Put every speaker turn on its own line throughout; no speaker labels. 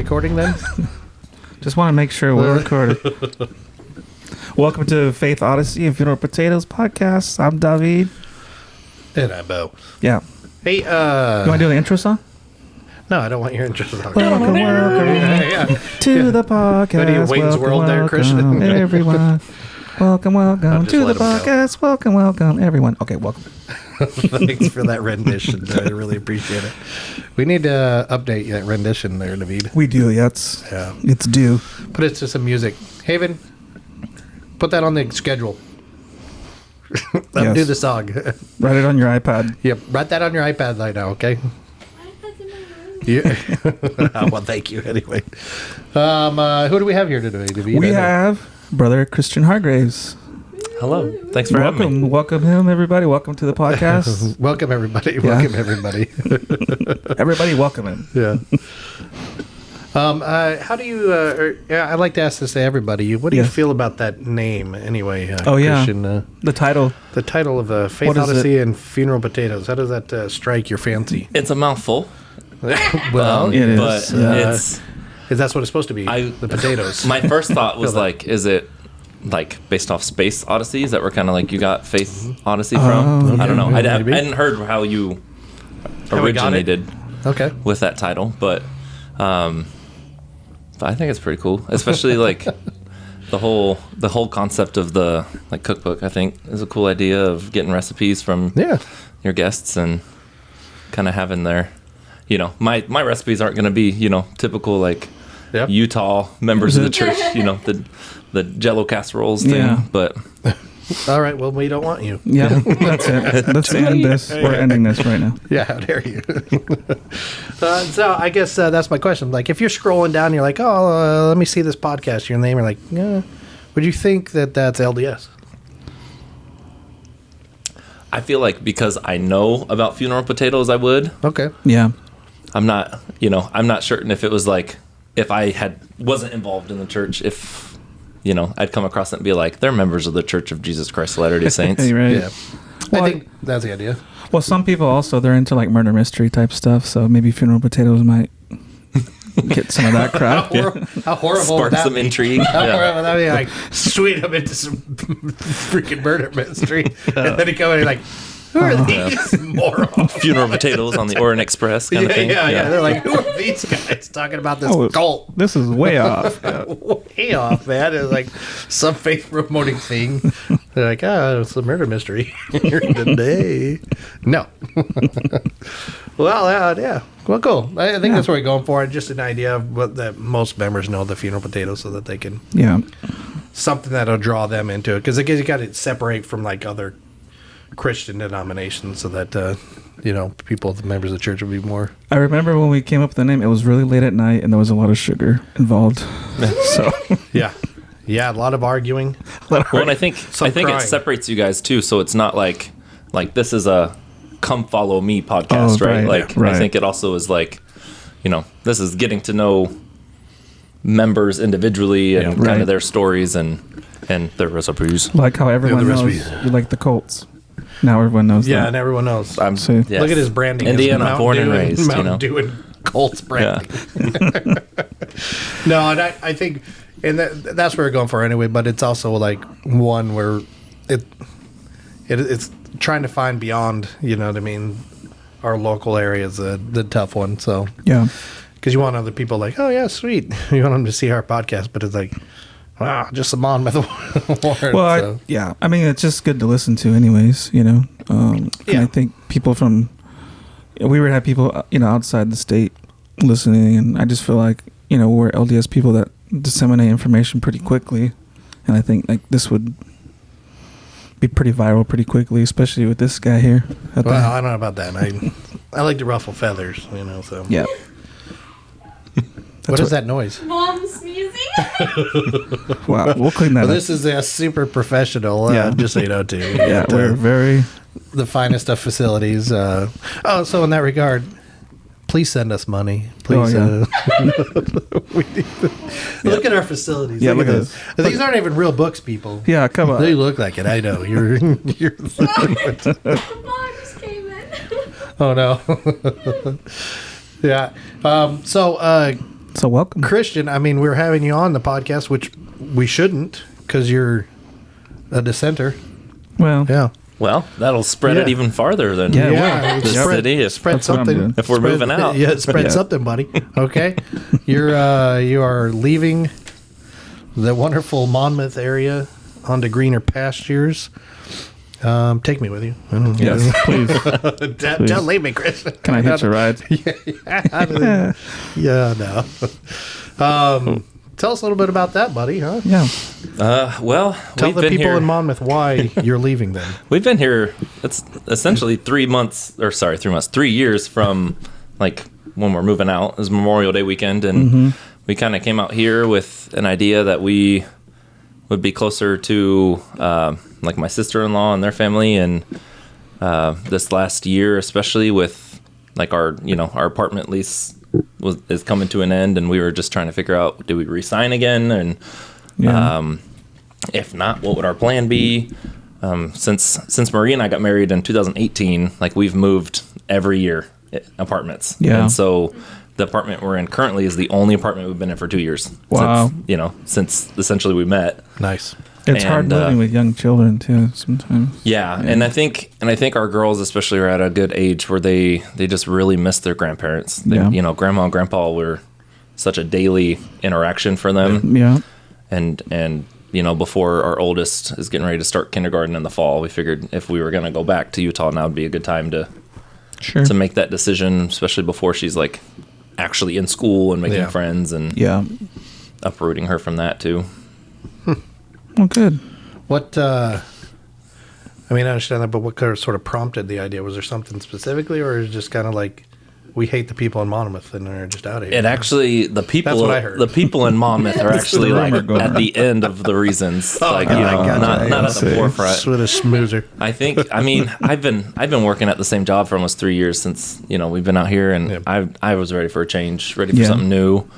recording then?
Just want to make sure we're recorded. Welcome to Faith Odyssey and Funeral Potatoes podcast. I'm David.
And I'm Bo.
Yeah.
Hey,
You want to do the intro song?
No, I don't want your intro song.
Welcome to the podcast.
What are you, Wayne's World there, Christian?
Everyone. Welcome to the
let 'em go.
podcast. Welcome, everyone. Okay, welcome.
Thanks for that rendition. I really appreciate it. We need to update that rendition there, David.
We do. Yeah, it's due.
Put it to some music. Haven, put that on the schedule. Let me do the song.
Write it on your iPad.
Yep, write that on your iPad right now, okay? Yeah. Well, thank you anyway. Who do we have here today, David?
We have Brother Christian Hargraves.
Hello. Thanks for having me.
Welcome him, everybody. Welcome to the podcast.
Welcome, everybody.
Yeah.
Welcome, everybody.
Everybody welcome him.
Yeah. How do you, I'd like to ask this to everybody. What do you feel about that name anyway? Christian,
the title.
The title of Faith Odyssey and Funeral Potatoes. How does that strike your fancy?
It's a mouthful.
Well,
it is.
But
because that's what it's supposed to be. The potatoes.
My first thought was like, is it like based off Space Odyssey? Is that where kind of like you got Faith Odyssey from?
Okay.
I don't know. I
Maybe.
hadn't heard how you
How we got it?
originated
Okay.
with that title, but I think it's pretty cool, especially like the whole concept of the like cookbook. I think is a cool idea of getting recipes from your guests and kind of having their, my recipes aren't going to be typical like Utah members of the church, the Jello casseroles thing,
Yeah.
but.
All right. Well, we don't want you.
Yeah, that's it. Let's end this. We're ending this right now.
Yeah, how dare you? So I guess that's my question. Like, if you're scrolling down, you're like, oh, let me see this podcast. Your name, you're like, yeah. Would you think that that's LDS?
I feel like because I know about Funeral Potatoes, I would.
Okay.
Yeah.
I'm not certain if it was like, if I wasn't involved in the church, if, I'd come across it and be like, they're members of the Church of Jesus Christ of Latter-day Saints.
Right.
Yeah.
Well,
I think that's the idea.
Well, some people also, they're into like murder mystery type stuff, so maybe Funeral Potatoes might get some of that crap.
How horrible
Spark
would that
some
be?
intrigue.
How
Yeah.
horrible would that be? Like, sweet them into some freaking murder mystery. And then he come in and like, who are these morons?
Funeral Potatoes on the Orient Express kind of thing.
Yeah. They're like, who are these guys talking about this cult?
This is way off. Yeah.
Way off, man. It's like some faith promoting thing. They're like, it's a murder mystery today. No. Well, yeah. Well, cool. I think that's what we're going for. Just an idea of what that most members know the Funeral Potatoes, so that they can something that'll draw them into it. Because I guess you got to separate from like other Christian denominations, so that people, the members of the church, would be more.
I remember when we came up with the name, it was really late at night and there was a lot of sugar involved. So
Yeah, a lot of arguing.
Well, and I think
crying.
it separates you guys too. So it's not like this is a come follow me podcast, right?
Right.
I think it also is like, this is getting to know members individually and kind of their stories and their recipes.
like how everyone knows
recipes.
you like the Colts. Now everyone knows
Yeah,
that.
and everyone knows.
Yes.
Look at his branding.
Indiana, born and raised.
Mountain Dew and Colts branding. No, and I think, and that's where we're going for anyway. But it's also like one where it's trying to find beyond. You know what I mean? Our local area is the tough one. So
Yeah.
because you want other people like, oh yeah, sweet. You want them to see our podcast, but it's like, wow, just some on with the
Well, I mean, it's just good to listen to anyways, And I think people we would have people, outside the state listening, and I just feel like, we're LDS people that disseminate information pretty quickly. And I think like this would be pretty viral pretty quickly, especially with this guy here.
Well, I don't know about that. I like to ruffle feathers, so.
Yeah.
What is that noise?
Mom sneezing.
Wow, we'll clean that
Well,
up.
this is super professional, just so you know, too.
Yeah, we're very...
the finest of facilities. So in that regard, please send us money. Please.
Oh,
Look at our facilities.
Yeah, look at
this. These aren't even real books, people.
Yeah, come on.
They look like it. I know. You're.
The mom just came in.
Oh no. Yeah.
So welcome.
Christian, I mean, we're having you on the podcast, which we shouldn't because you're a dissenter.
Well,
Yeah.
Well, that'll spread it even farther than
Yeah,
the city.
Spread something.
If we're moving out.
Yeah, spread something, buddy. Okay. You are leaving the wonderful Monmouth area onto greener pastures. Take me with you.
yes, please.
Don't leave me, Chris.
Can I hitch a ride?
Yeah, no. Tell us a little bit about that, buddy, huh?
Yeah.
Well,
Tell the people in Monmouth why you're leaving then.
We've been here, it's essentially 3 years from like when we're moving out. It was Memorial Day weekend, and we kind of came out here with an idea that we would be closer to like my sister-in-law and their family, and this last year, especially with like our apartment lease is coming to an end, and we were just trying to figure out, do we re-sign again, and if not, what would our plan be? Since Marie and I got married in 2018, like we've moved every year apartments, and so the apartment we're in currently is the only apartment we've been in for 2 years.
Wow.
Since essentially we met.
Nice.
It's hard living with young children too sometimes.
Yeah, and I think our girls especially are at a good age where they just really miss their grandparents. Grandma and grandpa were such a daily interaction for them.
Yeah.
And before our oldest is getting ready to start kindergarten in the fall, we figured if we were going to go back to Utah, now would be a good time to make that decision, especially before she's like actually in school and making friends and uprooting her from that too.
Well, good.
What, I understand that, but what sort of prompted the idea? Was there something specifically, or is it just kind of like, we hate the people in Monmouth and they're just out of here?
It actually, the people,
That's what I heard.
The people in Monmouth are actually like at the end of the reasons, not at the forefront.
Sort of smoozer.
I think, I've been working at the same job for almost 3 years since, we've been out here, and I was ready for a change, ready for something new.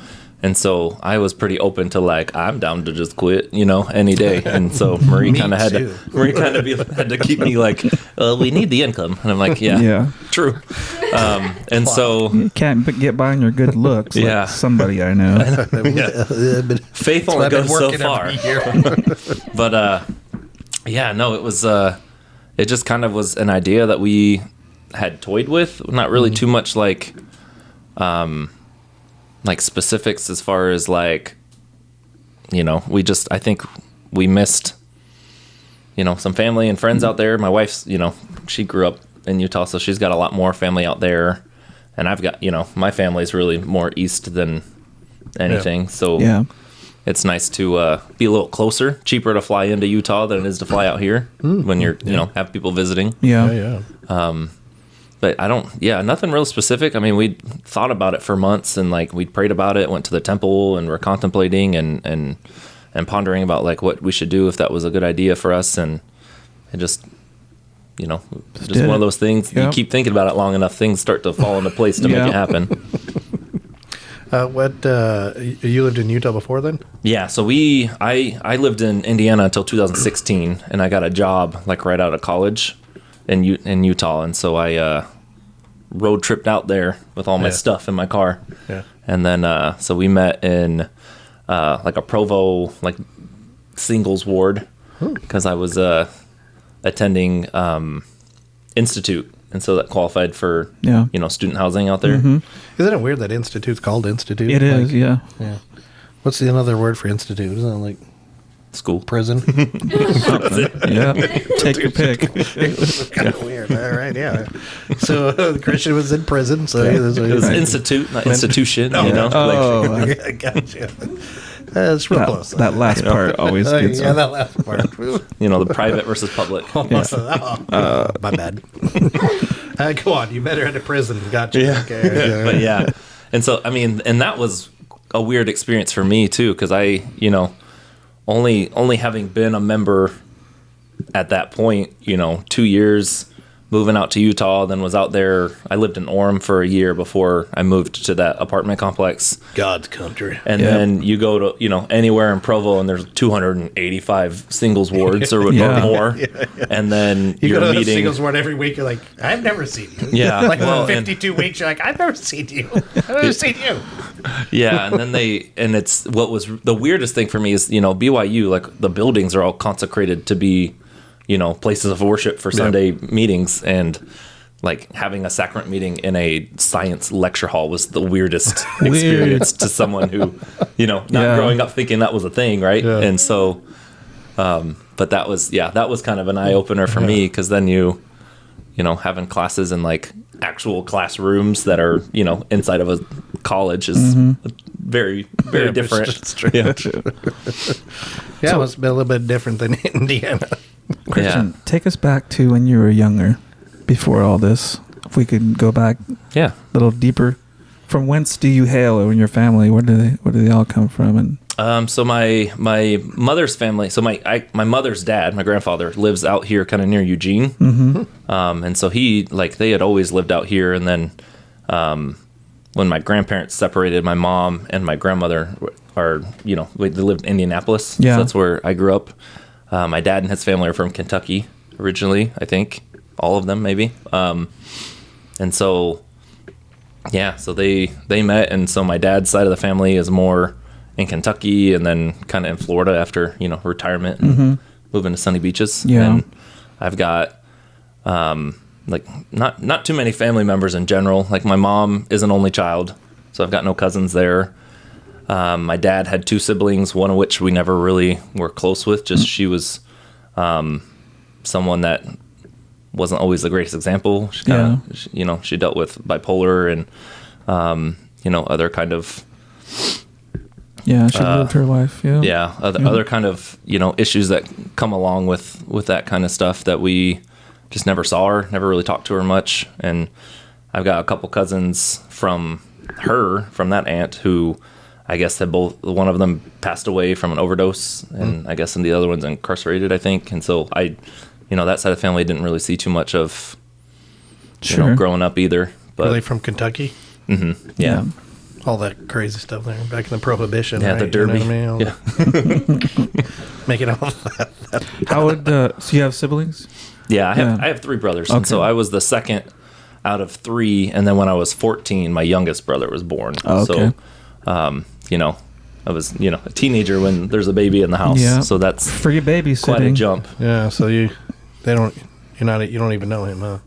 And so I was pretty open to like, I'm down to just quit, any day. And so Marie kind of had to keep me like, we need the income. And I'm like, yeah. True. And so
you can't get by on your good looks. Like somebody I know.
Faith only goes so far. But it was it just kind of was an idea that we had toyed with. Not really too much like specifics as far as like, I think we missed, some family and friends out there. My wife's, she grew up in Utah, so she's got a lot more family out there. And I've got, my family's really more east than anything. So it's nice to be a little closer, cheaper to fly into Utah than it is to fly out here when you're, have people visiting. But nothing real specific. We thought about it for months, and like we prayed about it, went to the temple, and we're contemplating and pondering about like what we should do if that was a good idea for us. And it just, just one of those things. You keep thinking about it long enough, things start to fall into place to make it happen.
You lived in Utah before then? Yeah.
So I lived in Indiana until 2016, and I got a job like right out of college in Utah, and so I road tripped out there with all my stuff in my car. And then so we met in like a Provo like singles ward because I was attending Institute, and so that qualified for student housing out there.
Isn't it weird that Institute's called Institute?
It is. Yeah.
What's the another word for institute? Isn't it like
school,
prison?
Take your pick.
It's kind of weird. All right, So Christian was in prison, so
it was institute, not institution.
I gotcha. It's real close.
That last part always gets.
That last part.
The private versus public.
My bad. Go on. You met her at a prison. Gotcha.
But and so and that was a weird experience for me too, because I only having been a member at that point, 2 years moving out to Utah, then was out there. I lived in Orem for a year before I moved to that apartment complex.
God's country.
And then you go to, anywhere in Provo and there's 285 singles wards or more. And then
you
you're
go to
meeting
a singles ward every week. You're like, I've never seen you.
Yeah.
Like 52 weeks, you're like, I've never seen you. I've never seen you.
Yeah, and then it's what was the weirdest thing for me is, BYU, like the buildings are all consecrated to be, places of worship for Sunday meetings, and like having a sacrament meeting in a science lecture hall was the weirdest experience to someone who, not growing up thinking that was a thing, right? Yeah. And so, but that was kind of an eye opener for me, because then having classes in like actual classrooms that are, inside of a college is very, very different.
It must be a little bit different than Indiana.
Christian, take us back to when you were younger, before all this. If we could go back a little deeper. From whence do you hail, or in your family? Where do they all come from? And
so my mother's family, so my mother's dad, my grandfather, lives out here kind of near Eugene. And so they had always lived out here. And then when my grandparents separated, my mom and my grandmother they lived in Indianapolis. Yeah. So that's where I grew up. My dad and his family are from Kentucky originally, I think. All of them, maybe. And so, so they met. And so my dad's side of the family is more in Kentucky, and then kind of in Florida after, retirement and moving to sunny beaches. Yeah. And I've got, not too many family members in general. Like my mom is an only child, so I've got no cousins there. My dad had 2 siblings, one of which we never really were close with. Just she was someone that wasn't always the greatest example. She kind of, she dealt with bipolar and, other kind of.
Yeah, she lived her life. Yeah.
Yeah. Other kind of, issues that come along with that kind of stuff that we just never saw her, never really talked to her much. And I've got a couple cousins from that aunt who I guess one of them passed away from an overdose, and I guess, and the other one's incarcerated, I think. And so that side of the family didn't really see too much of, growing up either. But
are they from Kentucky?
Mm-hmm. Yeah.
All that crazy stuff there back in the Prohibition.
Yeah,
right?
the Derby.
Making all that.
How would so you have siblings?
Yeah, I have 3 brothers, and so I was the second out of 3. And then when I was 14, my youngest brother was born.
Oh, okay.
So, I was a teenager when there's a baby in the house. Yeah. So that's
free babysitting.
Quite a jump.
Yeah. So you don't even know him, huh?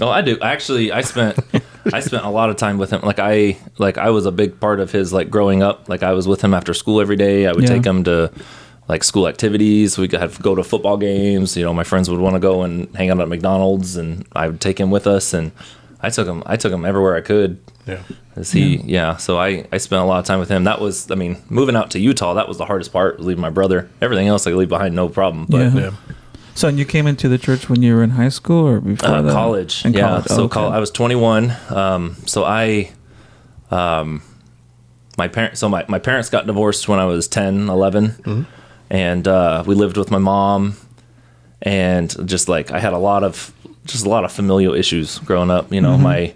Oh, I do. Actually, I spent a lot of time with him. I was a big part of his growing up. I was with him after school every day. I would take him to school activities. We could go to football games. My friends would want to go and hang out at McDonald's, and I would take him with us. And I took him everywhere I could. Yeah. So I spent a lot of time with him. That was, moving out to Utah, that was the hardest part, leaving my brother. Everything else I could leave behind, no problem. But
So you came into the church when you were in high school or before that?
College.
In college.
So I was 21. So my parents got divorced when I was 10, 11. And we lived with my mom, and I had a lot of familial issues growing up. My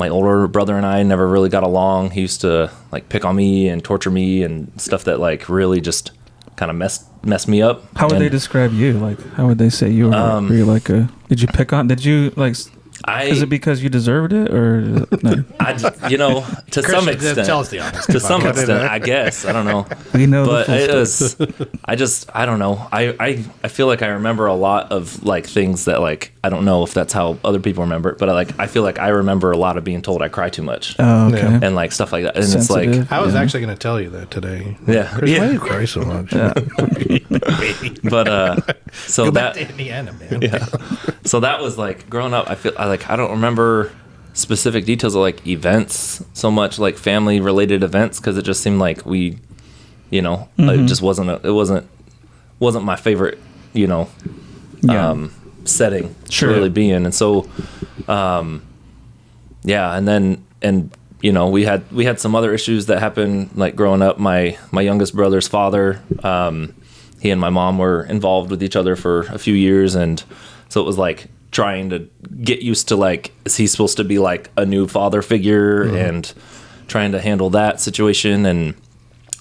older brother and I never really got along. He used to pick on me and torture me and stuff that really just kind of messed me up.
How would they describe you? How would they say you were? Were you did you pick on? Did you is it because you deserved it, or no?
To some extent.
Tell us the honest.
To some extent, I guess. I don't know.
We know,
but it was. I don't know. I feel like I remember a lot of things that I don't know if that's how other people remember it, but I feel like I remember a lot of being told I cry too much.
Oh, okay.
And stuff like that. And
sensitive,
it's
I was actually going to tell you that today.
Yeah.
Chris, why do you cry so much?
Yeah.
But so
Go
that
back to Indiana, man.
Yeah. So that was growing up. I feel I don't remember specific details of events so much, family related events, because it just seemed like we, it just wasn't my favorite, setting to really be in. And so, we had some other issues that happened growing up. My youngest brother's father, he and my mom were involved with each other for a few years, and so it was trying to get used to is he supposed to be a new father figure, and trying to handle that situation. And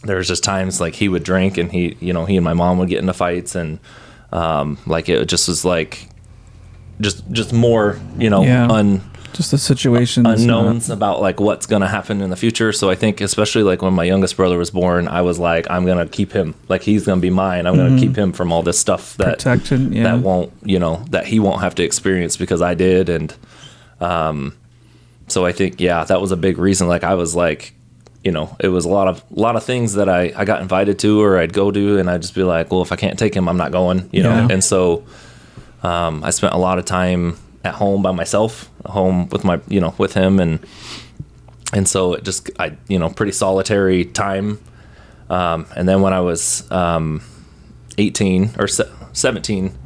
there was just times he would drink, and he and my mom would get into fights, and it just was just more
just the situation
unknowns about like what's going to happen in the future. So I think especially like when my youngest brother was born, I was like, I'm going to keep him, like he's going to be mine. I'm going to keep him from all this stuff that
protection,
that won't, that he won't have to experience because I did. And so I think, that was a big reason. Like I was like, it was a lot of things that I got invited to or I'd go to, and I'd just be like, well, if I can't take him, I'm not going, And so I spent a lot of time at home by myself, home with my, with him. And so it just, pretty solitary time. And then when I was 18 or 17,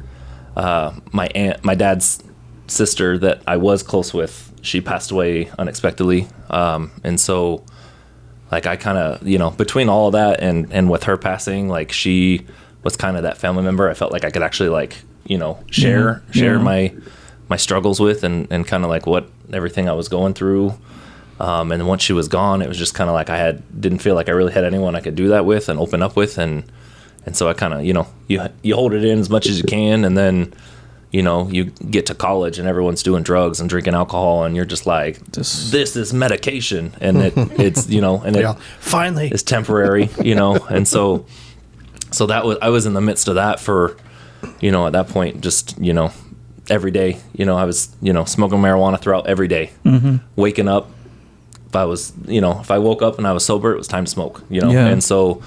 my dad's sister that I was close with, she passed away unexpectedly. And so like I kind of, between all of that and with her passing, like she was kind of that family member I felt like I could actually like, share my struggles with and kind of like what everything I was going through. And then once she was gone, it was just kind of like didn't feel like I really had anyone I could do that with and open up with. And so I kind of, you hold it in as much as you can. And then, you get to college and everyone's doing drugs and drinking alcohol and you're just like, this is medication. And it's, and it
finally
is temporary, And so I was in the midst of that for, at that point, just, every day, I was, smoking marijuana throughout every day, waking up. If I was, if I woke up and I was sober, it was time to smoke, And so,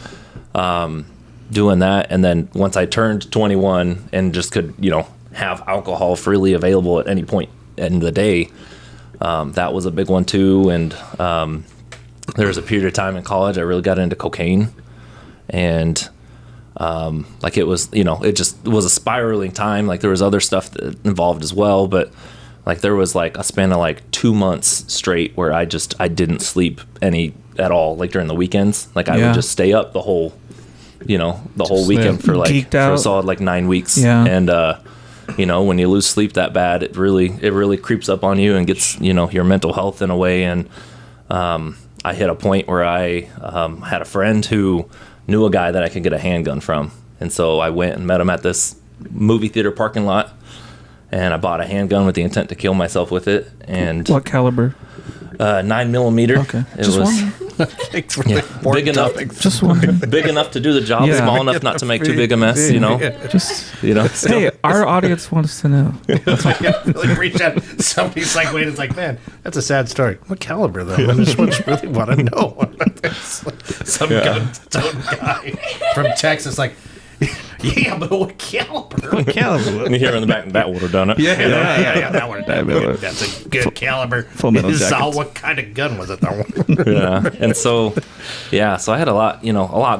doing that. And then once I turned 21 and just could, have alcohol freely available at any point in the day, that was a big one too. And, there was a period of time in college, I really got into cocaine and, like it was, it just was a spiraling time. Like there was other stuff that involved as well, but like there was like a span of like 2 months straight where I didn't sleep any at all. Like during the weekends, like I would just stay up the whole, whole weekend for like for a solid like 9 weeks. Yeah. And, when you lose sleep that bad, it really creeps up on you and gets, your mental health in a way. And, I hit a point where I, had a friend who knew a guy that I could get a handgun from. And so I went and met him at this movie theater parking lot and I bought a handgun with the intent to kill myself with it. And
what caliber?
9mm.
Okay.
It was big enough.
Just wondering.
Big enough to do the job, small enough not to make too big a mess,
Just hey, our audience wants to know.
Like reach out, somebody's like, wait, it's like, man, that's a sad story. What caliber though? I just really want to know. Some gun-toting guy from Texas, like, yeah, but what caliber?
What caliber?
And you hear in the back, that would have done it.
Yeah, that would have done it. That's a good caliber.
Full Metal Jacket.
Saw what kind of gun was it though?
Yeah, and so I had a lot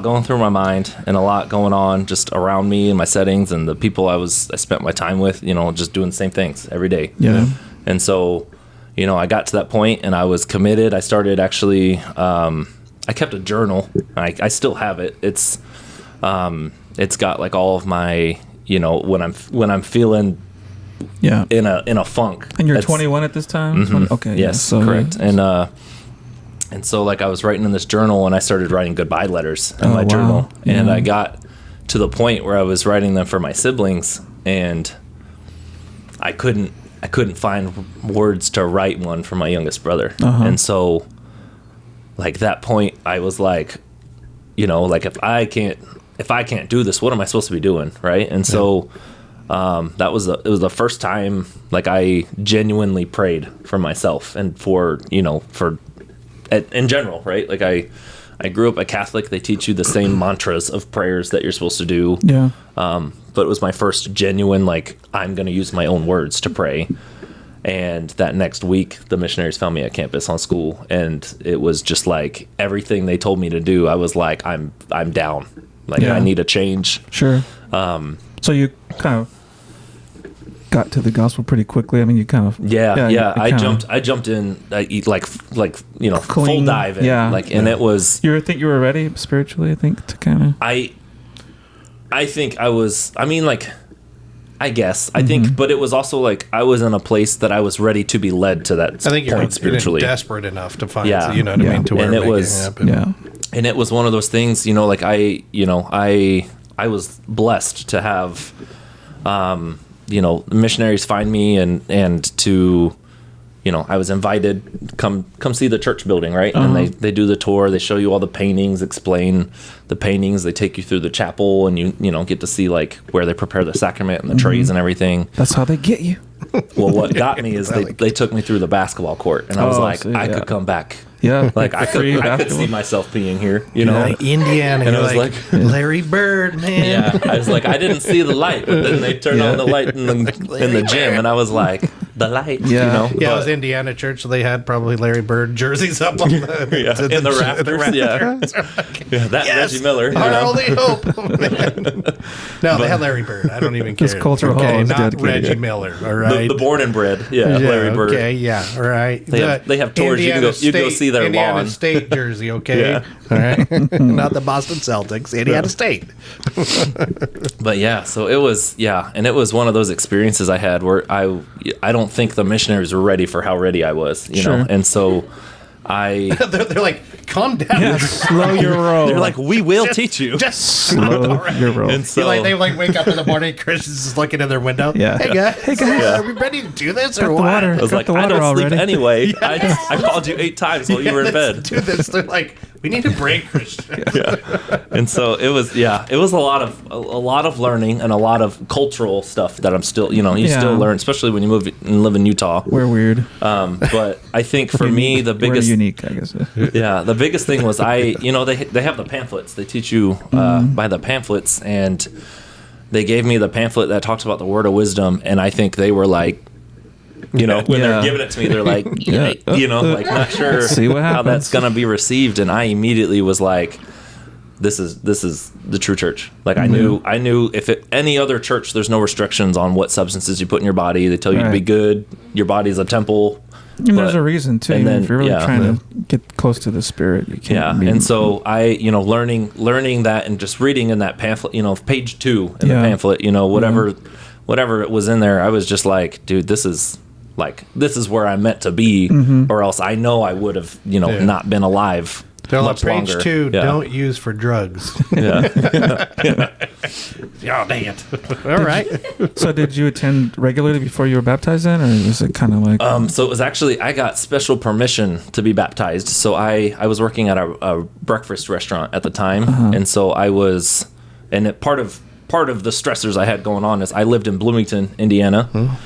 going through my mind and a lot going on just around me and my settings and the people I spent my time with, just doing the same things every day.
Yeah.
And so, I got to that point and I was committed. I started actually, I kept a journal. I still have it. It's got like all of my, when I'm feeling in a funk.
And you're 21 at this time?
Mm-hmm.
20, okay.
Yes, so, correct. Yeah. And so like I was writing in this journal and I started writing goodbye letters in my journal. And I got to the point where I was writing them for my siblings and I couldn't find words to write one for my youngest brother. And so like that point I was like, like if I can't do this, what am I supposed to be doing, right? And so it was the first time like I genuinely prayed for myself and for in general, right? Like I grew up a Catholic. They teach you the same mantras of prayers that you're supposed to do.
Yeah.
But it was my first genuine like I'm going to use my own words to pray. And that next week, the missionaries found me at campus on school, and it was just like everything they told me to do. I was like, I'm down. Like I need a change.
Sure. So you kind of got to the gospel pretty quickly. I mean, you kind of
I jumped in like clean, full dive in, and it was.
You think you were ready spiritually? I think to kind of.
I think I was. I mean, like. I guess. I think, but it was also like I was in a place that I was ready to be led to that point spiritually.
You're desperate enough to find, you know what I mean, to where it was, happen.
Yeah. And it was one of those things, like I was blessed to have, missionaries find me and to, I was invited, come see the church building, right? And they do the tour, they show you all the paintings, explain the paintings, they take you through the chapel, and you get to see like where they prepare the sacrament and the trays and everything.
That's how they get you.
Well, what got me is they took me through the basketball court, and I was like, I could come back.
Yeah,
like I could see myself being here,
like Indiana,
and I was like
Larry Bird, man.
Yeah, I was like, I didn't see the light, but then they turned on the light in the gym, and I was like, the light,
Yeah,
it was Indiana church, so they had probably Larry Bird jerseys up on the
in the rafters. Yeah, that Reggie Miller,
our only hope. No, they had Larry Bird. I don't even care.
This cultural hall is
not
dedicated.
Reggie Miller. All right,
the born and bred. Larry Bird.
Okay, yeah, all right.
They have tours.
Indiana
You go see their
Indiana
lawn.
State jersey. Okay, all right. Not the Boston Celtics. Indiana State.
But yeah, so it was and it was one of those experiences I had where I don't think the missionaries were ready for how ready I was, you know, and so
they're like, calm down.
Yeah, slow your roll.
They're like, we will teach you.
Just
slow your roll.
And so
they wake up in the morning, Christian's just looking in their window.
Yeah.
Hey guys, are we ready to do this or
the
what?
water.
I was like, I don't sleep anyway. I called you 8 times while you were in bed.
Let's do this. They're like, we need a break, Christian.
And so it was a lot of learning and a lot of cultural stuff that I'm still, still learn, especially when you move and live in Utah.
We're weird.
But I think for me, the biggest
we're unique, I guess.
The biggest thing was they have the pamphlets. They teach you by the pamphlets, and they gave me the pamphlet that talks about the word of wisdom, and I think they were like, when they're giving it to me, they're like, like not sure how that's gonna be received, and I immediately was like, this is the true church. Like I knew if any other church, there's no restrictions on what substances you put in your body. They tell you to be good. Your body's a temple.
And there's a reason too. And then, if you're really trying to get close to the Spirit, you can't.
And so I, learning that and just reading in that pamphlet, page 2 in the pamphlet, whatever it was in there, I was just like, dude, this is where I'm meant to be, or else I know I would have, not been alive.
They're
much
page
longer.
2, don't use for drugs.
Yeah.
Oh, dang it. All right.
So did you attend regularly before you were baptized then, or was it kind of like...
So it was actually, I got special permission to be baptized. So I was working at a breakfast restaurant at the time. And so I was, and part of the stressors I had going on is I lived in Bloomington, Indiana.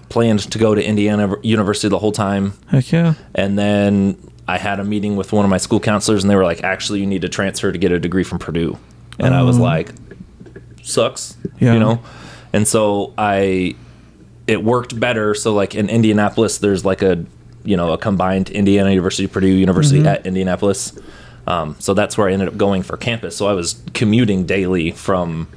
Planned to go to Indiana University the whole time.
Heck yeah. And
then I had a meeting with one of my school counselors, and they were like, actually, you need to transfer to get a degree from Purdue. And I was like, sucks, And so it worked better. So like in Indianapolis, there's like a combined Indiana University, Purdue University at Indianapolis. So that's where I ended up going for campus. So I was commuting daily from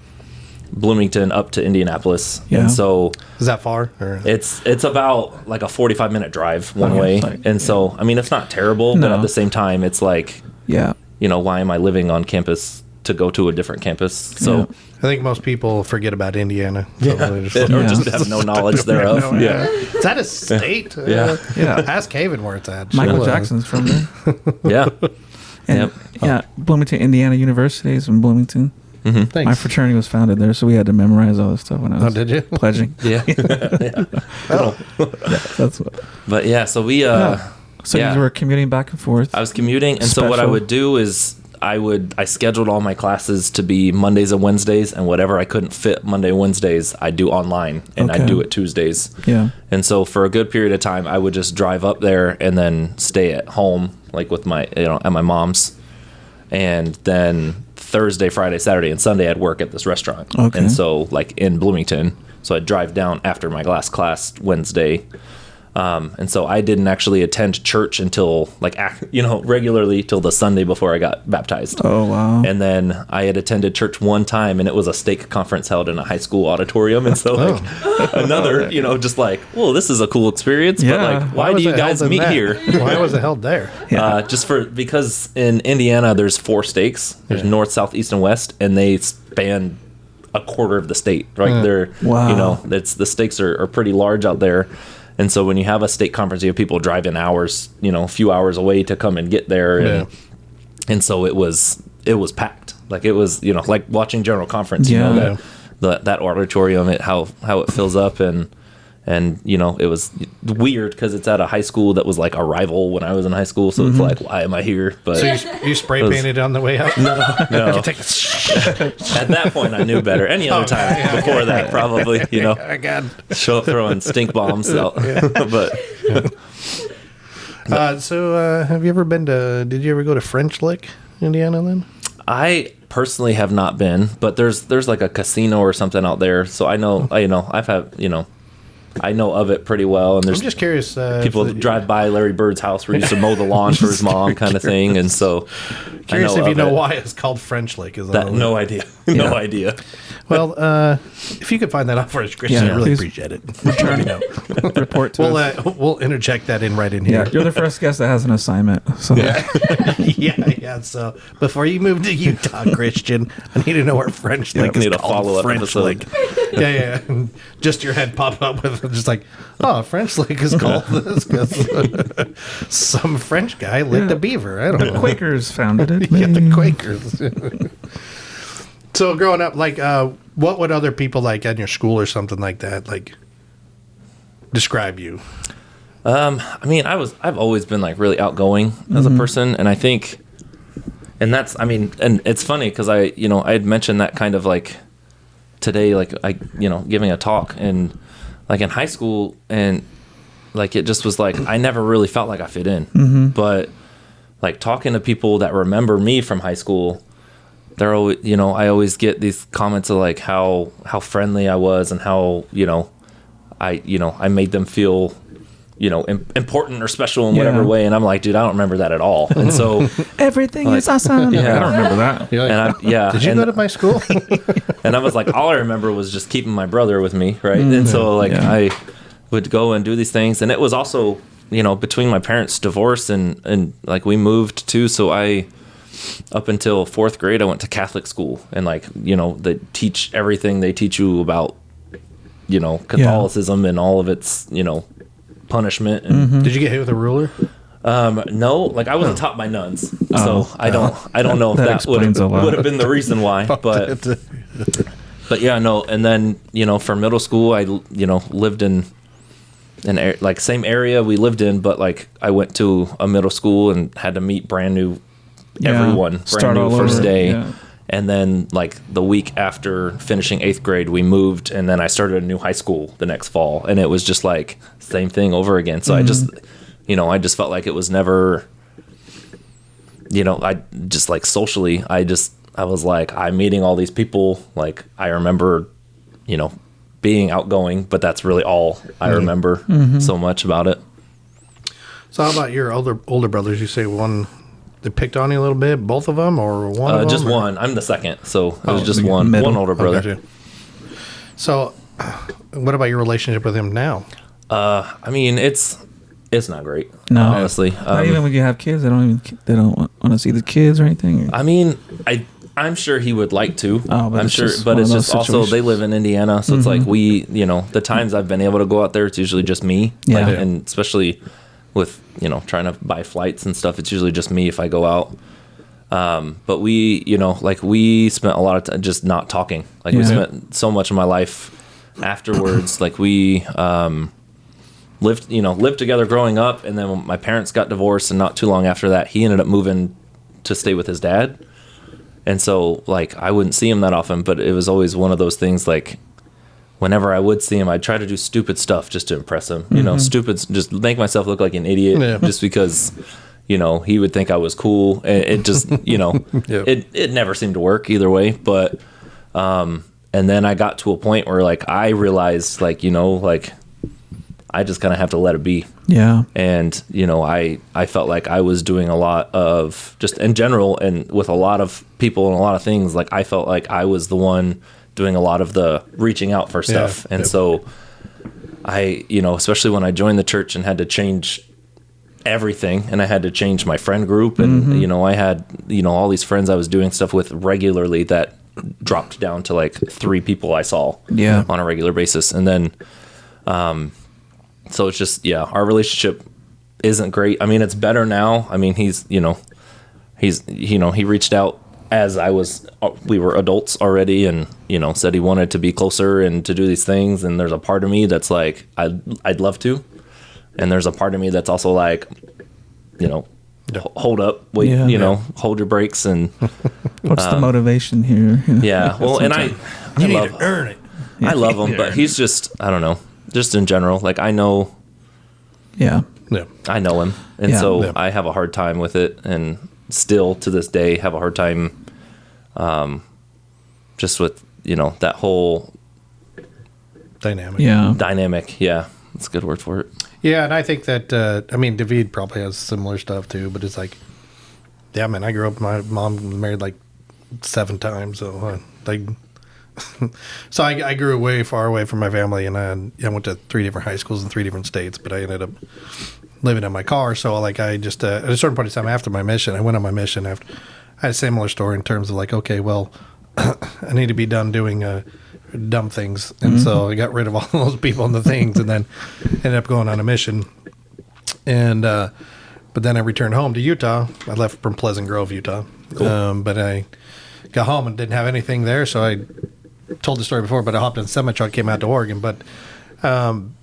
Bloomington up to Indianapolis. And so
is that far? Or?
It's about like a 45-minute drive one way. And so, I mean, it's not terrible, but at the same time, it's like, why am I living on campus to go to a different campus? So
I think most people forget about Indiana.
Or just have no knowledge thereof.
Is that a state? Ask Haven where it's at.
Michael Jackson's from there.
And,
Bloomington, Indiana University is in Bloomington.
Thanks.
My fraternity was founded there, so we had to memorize all this stuff when I was
did you?
pledging. That's what.
But so we
So you were commuting back and forth.
I was commuting, and so what I would do is I scheduled all my classes to be Mondays and Wednesdays, and whatever I couldn't fit Monday and Wednesdays, I'd do online, and I'd do it Tuesdays. And so for a good period of time, I would just drive up there and then stay at home, like with my at my mom's, and then Thursday, Friday, Saturday, and Sunday I'd work at this restaurant. And so like in Bloomington, so I'd drive down after my last class Wednesday. And so I didn't actually attend church until regularly till the Sunday before I got baptized.
Oh, wow.
And then I had attended church one time, and it was a stake conference held in a high school auditorium. And so another, just like, well, this is a cool experience, but like, why do you guys meet here?
Why was it held there?
Because in Indiana, there's 4 stakes. There's north, south, east, and west, and they span a quarter of the state, right? They're, the stakes are pretty large out there. And so when you have a state conference, you have people driving hours, a few hours away to come and get there. And so it was packed. Like it was, like watching General Conference, that auditorium, how it fills up. And And, it was weird because it's at a high school that was like a rival when I was in high school. So it's like, why am I here? But
so you spray painted on the way out?
No.
No.
At that point, I knew better. Any other time before that, probably,
God.
show up throwing stink bombs out. But
have you ever did you ever go to French Lick, Indiana then?
I personally have not been, but there's like a casino or something out there. So I know, I know of it pretty well, and there's
I'm just curious.
People that drive by Larry Bird's house where he used to mow the lawn for his mom, kind of thing, and so
curious if you know why it's called French Lick.
No idea. No idea.
Well, if you could find that out for us, Christian, I'd really appreciate it.
Report to us.
We'll interject that right in here.
Yeah, you're the first guest that has an assignment. So.
Yeah. So before you move to Utah, Christian, I need to know where French Lick is
need a
called.
follow-up
French
episode.
Lick. Yeah. And just your head pop up with just like, French Lick is called this because some French guy licked a beaver. I don't know.
The Quakers founded it.
Yeah, the Quakers. So growing up, what would other people like at your school or something like that describe you?
I've always been like really outgoing as a person, and I think, and it's funny because I had mentioned that kind of like today, like giving a talk and like in high school, and like it just was like I never really felt like I fit in, but like talking to people that remember me from high school. They're always, I always get these comments of like how friendly I was and how, I made them feel, important or special in whatever way. And I'm like, dude, I don't remember that at all. And so
everything is awesome.
Yeah.
I don't remember that.
Did you go to my school?
And I was like, all I remember was just keeping my brother with me. Right. And so I would go and do these things. And it was also, between my parents' divorce and like we moved too. So up until 4th grade, I went to Catholic school, and they teach everything they teach you about, Catholicism and all of its, punishment. And
Did you get hit with a ruler?
no, like I wasn't taught by nuns, so I don't know if that would have been the reason why, but yeah, no. And then for middle school, I lived in like same area we lived in, but like I went to a middle school and had to meet brand new everyone, brand new first day. Yeah. And then like the week after finishing 8th grade, we moved, and then I started a new high school the next fall, and it was just like same thing over again. So I just felt like it was never, I just like socially, I was like, I'm meeting all these people. Like I remember, being outgoing, but that's really all I remember so much about it.
So how about your older brothers? You say one. They picked on you a little bit, both of them, or one of them?
Just one. I'm the second, so it was just one older brother.
So, what about your relationship with him now?
It's not great.
No,
honestly.
Not even when you have kids, they don't want to see the kids or anything.
I'm sure he would like to.
Oh, but
I'm sure, but it's just also they live in Indiana, so it's like the times I've been able to go out there, it's usually just me.
Yeah,
and especially with trying to buy flights and stuff, it's usually just me if I go out. But we we spent a lot of time just not talking. Like we spent so much of my life afterwards. Like we lived together growing up, and then when my parents got divorced, and not too long after that, he ended up moving to stay with his dad. And so like I wouldn't see him that often, but it was always one of those things like whenever I would see him, I'd try to do stupid stuff just to impress him. Just make myself look like an idiot just because, he would think I was cool. And it just, it never seemed to work either way. But, and then I got to a point where like I realized like, I just kind of have to let it be.
Yeah.
And, I felt like I was doing a lot of just in general and with a lot of people and a lot of things, like I felt like I was the one doing a lot of the reaching out for stuff. And so I, especially when I joined the church and had to change everything, and I had to change my friend group, and, I had, all these friends I was doing stuff with regularly that dropped down to like 3 people I saw on a regular basis. And then, so it's just, our relationship isn't great. I mean, it's better now. I mean, he reached out as we were adults already, and said he wanted to be closer and to do these things. And there's a part of me that's like, I'd love to, and there's a part of me that's also like, hold up, wait, hold your brakes. And
what's the motivation here?
Yeah, well, and I
need
love
to earn it.
I love him, but he's just, I don't know, just in general. Like I know, I know him, and so I have a hard time with it, and still to this day have a hard time, just with that whole
dynamic.
Yeah, that's a good word for it.
Yeah, and I think that David probably has similar stuff too, but it's like, yeah, man, I grew up. My mom was married like 7 times, so so I grew way far away from my family, and I went to 3 different high schools in 3 different states, but I ended up living in my car. So like I just at a certain point in time after my mission, I went on my mission after. I had a similar story in terms of like, okay, well, I need to be done doing dumb things, and so I got rid of all those people and the things, and then ended up going on a mission. And but then I returned home to Utah. I left from Pleasant Grove, Utah, but I got home and didn't have anything there, so I told the story before, but I hopped in a semi-truck, came out to Oregon. But in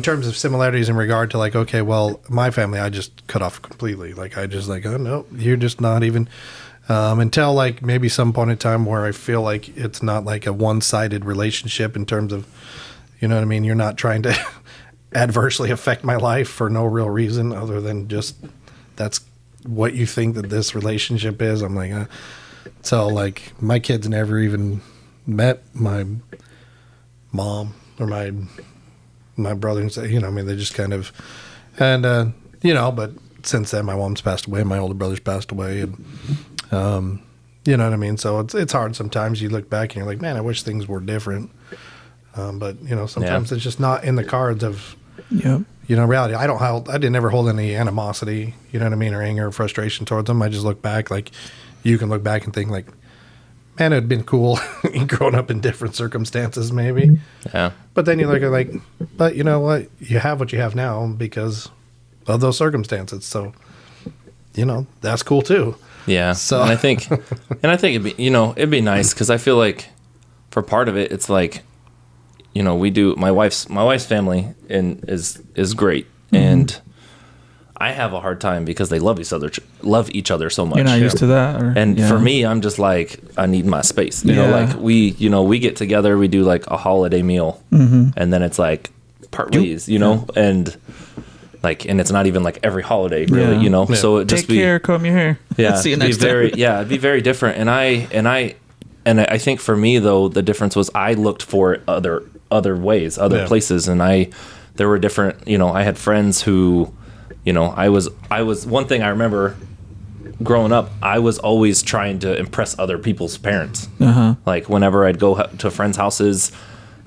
terms of similarities in regard to like, okay, well, my family, I just cut off completely. Like I just like, oh no, you're just not even until like maybe some point in time where I feel like it's not like a one-sided relationship in terms of, you know what I mean? You're not trying to adversely affect my life for no real reason other than just that's what you think that this relationship is. I'm like, so like my kids never even met my mom or my brother, and say, they just kind of, and but since then my mom's passed away, my older brother's passed away, and you know what I mean. So it's hard sometimes. You look back and you're like, man, I wish things were different. But sometimes it's just not in the cards of reality. I didn't ever hold any animosity, you know what I mean, or anger or frustration towards them. I just look back, like you can look back and think like, man, it'd been cool growing up in different circumstances maybe.
Yeah.
But then you look at like, but you know what? You have what you have now because of those circumstances. So, that's cool too.
Yeah. So and I think it'd be, it'd be nice because I feel like for part of it, it's like, we do my wife's family and is great, and I have a hard time because they love each other so much.
You're not used to that,
for me, I'm just like I need my space. Like we get together, we do like a holiday meal, and then it's like part ways, and like, and it's not even like every holiday really, So it just
take care, comb your hair.
Yeah,
see you next time.
It'd be very different. And I think for me though, the difference was I looked for other ways, other places, and there were different. I had friends who, I was one thing I remember growing up, I was always trying to impress other people's parents. Like whenever I'd go to friends' houses,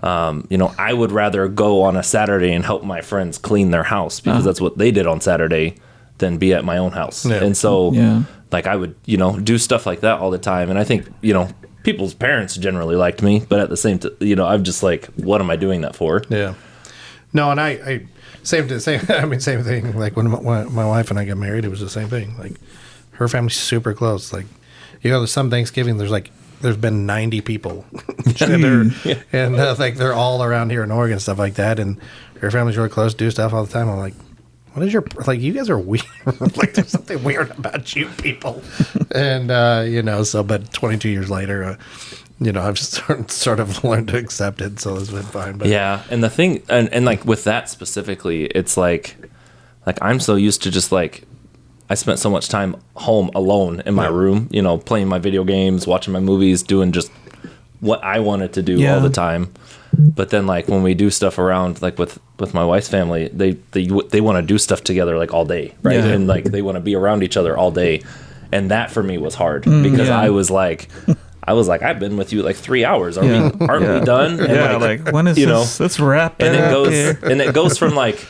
I would rather go on a Saturday and help my friends clean their house because that's what they did on Saturday than be at my own house. Yeah. And so like I would, do stuff like that all the time. And I think, people's parents generally liked me, but at the same time, I'm just like, what am I doing that for? Yeah.
No, and I same thing. Like when my wife and I got married, it was the same thing. Like her family's super close. Like, there's some Thanksgiving, there's been 90 people and like they're all around here in Oregon, stuff like that. And her family's really close, do stuff all the time. I'm like, what is you guys are weird. Like there's something weird about you people. And, but 22 years later, I've sort of learned to accept it. So it's been fine. But
yeah. And the thing, and like with that specifically, it's like I'm so used to just like, I spent so much time home alone in my room, playing my video games, watching my movies, doing just what I wanted to do all the time. But then like when we do stuff around, like with my wife's family, they want to do stuff together like all day, right? Yeah. And like they want to be around each other all day. And that for me was hard because I was like, I've been with you like 3 hours. Aren't we done? And
like when is this? Let's wrap it up.
And it goes from like,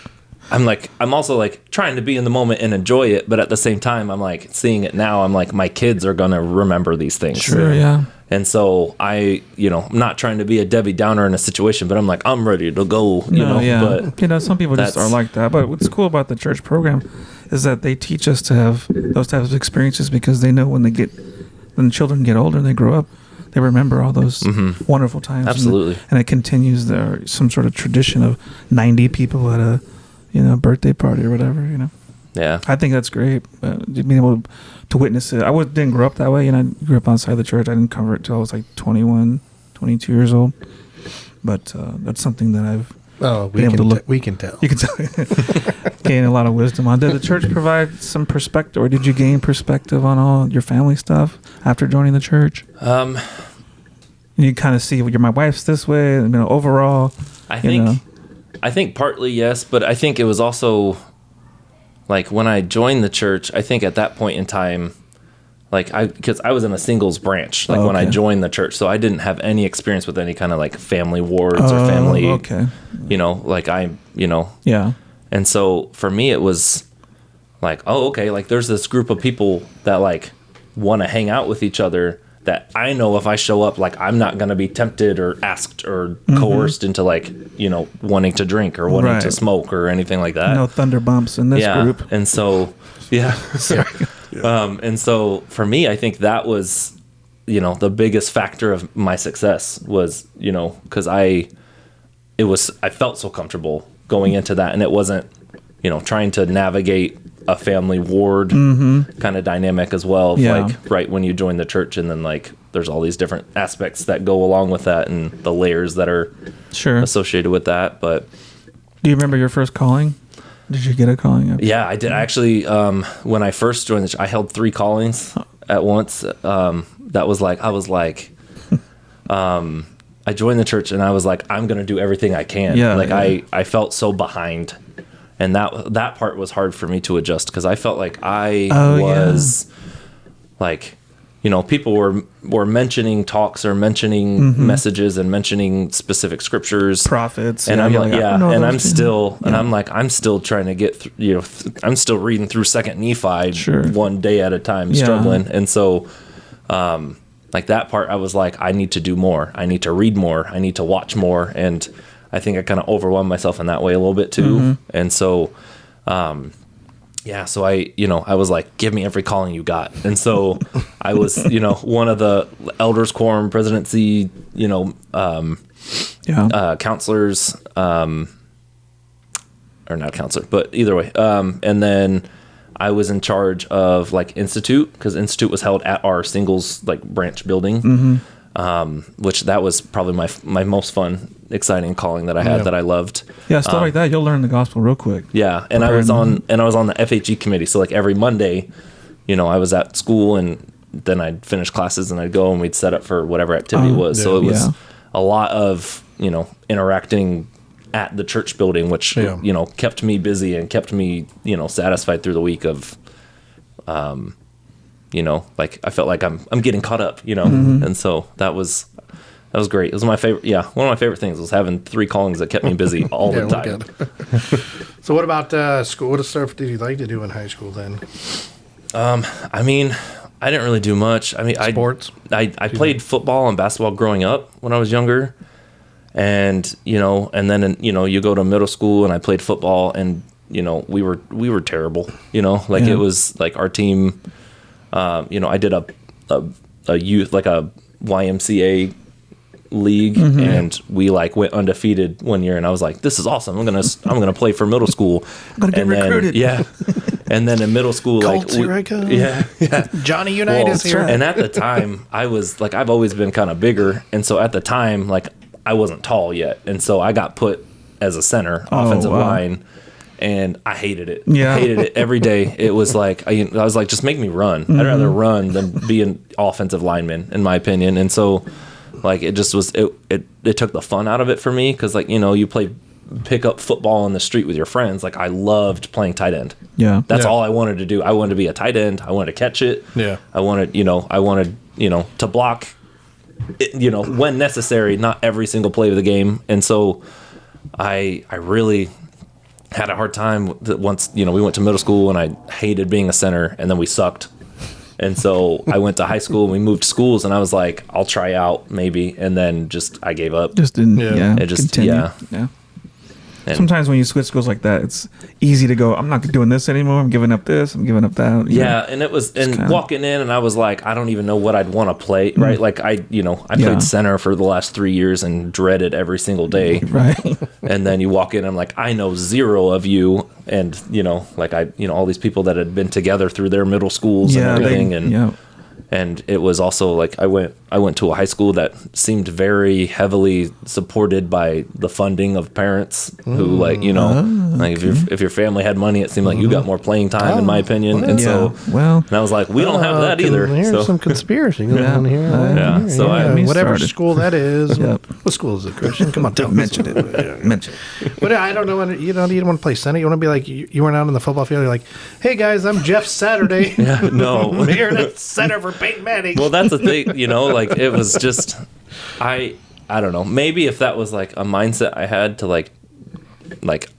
I'm also like trying to be in the moment and enjoy it, but at the same time, I'm like seeing it now. I'm like, my kids are gonna remember these things.
Sure, yeah.
And so I'm not trying to be a Debbie Downer in a situation, but I'm like, I'm ready to go.
But some people just are like that. But what's cool about the church program is that they teach us to have those types of experiences because they know when they get when children get older and they grow up, they remember all those wonderful times.
Absolutely.
And it continues some sort of tradition of 90 people at a, birthday party or whatever,
Yeah.
I think that's great. Being able to witness it. I didn't grow up that way. I grew up outside the church. I didn't convert till I was like 21, 22 years old. But that's something that I've been able to look.
We can tell.
You can tell. Gain a lot of wisdom on. Did the church provide some perspective, or did you gain perspective on all your family stuff after joining the church? You kind of see, my wife's this way, and overall.
I think partly yes, but I think it was also like when I joined the church. I think at that point in time, because I was in a singles branch, when I joined the church, so I didn't have any experience with any kind of like family wards or family,
yeah.
And so for me, it was like, there's this group of people that like want to hang out with each other. That I know if I show up, like I'm not going to be tempted or asked or coerced into like, wanting to drink or wanting to smoke or anything like that.
No thunder bumps in this group.
And so, sorry. And so for me, I think that was, the biggest factor of my success was, because I felt so comfortable going into that, and it wasn't, trying to navigate a family ward kind of dynamic as well. Like right when you join the church, and then like there's all these different aspects that go along with that and the layers that are associated with that. But
do you remember your first calling? Did you get a calling?
Yeah, I did. Actually, when I first joined the church, I held 3 callings at once. That was like, I joined the church and I was like, I'm going to do everything I can. I felt so behind. And that part was hard for me to adjust, because I felt like I was like, people were mentioning talks or mentioning messages and mentioning specific scriptures,
prophets,
and I'm like, and I'm still, and I'm like, I'm still trying to get through, I'm still reading through Second Nephi one day at a time, struggling, and so, like that part, I was like, I need to do more, I need to read more, I need to watch more, and I think I kind of overwhelmed myself in that way a little bit too, and so. So I was like, give me every calling you got. And so I was, one of the elders quorum presidency, counselors, or not counselor, but either way. And then I was in charge of like Institute, because Institute was held at our singles like branch building, which that was probably my most fun, exciting calling that I had that I loved.
Yeah, stuff like that, you'll learn the gospel real quick.
Yeah, and I was on the FHE committee, so like every Monday, I was at school, and then I'd finish classes and I'd go and we'd set up for whatever activity it was. So it was a lot of interacting at the church building, which kept me busy and kept me satisfied through the week of like I felt like I'm getting caught up, and so that was great. It was my favorite. Yeah, one of my favorite things was having 3 callings that kept me busy all the time.
So what about school? What stuff did you like to do in high school then?
I mean, I didn't really do much. I mean,
sports.
I played football and basketball growing up when I was younger, and and then you go to middle school and I played football, and we were terrible. It was like our team. I did a youth, like a YMCA league, and we like went undefeated one year, and I was like, this is awesome. I'm gonna play for middle school.
I'm gonna get recruited.
And then in middle school,
Colts, here I go. Johnny Unitas here.
And at the time, I was like, I've always been kind of bigger, and so at the time, like I wasn't tall yet, and so I got put as a center, offensive line. And I hated it. I hated it every day. It was like, I was like, just make me run. I'd rather run than be an offensive lineman, in my opinion. And so, like, it just was, it took the fun out of it for me. Because, like, you play pickup football on the street with your friends. Like, I loved playing tight end. That's all I wanted to do. I wanted to be a tight end. I wanted to catch it. I wanted, to block it, when necessary, not every single play of the game. And so I really had a hard time once, we went to middle school and I hated being a center, and then we sucked. And so I went to high school and we moved schools, and I was like, I'll try out maybe. And then I gave up.
Just didn't,
it just,
continue. sometimes when you switch schools like that, it's easy to go, I'm not doing this anymore. I'm giving up this. I'm giving up that.
Yeah, and it was walking in, and I was like, I don't even know what I'd want to play. Right, like I played center for the last 3 years and dreaded every single day.
Right,
and then you walk in, and I'm like, I know zero of you, and like all these people that had been together through their middle schools and everything, and it was also like I went to a high school that seemed very heavily supported by the funding of parents who like if your family had money, it seemed like you got more playing time, in my opinion. And so and I was like, we don't have that either.
Here's some conspiracy going on here.
So
whatever school that is. What school is it, Christian? Come on, tell me.
mention it.
But I don't know. You don't want to play center. You want to be like you weren't out on the football field. You're like, hey guys, I'm Jeff Saturday.
No,
I'm here at center for Peyton Manning.
Well, that's the thing, like it was just, I don't know. Maybe if that was like a mindset I had to like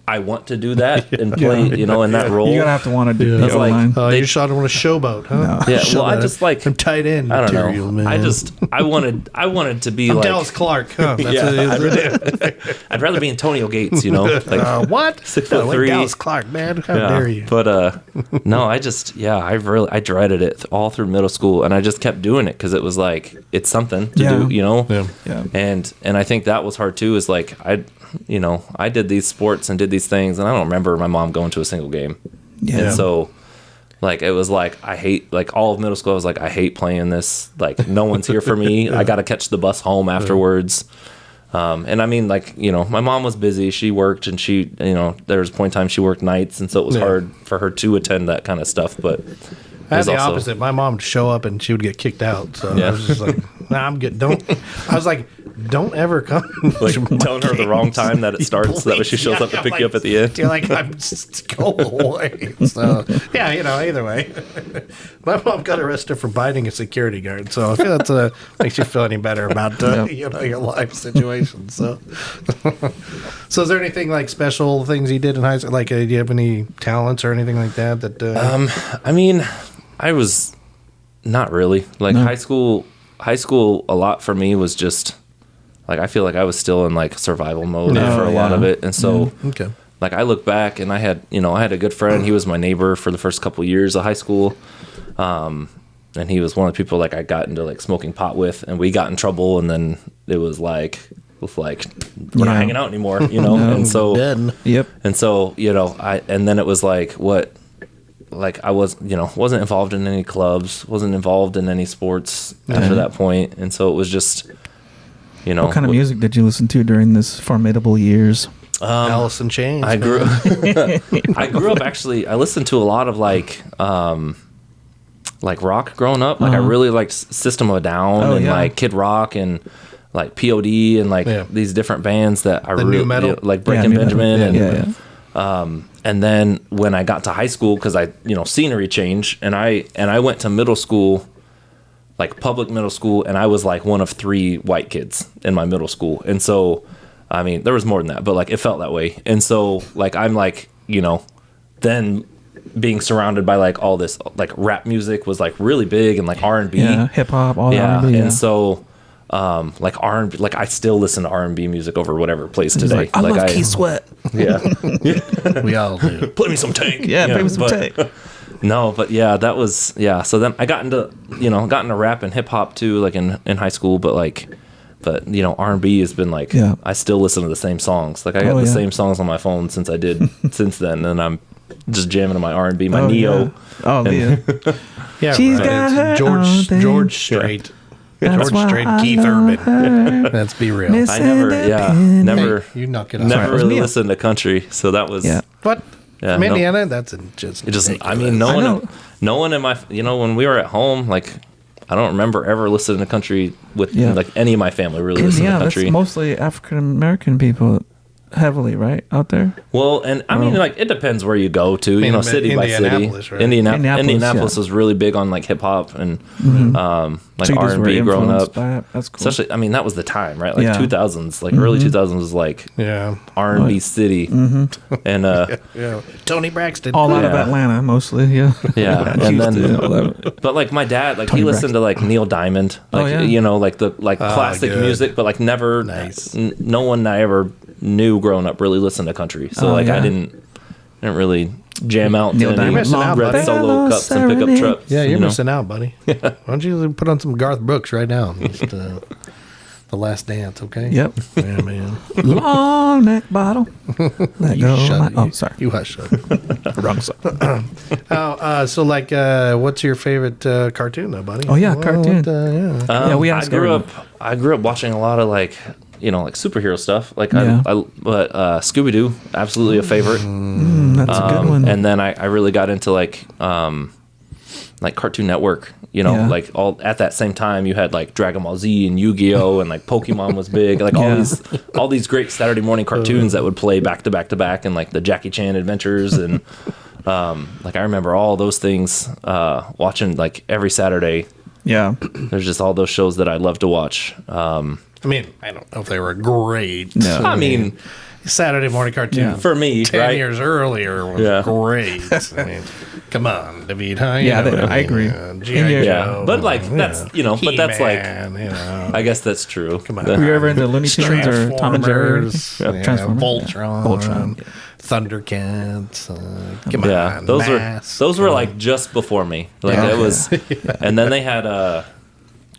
I want to do that and play, in that role.
You're gonna have to want to do
that.
Line.
You just want to showboat, huh?
No.
Yeah. Well, I just like
I'm tight end.
I don't
material,
know.
Man.
I wanted to be
I'm
like
Dallas Clark, huh? That's
I'd rather be Antonio Gates, like
what?
6'3".
Dallas Clark, man. How dare you?
But no, I I dreaded it all through middle school, and I just kept doing it because it was like it's something to do,
Yeah.
And I think that was hard too. Is like I did these sports and did these things, and I don't remember my mom going to a single game.
Yeah.
And so, like, it was like, I hate, like, all of middle school, I was like, I hate playing this. Like, no one's here for me. I got to catch the bus home afterwards. And I mean, like, my mom was busy. She worked, and she, there was a point in time she worked nights, and so it was hard for her to attend that kind of stuff. But
I had the opposite. My mom would show up, and she would get kicked out. So I was just like, nah, I'm good. I was like, don't ever come.
Like, telling her the wrong time that it starts, so that way she shows up to pick you up at the end.
You're like, I'm just go away. So, yeah, either way. My mom got arrested for biting a security guard, so I feel that makes you feel any better about your life situation. So, so is there anything like special things you did in high school? Like, do you have any talents or anything like that?
I mean, I was not really like high school. High school, a lot for me was just like, I feel like I was still in like survival mode for a lot of it. And so like I look back and I had a good friend. He was my neighbor for the first couple of years of high school. And he was one of the people like I got into like smoking pot with, and we got in trouble. And then it was like, we're not hanging out anymore, and so, and so, and then it was like, I was, wasn't involved in any clubs, wasn't involved in any sports after that point. And so it was just, What
kind of music did you listen to during this formidable years?
Alice in Chains.
I grew up actually, I listened to a lot of like rock growing up. Like I really liked System of a Down like Kid Rock and like POD and like these different bands that I really,
new metal.
like Breaking Benjamin and then when I got to high school, because I, scenery change, and I went to middle school, like public middle school, and I was like one of 3 white kids in my middle school. And so, I mean, there was more than that, but like it felt that way. And so, like, I'm like, then being surrounded by like all this like rap music was like really big, and like R&B,
hip hop, all R&B.
And so. Like R&B, like I still listen to R&B music over whatever plays today.
I love Keith Sweat.
Yeah,
we all do.
Play me some Tank.
Yeah, play me some Tank.
No, but yeah, that was So then I got into rap and hip hop too, like in high school. But R&B has been like I still listen to the same songs. Like I got the same songs on my phone since then, and I'm just jamming to my R&B, my Neo.
Oh, Neo.
Yeah,
she's got her
George Strait. George Strait, Keith Urban. Let's be real.
I never,
hey, you knock it off.
Never really listened to country, so that was
what? From Indiana, that's just.
I mean, no one in my, when we were at home, like, I don't remember ever listening to country with like any of my family really listening to country.
That's mostly African American people. Heavily, right, out there.
Well, and I mean, like, it depends where you go to. City by city.
Right?
Indianapolis was really big on like hip hop and like R&B growing up.
That's cool.
Especially, I mean, that was the time, right? Like 2000s, like early 2000s was like R&B city, and
Tony Braxton,
all out of Atlanta, mostly. Yeah,
and then, but like my dad, like Tony he listened to like Neil Diamond, like like the classic music, but like never, no one I ever knew growing up really listened to country. So I didn't really jam out to any red solo cups and pickup trucks.
Yeah, you're missing out, buddy. Why don't you put on some Garth Brooks right now? Just, The Last Dance, okay?
Yep.
Yeah, man.
Long neck bottle. Let go. Sorry.
You hush.
Wrong song.
So like, what's your favorite cartoon, though, buddy?
Oh yeah, cartoon. We
I grew up watching a lot of like superhero stuff. Like but Scooby Doo, absolutely a favorite.
That's a good one.
And then I really got into like Cartoon Network. Like all at that same time, you had like Dragon Ball Z and Yu-Gi-Oh and like Pokemon was big. Like all these great Saturday morning cartoons that would play back to back to back, and like the Jackie Chan adventures and like I remember all those things watching like every Saturday. Yeah, there's just all those shows that I love to watch.
I mean, I don't know if they were great.
No. I mean,
Saturday morning cartoon
for me
10 years earlier was great. I mean, come on, David. I
agree.
But like that's but that's like I guess that's true.
Come on.
Were you ever into Looney Tunes or Tom and Jerry?
Voltron. Thundercats. Come on.
Those were like just before me. Like it was, and then they had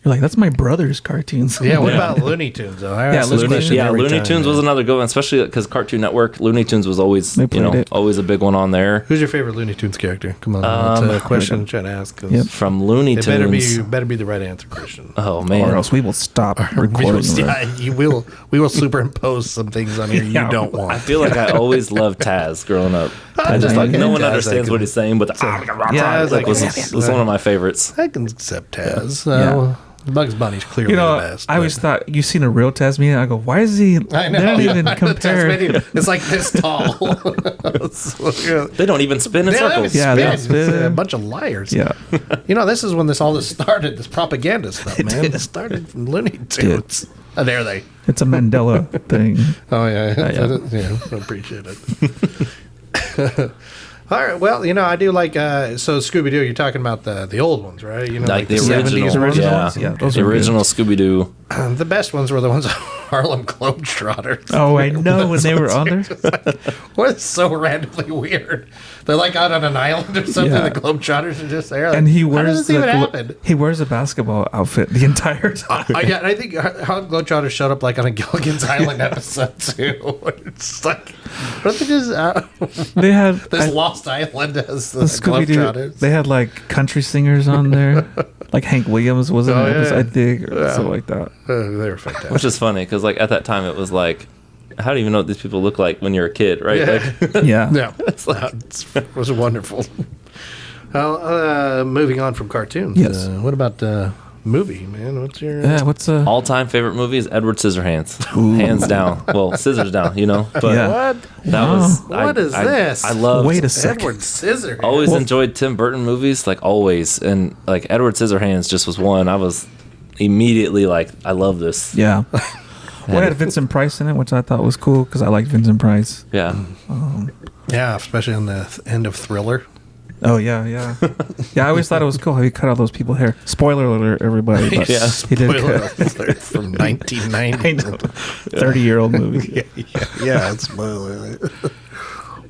You're like, that's my brother's cartoons.
Yeah, what about Looney Tunes, though?
Looney Tunes was another good one, especially because Cartoon Network. Looney Tunes was always, always a big one on there.
Who's your favorite Looney Tunes character? Come on, that's a question I'm trying to ask.
From Looney Tunes.
Better be the right answer, Christian.
Oh, man.
Or else we will stop recording.
We will superimpose some things on here you don't want.
I feel like I always loved Taz growing up. I just like, no one understands what he's saying, but Taz was one of my favorites.
I can accept Taz. Bugs Bunny's clearly the best.
I always thought, you've seen a real Tasmanian? I go, why is he? I know. They don't even compare.
It's like this tall.
They don't even spin in circles.
They don't spin.
It's a bunch of liars. Yeah. This is when all this started, this propaganda stuff, man. It started from Looney Tunes. Oh, there they.
It's a Mandela thing.
Oh, yeah. I appreciate it. All right. Well, I do like so Scooby-Doo. You're talking about the old ones, right?
Like the 70s originals. Yeah, those the original Scooby-Doo.
The best ones were the ones Harlem Globetrotters.
Oh, I know when they were on there.
What's so randomly weird? They're like out on an island or something. Yeah. The Globetrotters are just there. Like,
and he wears he wears a basketball outfit the entire time.
And I think Harlem Globetrotters showed up like on a Gilligan's Island episode too. It's like, what they just
they had
this Lost Island as the Globetrotters.
They had like country singers on there, like Hank Williams was in it, I think, or something like that.
They were fantastic.
Which is funny because like at that time it was like, how do you even know what these people look like when you're a kid, right?
Yeah. It was wonderful. Well, moving on from cartoons.
Yes.
What about movie, man? What's your
what's
all-time favorite movie? Is Edward Scissorhands, hands down. Well, scissors down,
But
what? That was
what is this?
I love
Edward Scissorhands.
Always enjoyed Tim Burton movies, like always, and like Edward Scissorhands just was one. I was immediately like, I love this.
Yeah. Well, it had Vincent Price in it, which I thought was cool because I like Vincent Price.
Yeah.
Yeah, especially on the end of Thriller.
Oh, yeah. Yeah, I always thought it was cool how he cut all those people's hair. Spoiler alert, everybody. But he did
alert from 1990.
30-year-old movie.
Yeah, spoiler alert.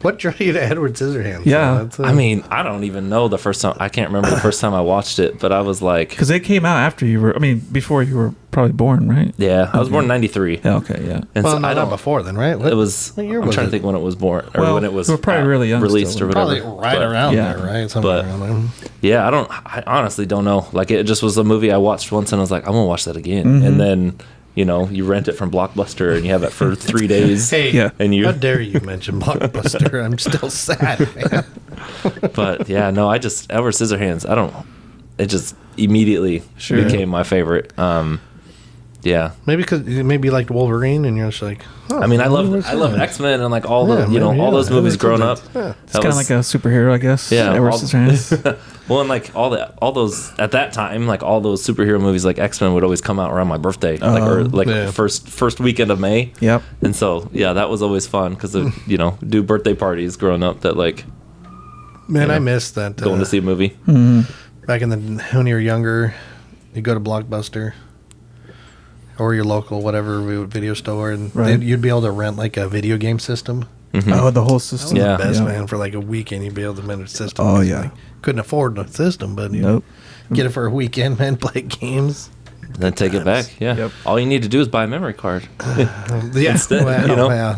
What drew you to Edward Scissorhands?
Yeah.
I mean, I don't even know the first time. I can't remember the first time I watched it, but I was like...
Because it came out after you were... before you were probably born, right?
Yeah. I was born in 93.
Yeah, okay, yeah.
And well, so not before then, right?
It was... What year was I'm trying to think when it was born. Or when it was...
We were probably really young
released
still,
or whatever.
Probably right around there, right? Somewhere around there.
Yeah, I honestly don't know. Like, it just was a movie I watched once and I was like, I'm going to watch that again. Mm-hmm. And then... you rent it from Blockbuster and you have it for 3 days.
Hey, and how dare you mention Blockbuster? I'm still sad, man.
But yeah, no, Edward Scissorhands, it just immediately became my favorite. Yeah.
Maybe because you liked Wolverine and you're just like,
I love X-Men and like all the, all those movies growing up.
Yeah. It's kind of like a superhero, I guess.
Yeah.
Edward Scissorhands.
Well, and like all those at that time, like all those superhero movies, like X-Men would always come out around my birthday, first weekend of May.
Yep.
And so that was always fun because do birthday parties growing up that like.
Man, I missed that.
Going to see a movie.
Mm-hmm.
Back when you were younger, you go to Blockbuster. or your local whatever video store, and then you'd be able to rent like a video game system.
Mm-hmm. Oh, the whole system.
That was the best, man. For like a weekend, you'd be able to rent a system.
Oh yeah.
Like, couldn't afford the system, but you get it for a weekend, man. Play games.
Then take it back. Yeah. Yep. All you need to do is buy a memory card.
Instead, well,
you know.
I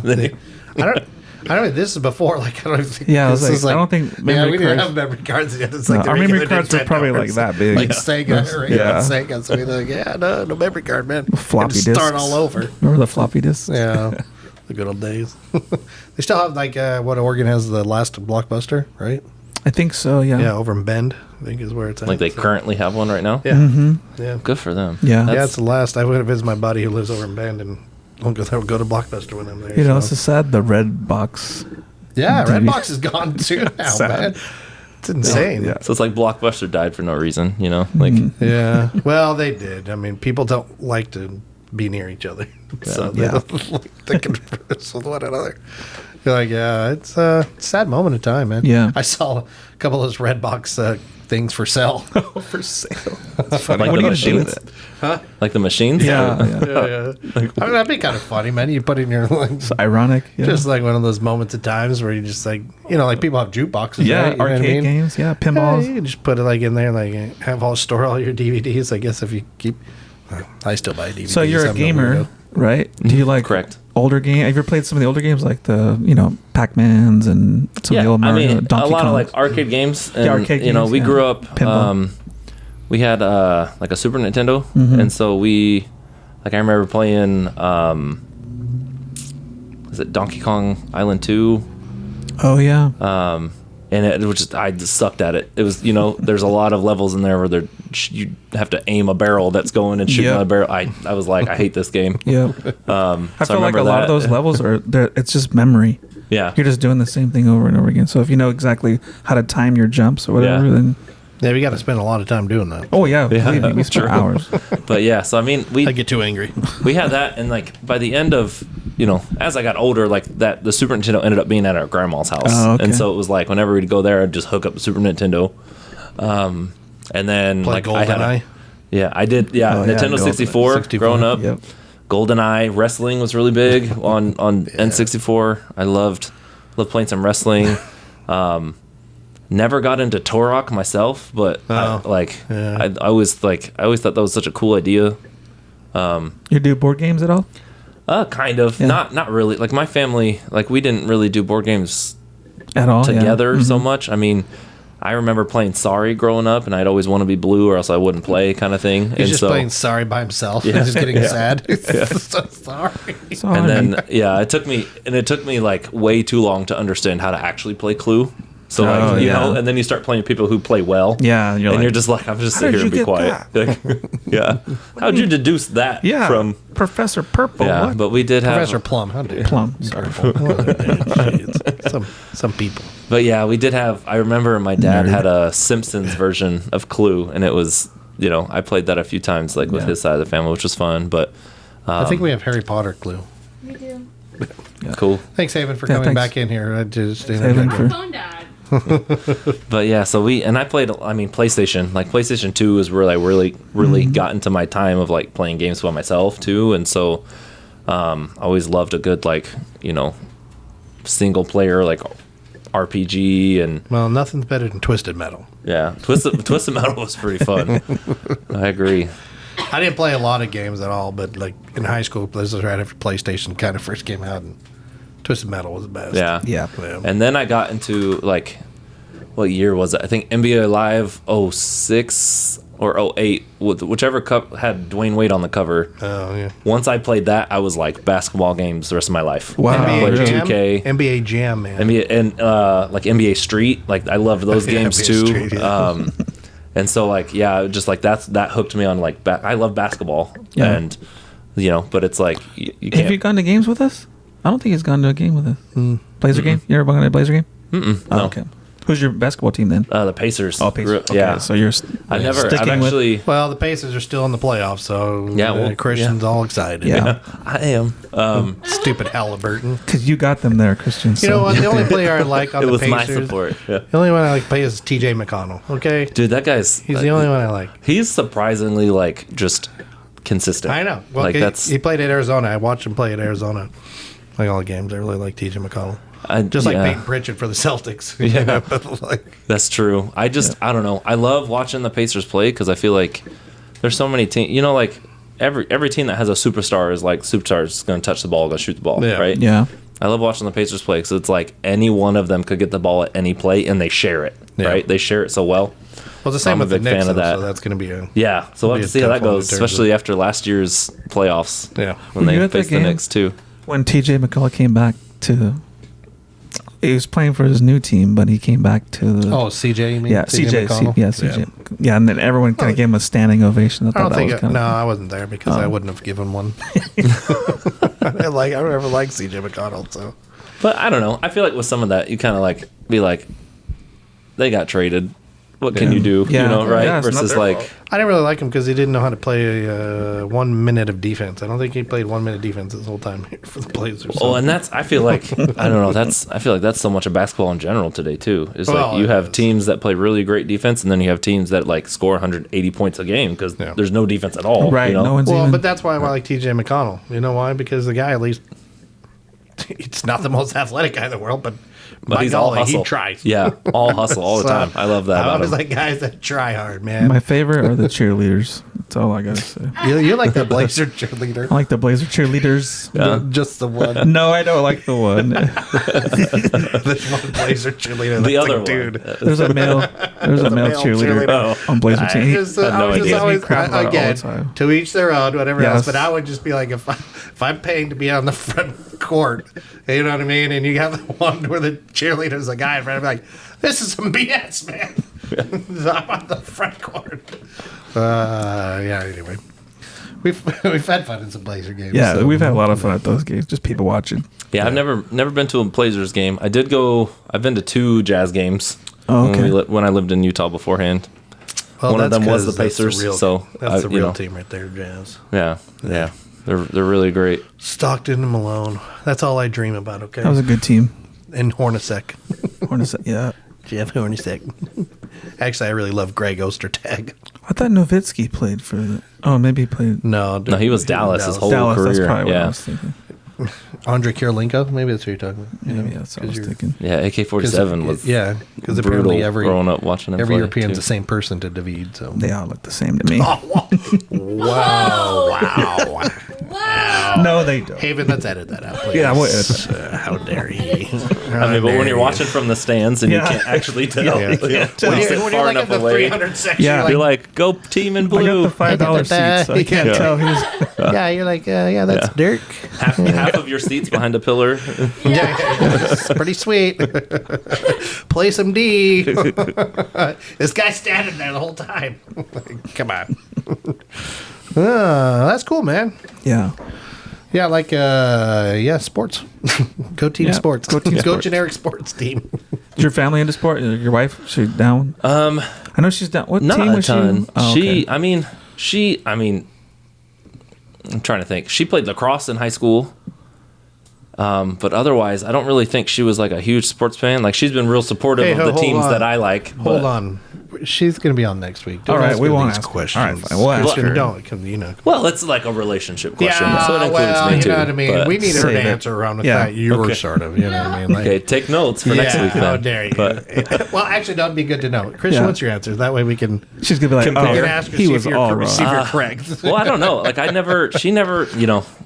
don't know. This is before, like, I don't think.
Yeah, I was like, I don't think
memory we didn't have memory cards yet. It's like
our memory cards were probably like that big,
like Sega, Sega. So we're like, no memory card, man.
Floppy disks.
Start all over.
Remember the floppy disks?
Yeah, the good old days. They still have like what Oregon has the last Blockbuster, right?
I think so. Yeah.
Yeah, over in Bend, I think is where it's at.
Like they currently have one right now.
Yeah.
Mm-hmm.
Yeah.
Good for them.
Yeah.
It's the last. I went to visit my buddy who lives over in Bend, and I'll go to Blockbuster when I'm there.
You know, it's just sad. The red box.
Yeah, Redbox is gone too now, man. It's insane.
Yeah.
So it's like Blockbuster died for no reason, you know? Like
yeah. Well, they did. I mean, people don't like to be near each other. So they don't like to converse with one another. You're like, it's a sad moment in time, man.
Yeah.
I saw a couple of those Redbox things for sale.
For sale.
That's funny.
Like
what
the
are you doing
machines?
with it?
Huh? Like the machines?
Yeah.
Yeah. I mean, that'd be kind of funny, man. You put in your like,
It's ironic. Yeah.
just like one of those moments at times where you just like, like people have jukeboxes,
yeah,
right? You know what I
arcade
mean?
games. Yeah,
Yeah,
pinballs.
you can just put it like in there, like store all your DVDs. I guess if you keep, I still buy DVDs.
So you're a
I'm no
gamer,
weirdo.
right? Do you like
Correct.
older game? Have you ever played some of the older games like the Pac-Mans and some of the old Mario, Donkey
a lot
Kong?
of like arcade games. And,
arcade games,
we
yeah.
grew up.
Pinball.
We had like a Super Nintendo, and so I remember playing. Was it Donkey Kong Island 2?
Oh yeah.
And it was just I just sucked at it. It was there's a lot of levels in there where you have to aim a barrel that's going and shooting
Yep.
a barrel. I was like I hate this game.
Yeah. I feel like a lot of those levels it's just memory.
Yeah.
You're just doing the same thing over and over again. So if you know exactly how to time your jumps or whatever, then
Yeah, we got to spend a lot of time doing that.
oh yeah, believe me, we spent hours.
But yeah, so I mean
I get too angry.
we had that, and like by the end of as I got older, like that the Super Nintendo ended up being at our grandma's house,
Oh, okay.
and so it was like whenever we'd go there, I'd just hook up the Super Nintendo, and then
Play
like I had
GoldenEye.
I did Nintendo 64 growing up.
Yep.
GoldenEye wrestling was really big on N64. I loved playing some wrestling. Never got into Turok myself, but I always thought that was such a cool idea.
You do board games at all?
Kind of.
Yeah.
Not really. Like my family, like we didn't really do board games
At all?
together so
Mm-hmm.
much. I mean, I remember playing Sorry growing up, and I'd always want to be blue or else I wouldn't play, kind of thing.
He's just playing Sorry by himself. He's just getting sad. So sorry.
And then it took me like way too long to understand how to actually play Clue. So like and then you start playing people who play well.
Yeah,
you're just like, I'm just sit here and be quiet. Like, yeah. How'd you deduce that from
Professor Purple?
Yeah,
what?
but we did have
Professor Plum. How dare you?
Plum.
Sorry. Some people.
But yeah, we did have. I remember my dad had a Simpsons version of Clue, and it was I played that a few times like with his side of the family, which was fun. But
I think we have Harry Potter Clue.
We do.
Cool.
Thanks, Haven, for coming back in here. I just
Phone died.
But yeah, so I played. I mean, PlayStation. Like PlayStation 2 is where I really got into my time of like playing games by myself too, and so I always loved a good single player like RPG and
nothing's better than Twisted Metal.
yeah, Twisted Metal was pretty fun. I agree.
I didn't play a lot of games at all, but like in high school, this was right after PlayStation kind of first came out, and Twisted Metal was the best.
Yeah. And then I got into like, what year was it? I think NBA Live 06 or 08, whichever cup had Dwayne Wade on the cover.
Oh yeah.
Once I played that, I was like basketball games the rest of my life.
Wow.
NBA
Jam? 2K,
NBA Jam, man.
NBA and like NBA Street, like I loved those games
NBA
too.
Street, yeah.
And so like just like that hooked me on like I love basketball and but it's like you can't.
Have you gone to games with us? I don't think he's gone to a game with us. Blazer game? You ever gone to a Blazer game?
No.
Oh, okay. Who's your basketball team then?
The Pacers.
Oh, Pacers. Okay,
Yeah.
so you're
I've
sticking with.
actually.
Well, the Pacers are still in the playoffs, so Christian's all excited.
Yeah.
I am.
Stupid Halliburton.
Because you got them there, Christian.
You know what? The only player I like on
It
the
was
Pacers.
my support. Yeah.
The only one I like to play is T.J. McConnell. Okay,
Dude, that guy's.
he's the only one I like.
He's surprisingly like just consistent.
I know. Well, he played at Arizona. I watched him play at Arizona. Like all the games, I really like TJ McConnell. Just like Peyton Pritchard for the Celtics.
Yeah, that's true. I don't know. I love watching the Pacers play because I feel like there's so many teams. You know, like every team that has a superstar is like superstar is going to touch the ball, going to shoot the ball, right?
Yeah.
I love watching the Pacers play because it's like any one of them could get the ball at any play and they share it, right? They share it so well.
Well, the same with the Knicks, so that's going to be
so we'll have to see how that goes, especially after last year's playoffs.
Yeah,
when they faced the Knicks too.
When TJ McConnell came back he was playing for his new team, but he came back to
CJ, you mean?
Yeah, CJ. CJ. Yeah, and then everyone kind of gave him a standing ovation.
I wasn't there because I wouldn't have given one. I never liked CJ McConnell, so.
But I don't know. I feel like with some of that, you kind of like be like, they got traded. What can you do?
Yeah.
You know, right?
Yeah,
versus like,
I didn't really like him because he didn't know how to play 1 minute of defense. I don't think he played 1 minute defense this whole time for the Blazers.
Oh, and I feel like I don't know. I feel like that's so much of basketball in general today too. It's like you have teams that play really great defense, and then you have teams that like score 180 points a game because there's no defense at all.
Right.
You know?
No one's
but that's why I like TJ McConnell. You know why? Because the guy, at least, he's not the most athletic guy in the world, but
he's all hustle.
He tries.
Yeah, all hustle all the time. I love that.
I always like guys that try hard, man.
My favorite are the cheerleaders. That's all I gotta say.
You like the Blazer cheerleader?
I like the Blazer cheerleaders.
Yeah.
Just the one.
No, I don't like the one.
There's one Blazer cheerleader.
The other one.
Dude.
There's a male cheerleader on Blazer team.
Again, to each their own, whatever else. But I would just be like, if I'm paying to be on the front court, you know what I mean? And you have the one where the cheerleader's a guy in front of me, like, this is some BS, man. I'm on the front court. Anyway. We've had fun in some Blazer games.
Yeah, so we've had a lot of fun at those games, just people watching.
Yeah, I've never been to a Blazers game. I've been to 2 Jazz games when I lived in Utah beforehand.
Well,
one of them was the Pacers.
That's the real team right there, Jazz.
Yeah. They're really great.
Stockton and Malone. That's all I dream about, okay?
That was a good team.
And Hornacek.
Yeah.
Jeff Hornacek. Actually, I really love Greg Ostertag.
I thought Nowitzki played for maybe he played.
No, he was Dallas his whole
Dallas,
career.
That's probably what I was thinking.
Andre Kirilenko? Maybe that's what you're talking about.
Maybe that's what I was thinking.
Yeah, AK-47 was
because apparently
growing up watching him
every
play
European's
too.
the same person to David. So
they all look the same to me.
Wow.
No, they don't.
Haven, let's edit that out, please.
Yeah, we'll edit that.
How dare he?
But when you're watching from the stands and you can't actually tell,
when you're like in the 300 section,
you're like, go team in blue.
I got the $5 seats, so I can't tell who's.
You're like, that's Dirk.
Half of your seats behind a pillar.
It's pretty sweet. Play some D. This guy's standing there the whole time. Come on. That's cool, man.
Yeah.
Yeah, like sports. Go team sports. Go generic sports team.
Is your family into sport? Your wife, she's down? I know she's down. What
not
team
a
was
ton.
she?
I mean, I'm trying to think. She played lacrosse in high school. But otherwise, I don't really think she was like a huge sports fan. Like, she's been real supportive of the teams that I like.
Hold on. She's going to be on next week.
All right, we won't ask
questions.
All right, fine. We'll ask her.
Don't,
Well, it's like a relationship question, so it includes me
you
too.
know what I mean?
But
we need her to answer around with that. You were sort of, you know what I mean? Like,
okay, take notes for next week.
How dare you? Well, actually, that would be good to know. Christian, what's your answer? That way we can.
She's gonna be like,
ask her
he was all wrong.
See if you're correct.
Well, I don't know. Like, she never,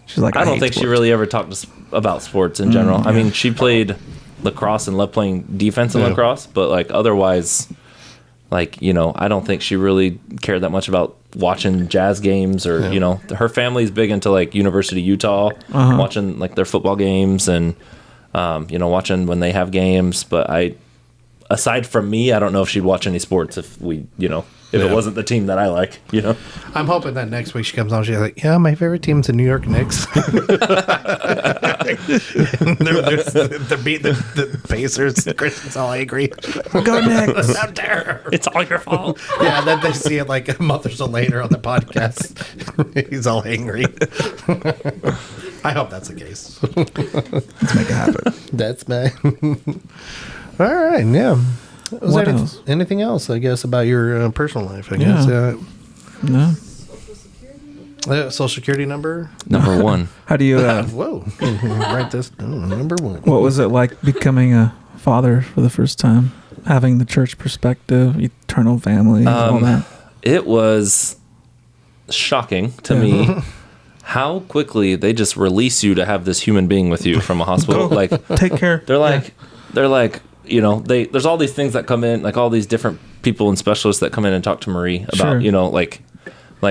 She's like,
I don't think she really ever talked about sports in general. I mean, she played lacrosse and loved playing defense in lacrosse, but like otherwise. Like, I don't think she really cared that much about watching Jazz games or, her family's big into like University of Utah, watching like their football games and, watching when they have games. But aside from me, I don't know if she'd watch any sports if it wasn't the team that I like,
I'm hoping that next week she comes on, she's like, my favorite team's the New York Knicks. they're beating the Pacers. Christian's all angry.
Go Knicks.
How dare her.
It's all your fault.
Yeah, then they see it like a month or so later on the podcast. He's all angry. I hope that's the case.
Let's make it happen.
That's my... All right, yeah.
What else?
Anything else, I guess, about your personal life, I guess?
No.
Social security number?
Number 1.
How do you...
Whoa. Write this down. Number 1.
What was it like becoming a father for the first time? Having the church perspective, eternal family, all that?
It was shocking to me how quickly they just release you to have this human being with you from a hospital. Like,
take care.
They're like, you know, there's all these things that come in, like all these different people and specialists that come in and talk to Marie about, you know, like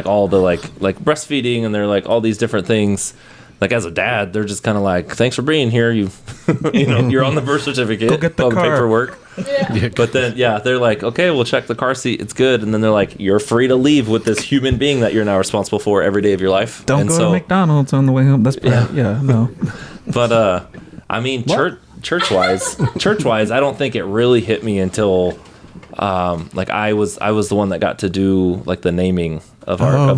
all the like breastfeeding, and they're like all these different things. Like, as a dad, they're just kind of like, thanks for being here. You know, you're on the birth certificate,
go get the car.
paperwork. Yeah. But then, they're like, okay, we'll check the car seat. It's good. And then they're like, you're free to leave with this human being that you're now responsible for every day of your life.
Don't go to McDonald's on the way home. That's no.
But I mean, church-wise, I don't think it really hit me until like I was the one that got to do like the naming of our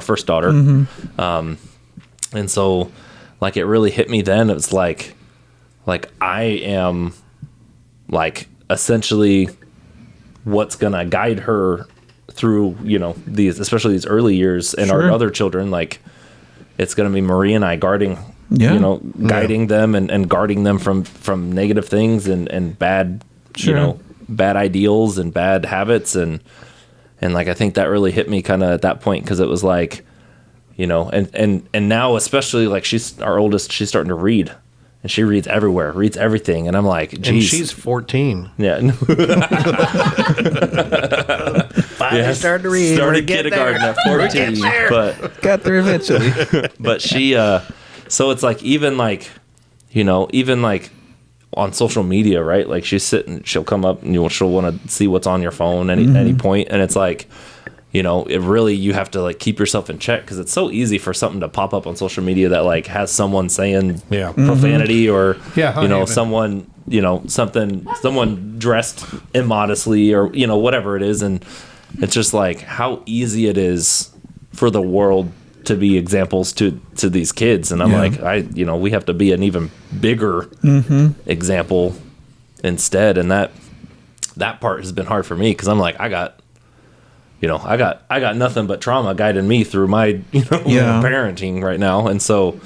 first daughter. Mm-hmm. And so, like, it really hit me then. It was like I am, like, essentially what's gonna guide her through, you know, especially these early years, and our other children. Like, it's gonna be Marie and I guarding, you know, guiding them and guarding them from negative things and bad, you know, bad ideals and bad habits, and like, I think that really hit me kind of at that point, because it was like, you know, and now, especially, like, our oldest, she's starting to read, and she reads everywhere, reads everything, and I'm like, geez.
And she's 14.
Yeah.
Finally started to read.
Started kindergarten at 14, but
got there eventually.
But she, so it's like, even like, you know, even like on social media, right? Like, she'll come up and she'll want to see what's on your phone any point, and it's like, you know, it really, you have to like keep yourself in check, because it's so easy for something to pop up on social media that like has someone saying profanity or you know, someone, you know, someone dressed immodestly, or, you know, whatever it is, and it's just like how easy it is for the world to be examples to these kids, and I'm like, you know, we have to be an even bigger example instead, and that part has been hard for me, because I'm like, I got nothing but trauma guiding me through my, you know, parenting right now. And so,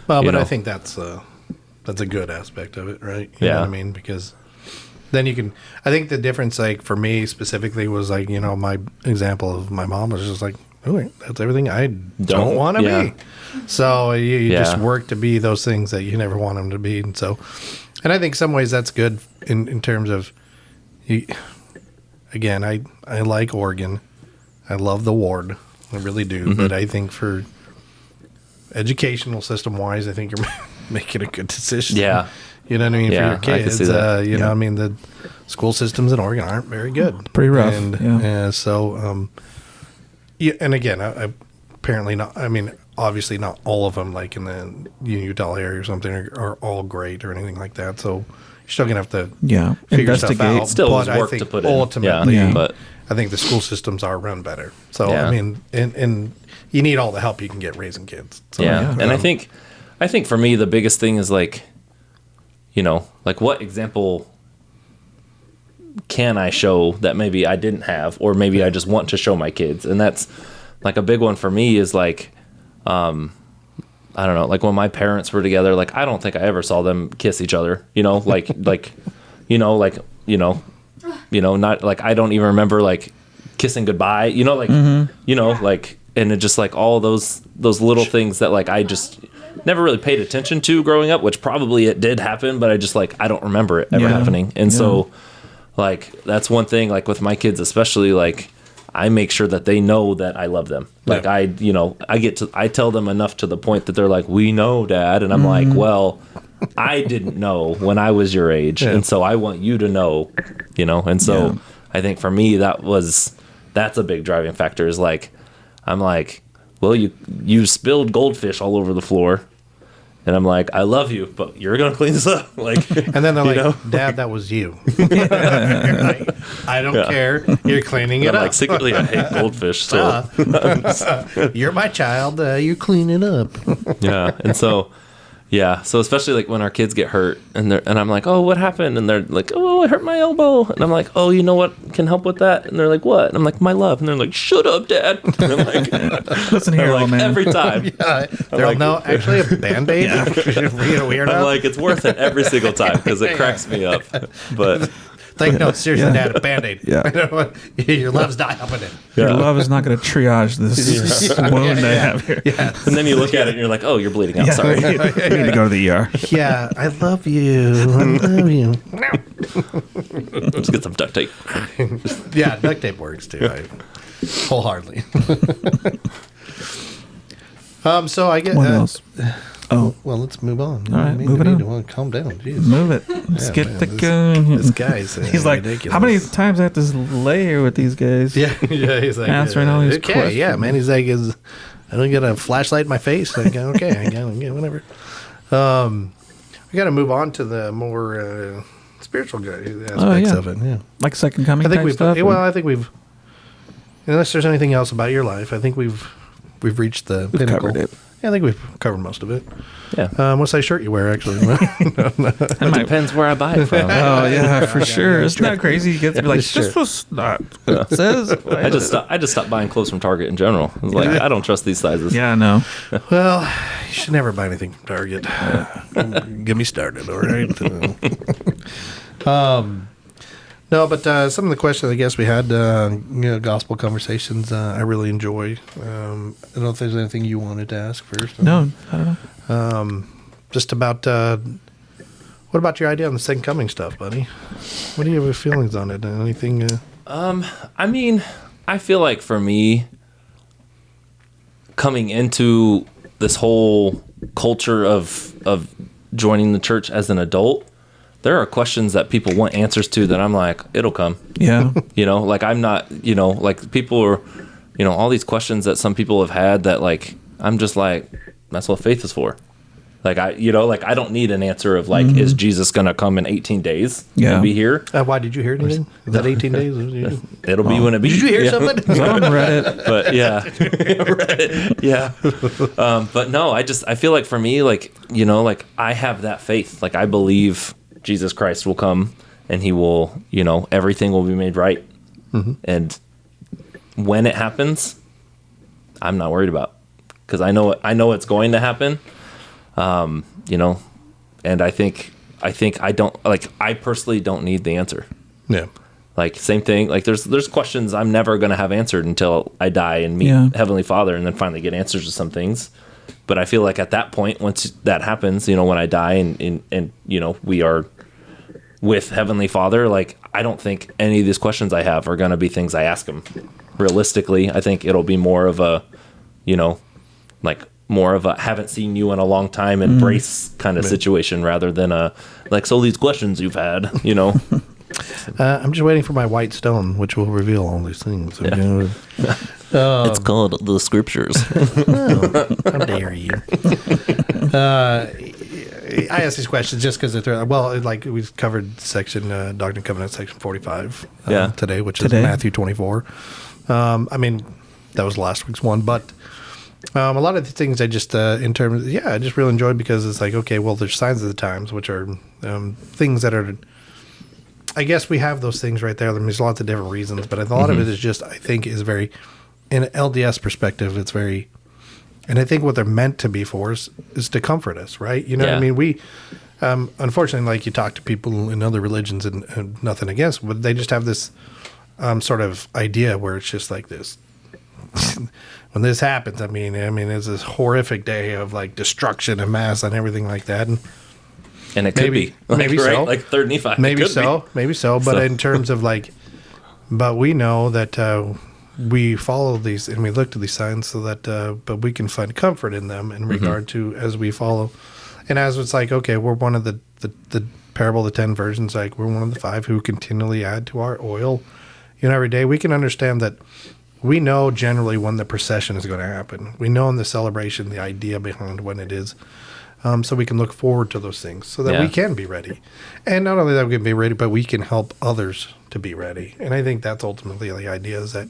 but I think that's a good aspect of it, right? You know what I mean? Because then you can, I think the difference, like, for me specifically was like, you know, my example of my mom was just like, oh, that's everything I don't want to be. So you just work to be those things that you never want them to be. And so, and I think some ways that's good in terms of, again, I like Oregon. I love the ward. I really do. Mm-hmm. But I think for educational system wise, I think you're making a good decision. Yeah. You know what I mean? For your kids. You know what I mean? The school systems in Oregon aren't very good.
Pretty rough.
And so, and again, I apparently not, I mean, obviously not all of them, like in the Utah area or something, are all great or anything like that. So you're still going to have to figure stuff out.
Still is work to put in.
Ultimately, but I think the school systems are run better. So, I mean, and you need all the help you can get raising kids. So,
and I think for me, the biggest thing is like, you know, like, what example can I show that maybe I didn't have, or maybe I just want to show my kids? And that's like a big one for me is like, I don't know, like when my parents were together, like, I don't think I ever saw them kiss each other, you know, not like, I don't even remember like kissing goodbye, you know, like, you know, like, and it just like all those little things that like I just never really paid attention to growing up, which probably it did happen, but I just like, I don't remember it ever happening. And so like, that's one thing, like with my kids, especially, like, I make sure that they know that I love them. Like I tell them enough to the point that they're like, we know, Dad. And I'm like, well, I didn't know when I was your age. And so I want you to know, you know? And so I think for me, that's a big driving factor is like, I'm like, well, you spilled goldfish all over the floor. And I'm like, I love you, but you're going to clean this up. Like,
and then they're like, Dad, that was you. Like, I don't care. You're cleaning it up.
Like, secretly, I hate goldfish. So
you're my child. You clean it up.
And so, Yeah, so especially like when our kids get hurt and I'm like, oh, what happened? And they're like, oh, I hurt my elbow. And I'm like, oh, you know what can help with that? And they're like, what? And I'm like, my love. And they're like, shut up, Dad. And I'm like,
listen here,
like,
old man.
every time.
Yeah, they're like, no, actually a Band-Aid. Weird.
I'm like, it's worth it every single time because it cracks me up. But
like, no, seriously, Dad, a Band-Aid.
Yeah.
Your love's not helping it.
Your love is not going to triage this wound I have here.
Yeah.
And then you look at it and you're like, oh, you're bleeding out. Sorry.
We need to go to the ER.
Yeah, I love you. I love you.
Just get some duct tape.
Yeah, duct tape works too. Wholeheartedly. So I get.
What else? Oh,
well, let's move on.
All right,
moving on.
on.
Calm down. Jeez.
Move it. Let's get the gun.
This guy's
He's like,
ridiculous.
how many times I have to lay here with these guys?
Yeah, he's like
answering all these questions.
Yeah, man. He's like, I don't get a flashlight in my face. Like, okay, I got whatever. We got to move on to the more spiritual aspects of it. Yeah,
like second coming.
I think
type
we've.
stuff,
Well, I think we've. Unless there's anything else about your life, I think we've reached the pinnacle.
covered it.
Yeah, I think we've covered most of it.
Yeah.
What size shirt you wear, actually?
It depends where I buy it from.
Oh yeah, for sure. Isn't that crazy? You get to be like, this was not what it says.
I just stopped buying clothes from Target in general. I was like, I don't trust these sizes.
Yeah, I know.
Well, you should never buy anything from Target. Get me started, all right? No, but some of the questions I guess we had, gospel conversations, I really enjoy. I don't know if there's anything you wanted to ask first.
No, I don't know.
Just about, what about your idea on the second coming stuff, buddy? What do you have feelings on it? Anything?
I mean, I feel like for me, coming into this whole culture of joining the church as an adult, there are questions that people want answers to that I'm like, it'll come.
Yeah.
Like I'm not, like people are, all these questions that some people have had that like, I'm just like, that's what faith is for. Like I don't need an answer of like, is Jesus going to come in 18 days and be here?
Why did you hear anything? Is that 18 days?
It'll be when it be.
Did you hear something?
It's on Reddit.
But yeah, Reddit, yeah. But no, I feel like for me, like, like I have that faith. Like I believe Jesus Christ will come and he will, everything will be made right. Mm-hmm. And when it happens, I'm not worried about because I know it's going to happen. And I think I don't like, I personally don't need the answer.
Yeah.
Like same thing. Like there's questions I'm never going to have answered until I die and meet Heavenly Father and then finally get answers to some things. But I feel like at that point, once that happens, when I die and we are with Heavenly Father, like I don't think any of these questions I have are going to be things I ask him. Realistically, I think it'll be more of a, more of a haven't seen you in a long time embrace kind of situation rather than a like, so these questions you've had,
I'm just waiting for my white stone, which will reveal all these things.
Yeah. It's called the scriptures.
Oh, how dare you? I ask these questions just because they're like we covered section Doctrine and Covenants section 45 today, which is Matthew 24. I mean, that was last week's one, but a lot of the things I just in terms, I just really enjoyed because it's like, okay, well, there's signs of the times, which are things that are. I guess we have those things right there. There's lots of different reasons, but a lot of it is just, I think, is very, in an LDS perspective, it's very, and I think what they're meant to be for is to comfort us, right? You know what I mean? We, unfortunately, like you talk to people in other religions and nothing against, but they just have this sort of idea where it's just like this. When this happens, I mean, it's this horrific day of like destruction and mass and everything like that.
And it could be.
Maybe
right?
so.
Like third Nephi.
Maybe so. But in terms of like, but we know that we follow these and we look to these signs so that, but we can find comfort in them in regard to as we follow. And as it's like, okay, we're one of the parable of the 10 virgins, like we're one of the 5 who continually add to our oil, every day. We can understand that we know generally when the procession is going to happen. We know in the celebration, the idea behind when it is. So we can look forward to those things so that we can be ready. And not only that we can be ready, but we can help others to be ready. And I think that's ultimately the idea is that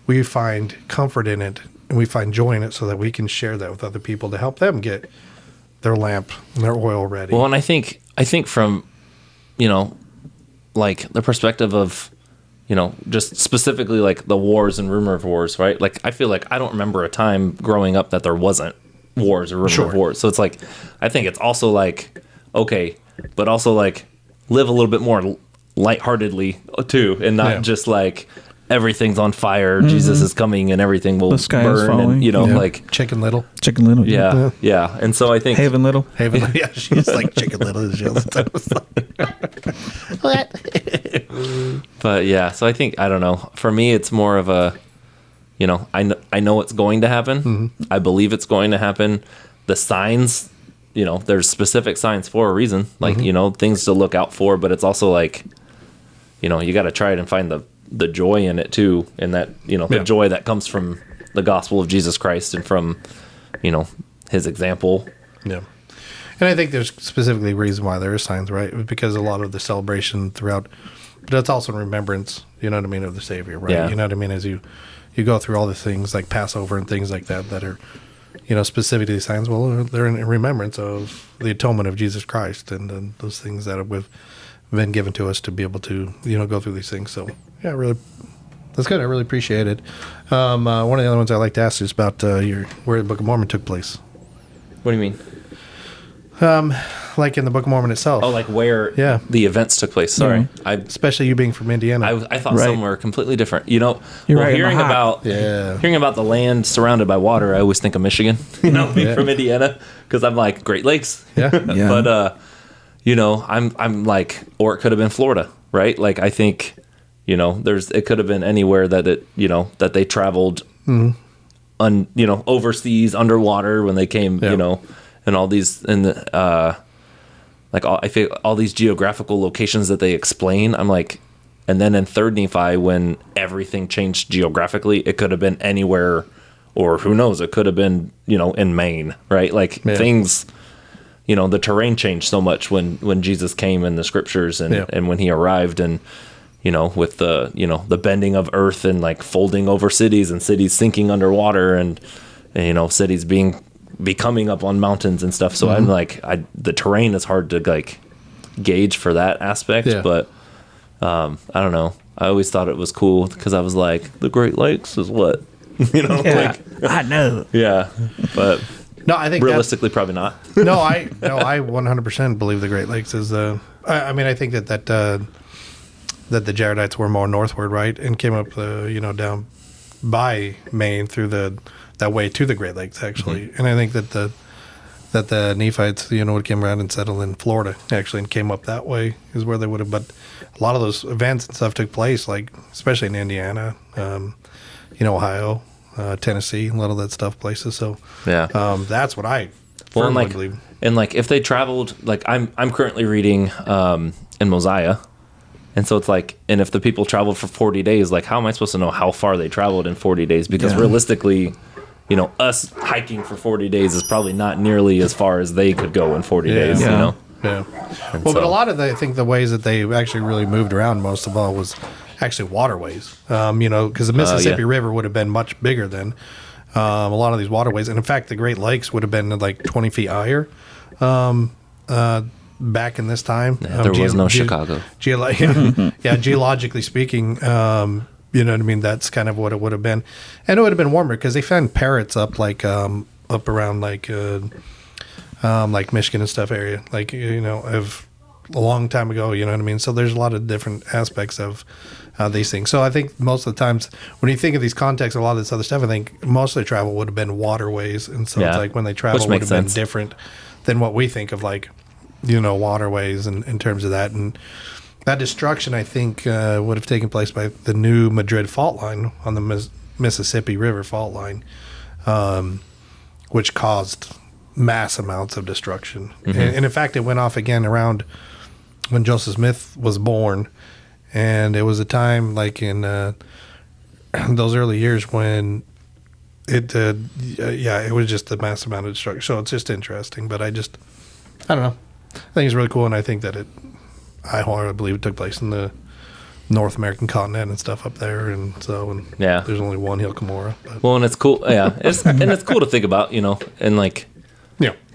we find comfort in it and we find joy in it so that we can share that with other people to help them get their lamp and their oil ready.
Well, and I think from, like the perspective of, just specifically like the wars and rumor of wars, right? Like I feel like I don't remember a time growing up that there wasn't wars or rumor of wars. So it's like, I think it's also like, okay, but also like live a little bit more lightheartedly too, and not just like everything's on fire, Jesus is coming and everything will burn, and like
Chicken Little.
Yeah. And so I think
Haven Little.
Yeah, she's like Chicken Little. What?
But yeah, so I think, I don't know, for me it's more of a, I know it's going to happen.
Mm-hmm.
I believe it's going to happen. The signs, there's specific signs for a reason, like things to look out for, but it's also like, you got to try it and find the joy in it too, and that the joy that comes from the gospel of Jesus Christ and from his example.
Yeah. And I think there's specifically a reason why there are signs, right? Because a lot of the celebration throughout, but it's also remembrance, of the Savior, right?
Yeah.
You know what I mean? As you go through all the things like Passover and things like that are, specific to these signs, well, they're in remembrance of the atonement of Jesus Christ and those things that have been given to us to be able to, go through these things. So, yeah, really, that's good. I really appreciate it. One of the other ones I like to ask is about where the Book of Mormon took place.
What do you mean?
Like in the Book of Mormon itself.
Oh, like where the events took place. Sorry.
Especially you being from Indiana.
I thought somewhere completely different.
You're right,
hearing about the land surrounded by water, I always think of Michigan, being from Indiana, because I'm like, Great Lakes.
Yeah.
But, I'm like, or it could have been Florida, right? Like, I think, it could have been anywhere that that they traveled, overseas, underwater when they came, and all these, I feel all these geographical locations that they explain. I'm like, and then in 3rd Nephi, when everything changed geographically, it could have been anywhere, or who knows, it could have been, in Maine, right? Like things, the terrain changed so much when Jesus came in the scriptures and when he arrived, and, with the bending of earth and like folding over cities and cities sinking underwater and cities becoming up on mountains and stuff. So I'm like, the terrain is hard to like gauge for that aspect, but I don't know. I always thought it was cool because I was like, the Great Lakes is what,
I know.
Yeah, but
no, I think
realistically probably not.
No, I 100% believe the Great Lakes is I think that the Jaredites were more northward, right, and came up down by Maine through that way to the Great Lakes, actually. And I think that the Nephites, would came around and settled in Florida, actually, and came up that way is where they would have. But a lot of those events and stuff took place, like especially in Indiana, Ohio, Tennessee, a lot of that stuff places. So that's what I firmly believe.
And like if they traveled, like I'm currently reading in Mosiah. And so it's like, and if the people traveled for 40 days, like how am I supposed to know how far they traveled in 40 days? Because realistically, us hiking for 40 days is probably not nearly as far as they could go in 40 days,
Yeah. But a lot of I think the ways that they actually really moved around most of all was actually waterways, because the Mississippi River would have been much bigger then. A lot of these waterways. And in fact, the Great Lakes would have been like 20 feet higher. Back in this time,
there was no Chicago.
Geologically speaking, you know what I mean. That's kind of what it would have been, and it would have been warmer because they found parrots up up around like Michigan and stuff area, of a long time ago. You know what I mean. So there's a lot of different aspects of these things. So I think most of the times when you think of these contexts, a lot of this other stuff, I think most of the travel would have been waterways, and so it's like when they travel would have been different than what we think of waterways in terms of that. And that destruction, I think, would have taken place by the new Madrid fault line on the Mississippi River fault line, which caused mass amounts of destruction. And in fact, it went off again around when Joseph Smith was born. And it was a time like in those early years when it was just a mass amount of destruction. So it's just interesting. But I don't know. I think it's really cool, and I think that I wholeheartedly believe it took place in the North American continent and stuff up there, and there's only one Hill Cumorah.
Well, and it's cool, and it's cool to think about, and like,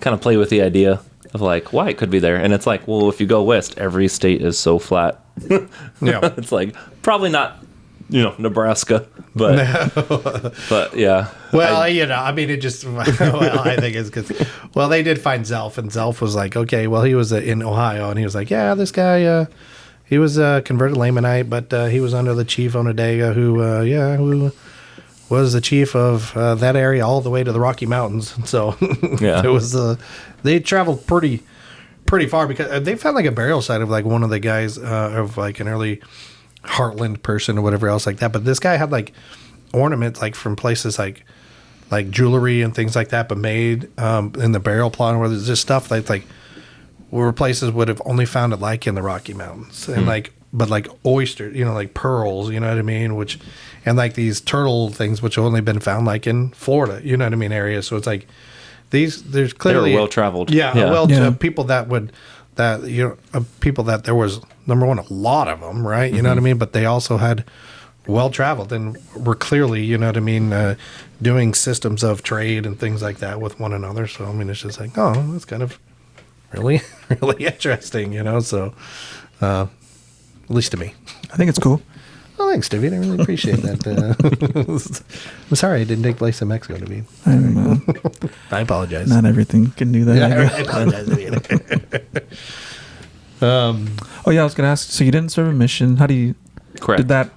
kind of play with the idea of like why it could be there. And it's like, well, if you go west, every state is so flat.
Yeah.
It's like probably not, Nebraska, but but yeah.
Well, I mean, it just, I think it's because, well, they did find Zelf, and Zelf was like, okay, well, he was in Ohio, and he was like, yeah, this guy, he was converted Lamanite, but he was under the chief Onondaga, who was the chief of that area all the way to the Rocky Mountains. So
yeah,
it was, they traveled pretty far, because they found like a burial site of like one of the guys of like an early Heartland person or whatever else like that. But this guy had like ornaments like from places like jewelry and things like that, but made in the burial plot, where there's just stuff that like where places would have only found it like in the Rocky Mountains, and but like oysters, like pearls, you know what I mean, and like these turtle things which have only been found like in Florida, you know what I mean, areas. So it's like there's clearly
well traveled.
People people that there was, number one, a lot of them, right? You know what I mean? But they also had well traveled and were clearly, you know what I mean, doing systems of trade and things like that with one another. So I mean, it's just like, oh, that's kind of really, really interesting, So at least to me,
I think it's cool.
Oh, thanks, David. I really appreciate that. I'm sorry it didn't take place in Mexico, David.
I don't know.
I apologize.
Not everything can do that.
Yeah, I apologize, David.
Oh yeah, I was gonna ask. So you didn't serve a mission. How do you?
Correct.
Did that?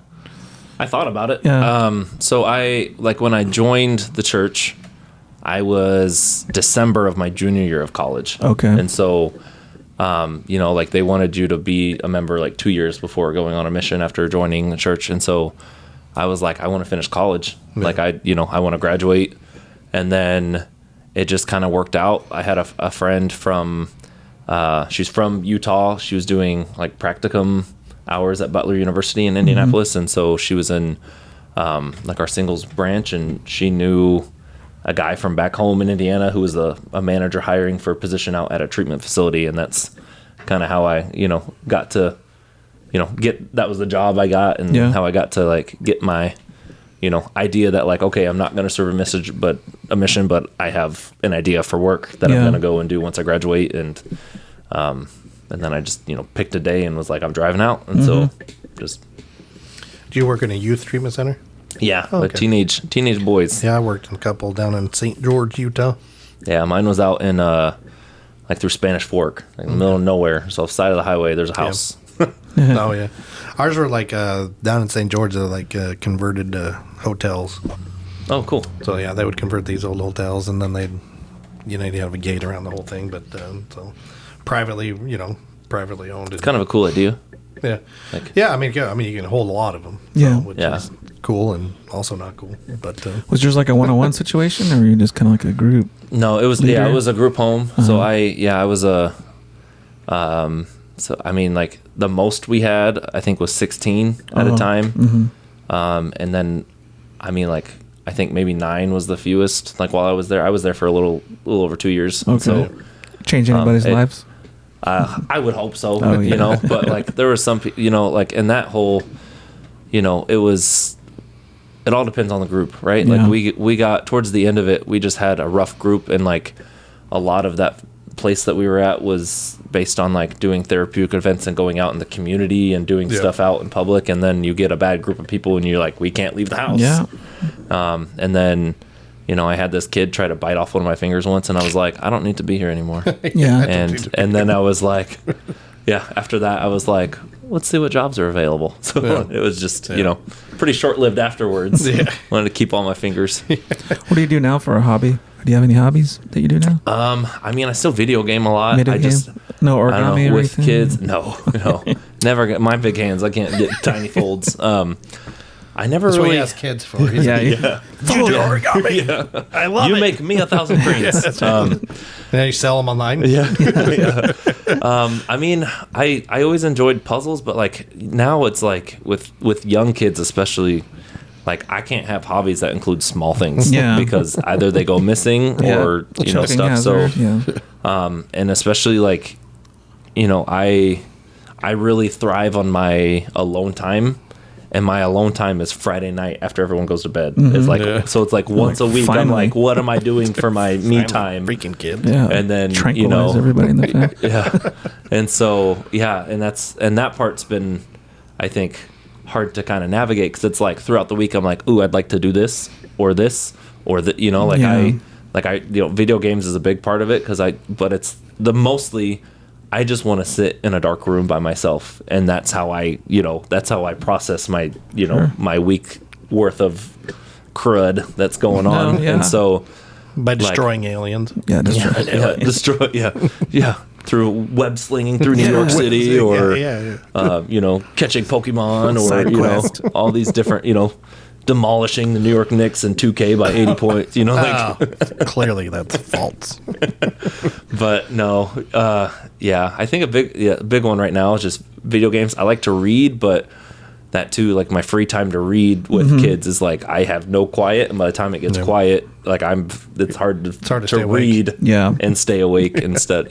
I thought about it.
Yeah.
So I when I joined the church, I was December of my junior year of college.
Okay.
And so, they wanted you to be a member like 2 years before going on a mission after joining the church. And so I was like, I want to finish college. Yeah. Like I want to graduate. And then it just kind of worked out. I had a friend from, she's from Utah. She was doing like practicum hours at Butler University in Indianapolis. And so she was in like our singles branch, and she knew a guy from back home in Indiana who was a manager hiring for a position out at a treatment facility. And that's kind of how I, got to, that was the job I got, and how I got to like get my, idea that like, okay, I'm not going to serve a mission, but I have an idea for work that I'm going to go and do once I graduate. And then I just, picked a day and was like, I'm driving out. And so just.
Do you work in a youth treatment center?
Yeah, like teenage boys.
Yeah, I worked in a couple down in St. George, Utah.
Yeah, mine was out in like through Spanish Fork, like in the middle of nowhere. So off the side of the highway, there's a house.
Oh yeah, ours were like down in St. George, like converted hotels.
Oh, cool.
So yeah, they would convert these old hotels, and then they'd have a gate around the whole thing, but so privately owned.
It's kind of a cool idea.
Yeah. I mean, you can hold a lot of them.
Yeah.
Which is cool and also not cool. But
was yours like a one-on-one situation, or were you just kind of like a group?
No, it was leader? It was a group home. So I was a so I mean, like the most we had I think was 16 at a time. And then I mean, like I think maybe 9 was the fewest. Like while I was there for a little over 2 years.
Okay.
So
change anybody's lives?
I would hope so,
yeah.
But like there were some, like in that whole, it all depends on the group, right?
Yeah.
Like we got towards the end of it, we just had a rough group, and like a lot of that place that we were at was based on like doing therapeutic events and going out in the community and doing stuff out in public, and then you get a bad group of people and you're like, we can't leave the house.
Yeah.
And then I had this kid try to bite off one of my fingers once, and I was like, I don't need to be here anymore.
Yeah.
And then I was like, after that I was like, let's see what jobs are available. So it was just, pretty short-lived afterwards. Yeah. Wanted to keep all my fingers.
What do you do now for a hobby? Do you have any hobbies that you do now?
I mean, I still video game a lot.
No origami or
with
anything?
kids. No. Never get my big hands. I can't get tiny folds. I never
That's
really.
what he has kids for.
Yeah.
You do origami.
Yeah.
I love
you
it.
make me 1,000 greens.
Yeah, you sell them online.
Yeah. I mean, I always enjoyed puzzles, but like now it's like with young kids especially, like I can't have hobbies that include small things.
Yeah.
Because either they go missing or stuff.
Hazard.
So and especially like, I really thrive on my alone time. and my alone time is Friday night after everyone goes to bed. It's like so it's like once a week.
Finally.
I'm like, what am I doing for my me time?
Freaking kid.
Yeah.
And then
tranquilize everybody in the family.
yeah, and so and that part's been, I think, hard to kind of navigate because it's like throughout the week I'm like, ooh, I'd like to do this or that, video games is a big part of it but it's mostly I just want to sit in a dark room by myself, and that's how I process my my week worth of crud that's going on. And so
by destroying aliens.
Yeah,
through web slinging through New York City, or catching Pokemon, or all these different demolishing the New York Knicks in 2K by 80 points.
Clearly that's false.
But no, I think a big one right now is just video games. I like to read, but that too, like my free time to read with kids is like I have no quiet, and by the time it gets quiet, like it's hard to read and stay awake instead.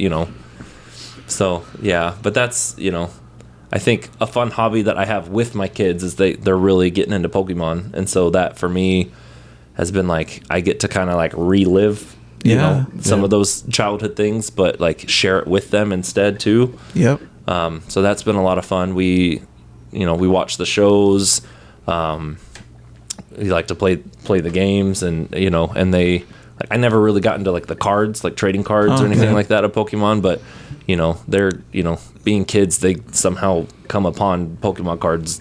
So but that's I think a fun hobby that I have with my kids is they're really getting into Pokemon, and so that for me has been like I get to kind of like relive some of those childhood things, but like share it with them instead too.
Yep.
So that's been a lot of fun. We watch the shows. We like to play the games, and and they like I never really got into like the cards, like trading cards or anything like that of Pokemon, but they're being kids, they somehow come upon Pokemon cards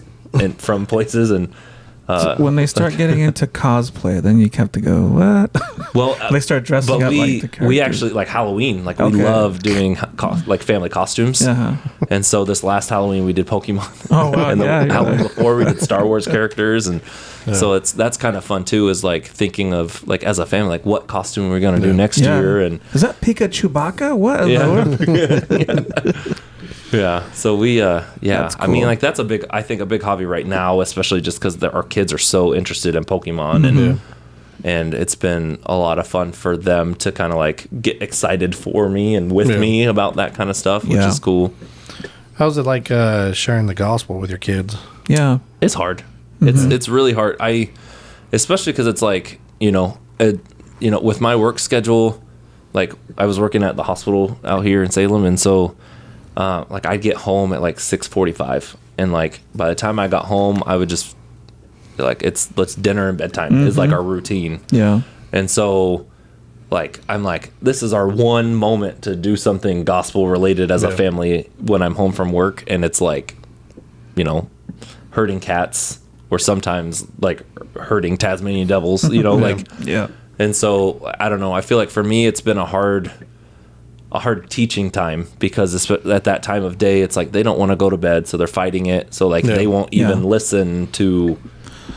from places, and
when they start getting into cosplay, then you have to go, what?
Well,
they start dressing up like the characters.
We actually like Halloween. Like we love doing like family costumes. And so this last Halloween we did Pokemon.
Oh wow!
And the Halloween before we did Star Wars characters, and so that's kind of fun too. Is like thinking of like as a family, like what costume we're gonna do next year. And
is that Pikachu Chewbacca? What?
Yeah. So we,
That's cool.
I mean, like that's a big hobby right now, especially just because our kids are so interested in Pokemon, and it's been a lot of fun for them to kind of like get excited for me and with me about that kind of stuff, which is cool.
How's it like sharing the gospel with your kids?
Yeah,
it's hard. It's really hard. Especially because it's like with my work schedule, like I was working at the hospital out here in Salem, and so. Like I'd get home at like 6:45, and like by the time I got home, I would just be like, let's dinner and bedtime is like our routine.
Yeah.
And so like I'm like, this is our one moment to do something gospel related as a family when I'm home from work, and it's like, herding cats, or sometimes like herding Tasmanian devils, And so I don't know. I feel like for me, it's been a hard teaching time, because at that time of day it's like they don't want to go to bed, so they're fighting it, so like they won't even listen to,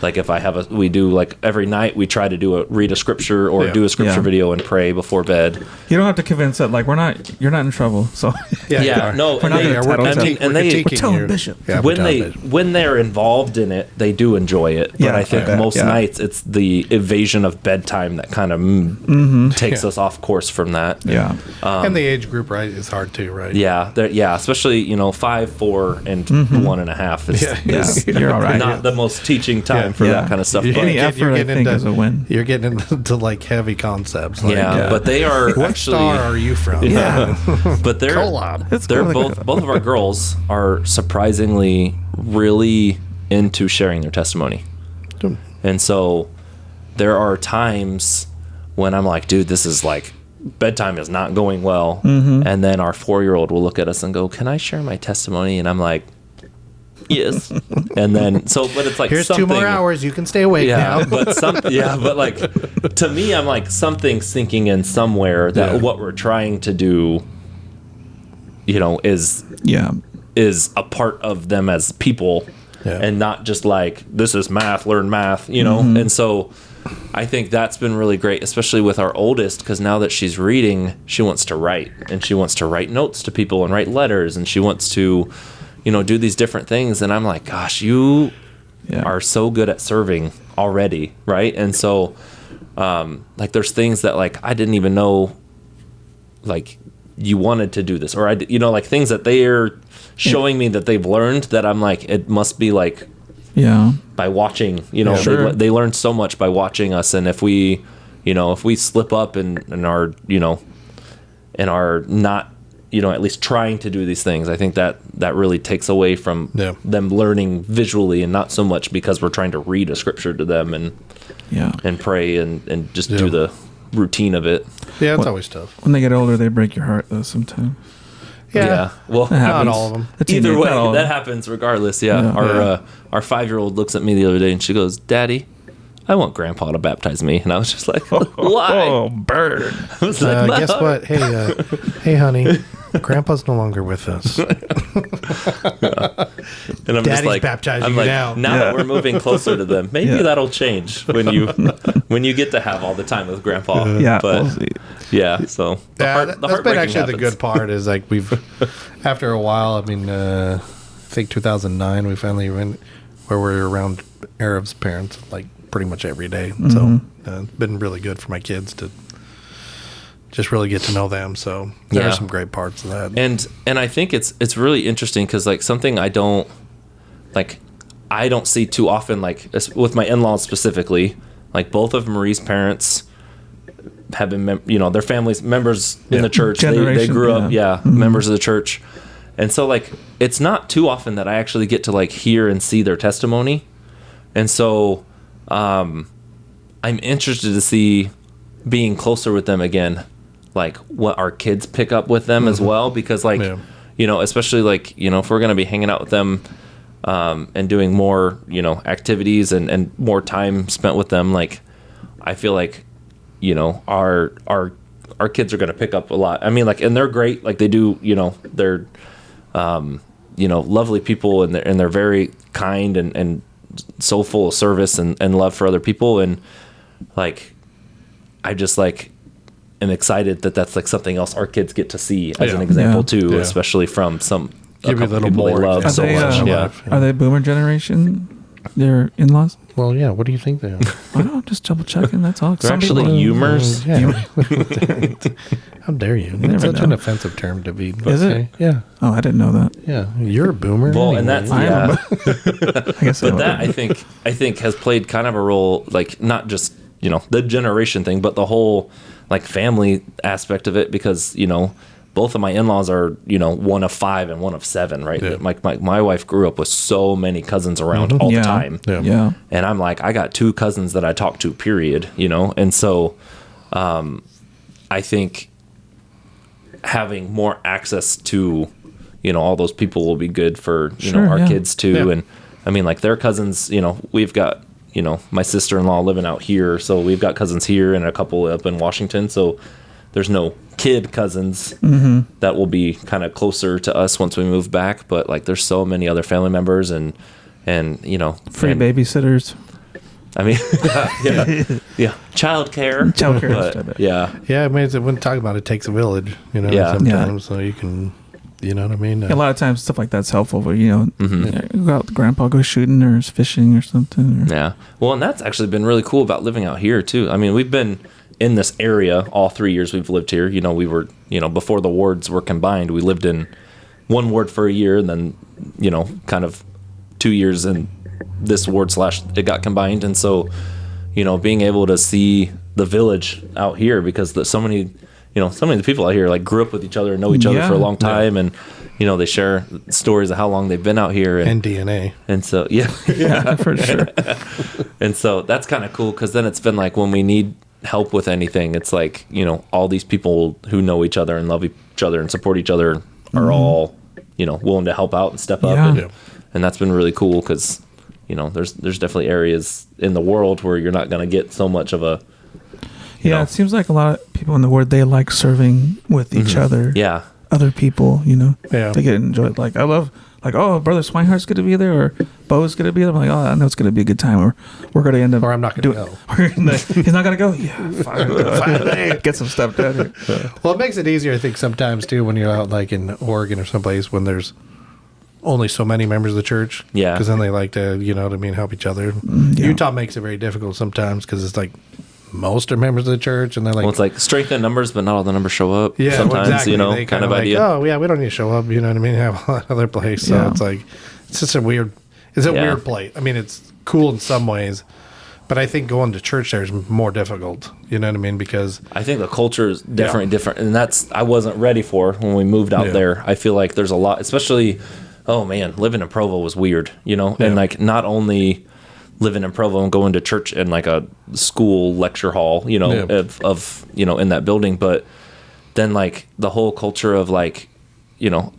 like if we do like every night we try to read a scripture or do a scripture video and pray before bed.
You don't have to convince it, like you're not in trouble, so
we're
telling Bishop.
When they're involved in it, they do enjoy it, but I think most nights it's the evasion of bedtime that kind of takes us off course from that.
And the age group, right, is hard too, right?
Especially 5, 4 and 1.5 is
you're all right.
not the most teaching time for that kind of stuff.
Any effort, I think, is a win.
You're getting into like heavy concepts. Like,
but they are
what
actually.
Star are you from?
But they're both of our girls are surprisingly really into sharing their testimony, and so there are times when I'm like, dude, this is like bedtime is not going well, and then our 4-year-old will look at us and go, "Can I share my testimony?" And I'm like, yes. And then but it's like,
here's 2 more hours, you can stay awake now.
But like to me, I'm like, something's sinking in somewhere that what we're trying to do is a part of them as people, and not just like, this is math, learn math, and so I think that's been really great, especially with our oldest, because now that she's reading, she wants to write, and she wants to write notes to people and write letters, and she wants to do these different things. And I'm like, gosh, you are so good at serving already, right? And so like there's things that like I didn't even know like you wanted to do this, or like things that they're showing me that they've learned, that I'm like, it must be like by watching. They learn so much by watching us, and if we slip up and are not at least trying to do these things, I think that really takes away from them learning visually, and not so much because we're trying to read a scripture to them and pray and just do the routine of it.
Yeah, it's always tough.
When they get older, they break your heart though sometimes.
Yeah.
Well,
not all of them.
Either way, that happens regardless. Yeah. Our 5-year-old looks at me the other day and she goes, "Daddy, I want Grandpa to baptize me." And I was just like, "Why?"
Oh, bird.
I was like,
guess what? Hey, honey, Grandpa's no longer with us.
And I'm
Daddy's baptizing you now.
Now that we're moving closer to them, maybe that'll change when you get to have all the time with Grandpa. But so
that's been actually the good part. Is like after a while. I mean, I think 2009 we finally went where we're around Arab's parents like pretty much every day. So it's been really good for my kids to just really get to know them. So there are some great parts of that.
And I think it's really interesting because like something I don't see too often, like with my in-laws specifically, like both of Marie's parents have been, their families members in the church. They grew up, members of the church. And so like, it's not too often that I actually get to like hear and see their testimony. And so, I'm interested to see being closer with them again, like what our kids pick up with them as well, because like, especially like, if we're going to be hanging out with them, and doing more, activities and more time spent with them, like, I feel like, our kids are going to pick up a lot. I mean, like, and they're great. Like they do, they're, lovely people, and they're very kind and so full of service and love for other people. And like, I just like am excited that that's like something else our kids get to see as an example too, especially from a couple people they love so much.
Are they boomer generation? Their in-laws?
Well, yeah. What do you think they are?
I don't know. Just double checking. That's all.
They're actually humors.
How dare you? It's such an offensive term to be.
Is it?
Yeah.
Oh, I didn't know that.
Yeah, you're a boomer.
Well, and that's
I guess.
But that I think has played kind of a role, like not just the generation thing, but the whole like family aspect of it, because both of my in-laws are, one of 5 and one of 7, right?
Yeah.
My wife grew up with so many cousins around all the time.
Yeah.
And I'm like, I got 2 cousins that I talk to, period, And so I think having more access to, all those people will be good for, our kids too. Yeah. And I mean, like their cousins, we've got, my sister-in-law living out here. So we've got cousins here and a couple up in Washington. So there's no kid cousins that will be kind of closer to us once we move back, but like there's so many other family members and
free babysitters.
I mean, childcare.
But,
I mean, when talking about it takes a village, sometimes so you can, you know what I mean.
A lot of times stuff like that's helpful, but go out with grandpa, go shooting or fishing or something.
Yeah, well, and that's actually been really cool about living out here too. I mean, we've been in this area all 3 years we've lived here. We were, before the wards were combined, we lived in one ward for a year, and then, kind of 2 years in this ward / it got combined. And so, being able to see the village out here, because so many of the people out here like grew up with each other and know each other for a long time. And, they share stories of how long they've been out here
and DNA.
And so,
for sure.
And so that's kind of cool. 'Cause then it's been like, when we need help with anything, it's like, all these people who know each other and love each other and support each other are all, willing to help out and step up. And that's been really cool, because, there's definitely areas in the world where you're not going to get so much of a,
it seems like a lot of people in the world, they like serving with each other.
Yeah.
Other people, they get enjoyed. Like, I love, like, oh, Brother Swinehart's going to be there, or Bo's going to be there. I'm like, oh, I know it's going to be a good time, or we're going to end up.
Or I'm not going to
go. He's not going to go? Yeah, fine. Get some stuff done here.
Well, it makes it easier, I think, sometimes, too, when you're out, like, in Oregon or someplace, when there's only so many members of the church.
Yeah.
Because then they like to, help each other. Yeah. Utah makes it very difficult sometimes, because it's like, most are members of the church, and they're like,
well, it's like strength in numbers, but not all the numbers show up.
Yeah,
sometimes,
exactly. They
kind of
like,
idea.
oh, yeah, we don't need to show up. You know what I mean? Have a lot of other place. So it's like, it's just a weird. It's a weird place. I mean, it's cool in some ways, but I think going to church there is more difficult. You know what I mean? Because
I think the culture is different, and that's I wasn't ready for when we moved out there. I feel like there's a lot, especially, oh man, living in Provo was weird, and like not only living in Provo and going to church in like a school lecture hall, of in that building, but then like the whole culture of like,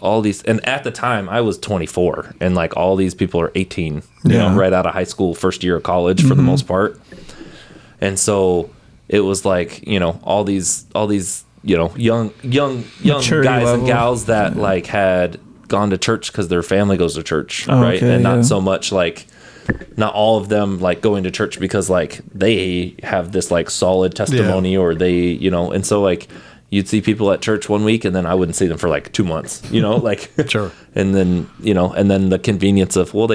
all these, and at the time I was 24 and like all these people are 18, right out of high school, first year of college for the most part. And so it was like, all these, young
Maturity
guys
level.
and gals that like had gone to church because their family goes to church. Right.
Okay,
and not so much like, not all of them like going to church because like they have this like solid testimony or they, and so like, you'd see people at church one week and then I wouldn't see them for like 2 months, like,
sure.
And then, and then the convenience of, well,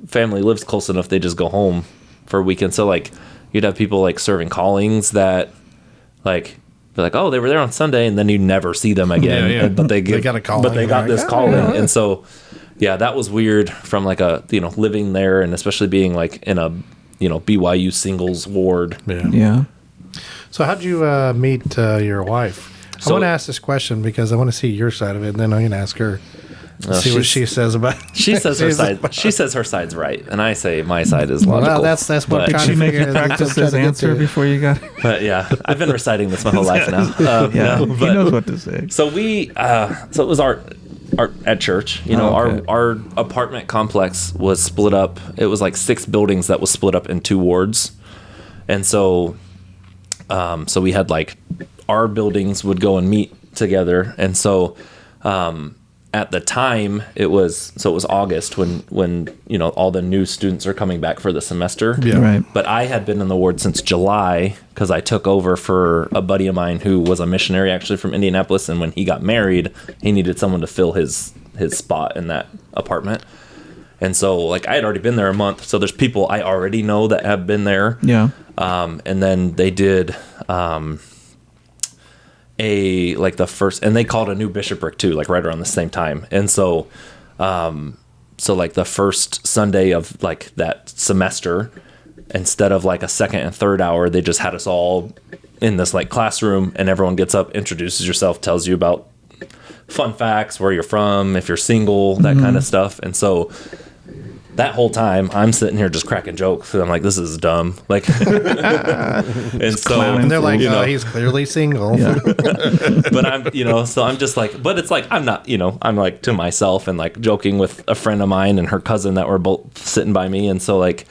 family lives close enough. They just go home for a weekend. So like you'd have people like serving callings that like, they're like, oh, they were there on Sunday and then you never see them again. But they
got a calling.
But they got this calling. And so, that was weird from like a, living there and especially being like in a, BYU singles ward.
Yeah.
So how'd you meet your wife? I want to ask this question because I want to see your side of it, and then I'm going to ask her. See what she says about.
She says her side. She says her side's right, and I say my side is logical.
Well, that's what.
Did she make you practice this answer before you got?
But I've been reciting this my whole life now.
He knows what to say.
So so it was our at church. Our apartment complex was split up. It was like 6 buildings that was split up in 2 wards, and so we had like our buildings would go and meet together, and so. At the time, it was August when all the new students are coming back for the semester.
Yeah. Right.
But I had been in the ward since July because I took over for a buddy of mine who was a missionary actually from Indianapolis, and when he got married, he needed someone to fill his spot in that apartment. And so like I had already been there a month, so there's people I already know that have been there.
Yeah.
And then they did the first, and they called a new bishopric too, like right around the same time. And so like the first Sunday of like that semester, instead of like a second and third hour, they just had us all in this like classroom, and everyone gets up, introduces yourself, tells you about fun facts, where you're from, if you're single, that kind of stuff. And so that whole time I'm sitting here just cracking jokes, and I'm like, this is dumb. Like, and
they're like, he's clearly single.
Yeah.
But I'm, so I'm just like, but it's like, I'm not, I'm like to myself and like joking with a friend of mine and her cousin that were both sitting by me. And so like,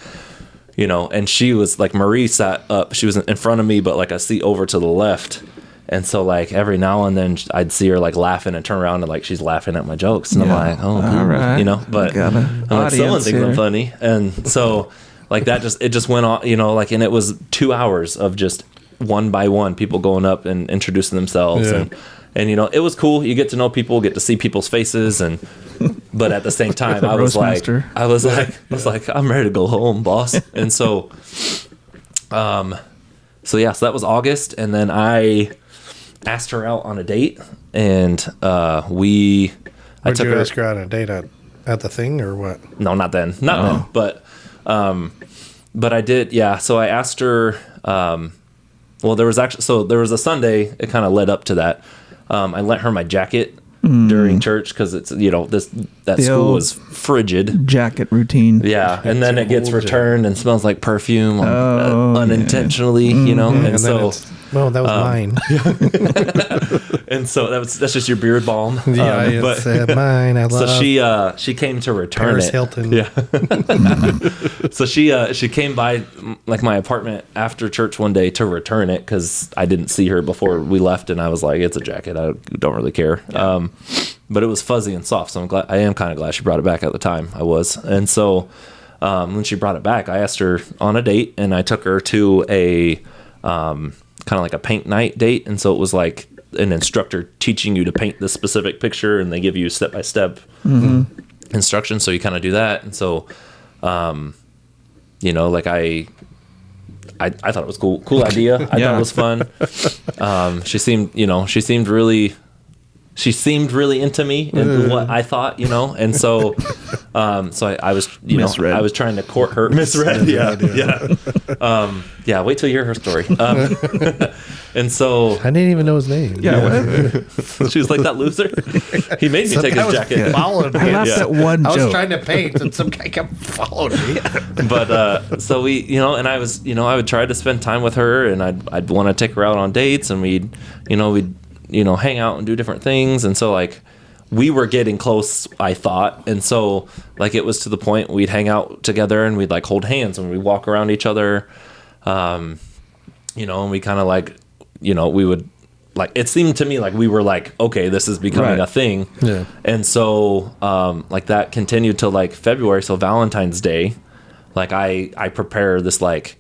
and she was like, Marie sat up, she was in front of me, but like a seat over to the left. And so like every now and then I'd see her like laughing and turn around and like she's laughing at my jokes, and I'm like, oh, cool.
All right.
But I'm like, someone thinks I'm funny. And so like it just went on, like, and it was 2 hours of just one by one people going up and introducing themselves. And it was cool. You get to know people, get to see people's faces, but at the same time I was like, I'm ready to go home, boss. And so so that was August, and then I asked her out on a date, and I took her.
Ask her out on a date at the thing or what?
No, not then, then. But I did. Yeah. So I asked her. Well, there was a Sunday. It kind of led up to that. I lent her my jacket during church because it's that school was frigid.
Jacket routine.
Yeah, and then it gets returned and smells like perfume unintentionally, and so.
Well, that was mine.
And so that's just your beard balm.
Yeah, it's mine. I love.
So she came to return
Paris
it.
Hilton.
Yeah. So she came by like my apartment after church one day to return it because I didn't see her before we left, and I was like, it's a jacket. I don't really care. Yeah. But it was fuzzy and soft, so I am kind of glad she brought it back at the time. I was, and so when she brought it back, I asked her on a date, and I took her to a kind of like a paint night date. And so it was like an instructor teaching you to paint this specific picture, and they give you step-by-step instructions. So you kind of do that. And so, like I thought it was cool idea. I thought it was fun. She seemed really into me and what I thought, and so, So I was, I was trying to court her. Misread. Yeah. Wait till you hear her story. And so
I didn't even know his name.
She was like, that loser. He made me take his jacket.
Followed me.
I laughed at one joke.
I was trying to paint, and some guy kept following me.
But so we, and I was, I would try to spend time with her, and I'd want to take her out on dates, and we'd hang out and do different things, and so like we were getting close, I thought, and so like it was to the point we'd hang out together and we'd like hold hands and we'd walk around each other, and we kind of like, we would like, it seemed to me like we were like, okay, this is becoming a thing.
Yeah.
And so like that continued till like February, so Valentine's Day, like I prepare this like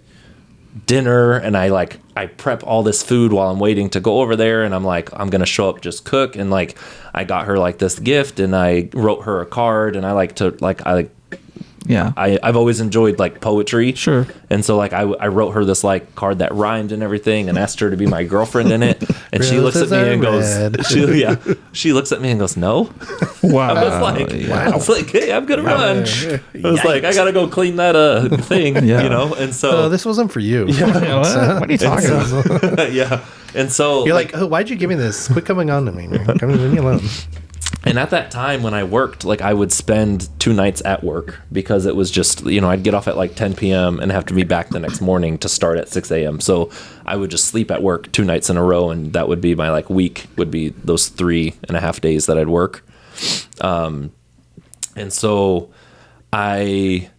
dinner, and I prep all this food while I'm waiting to go over there, and I'm like, I'm gonna show up, just cook, and like I got her like this gift, and I wrote her a card, and I've always enjoyed like poetry.
Sure.
And so like I wrote her this like card that rhymed and everything, and asked her to be my girlfriend in it. And she looks at me and goes, she looks at me and goes, no.
Wow.
I was like, hey, I'm gonna run. I was like, I gotta go clean that thing, And so
this wasn't for you.
What are you talking about?
Yeah. And so
you're like, oh, why'd you give me this? Quit coming on to me. Leave me alone.
And at that time when I worked, like I would spend 2 nights at work because it was just, I'd get off at like 10 p.m. and have to be back the next morning to start at 6 a.m. So I would just sleep at work 2 nights in a row, and that would be my like week, would be those 3.5 days that I'd work. And so I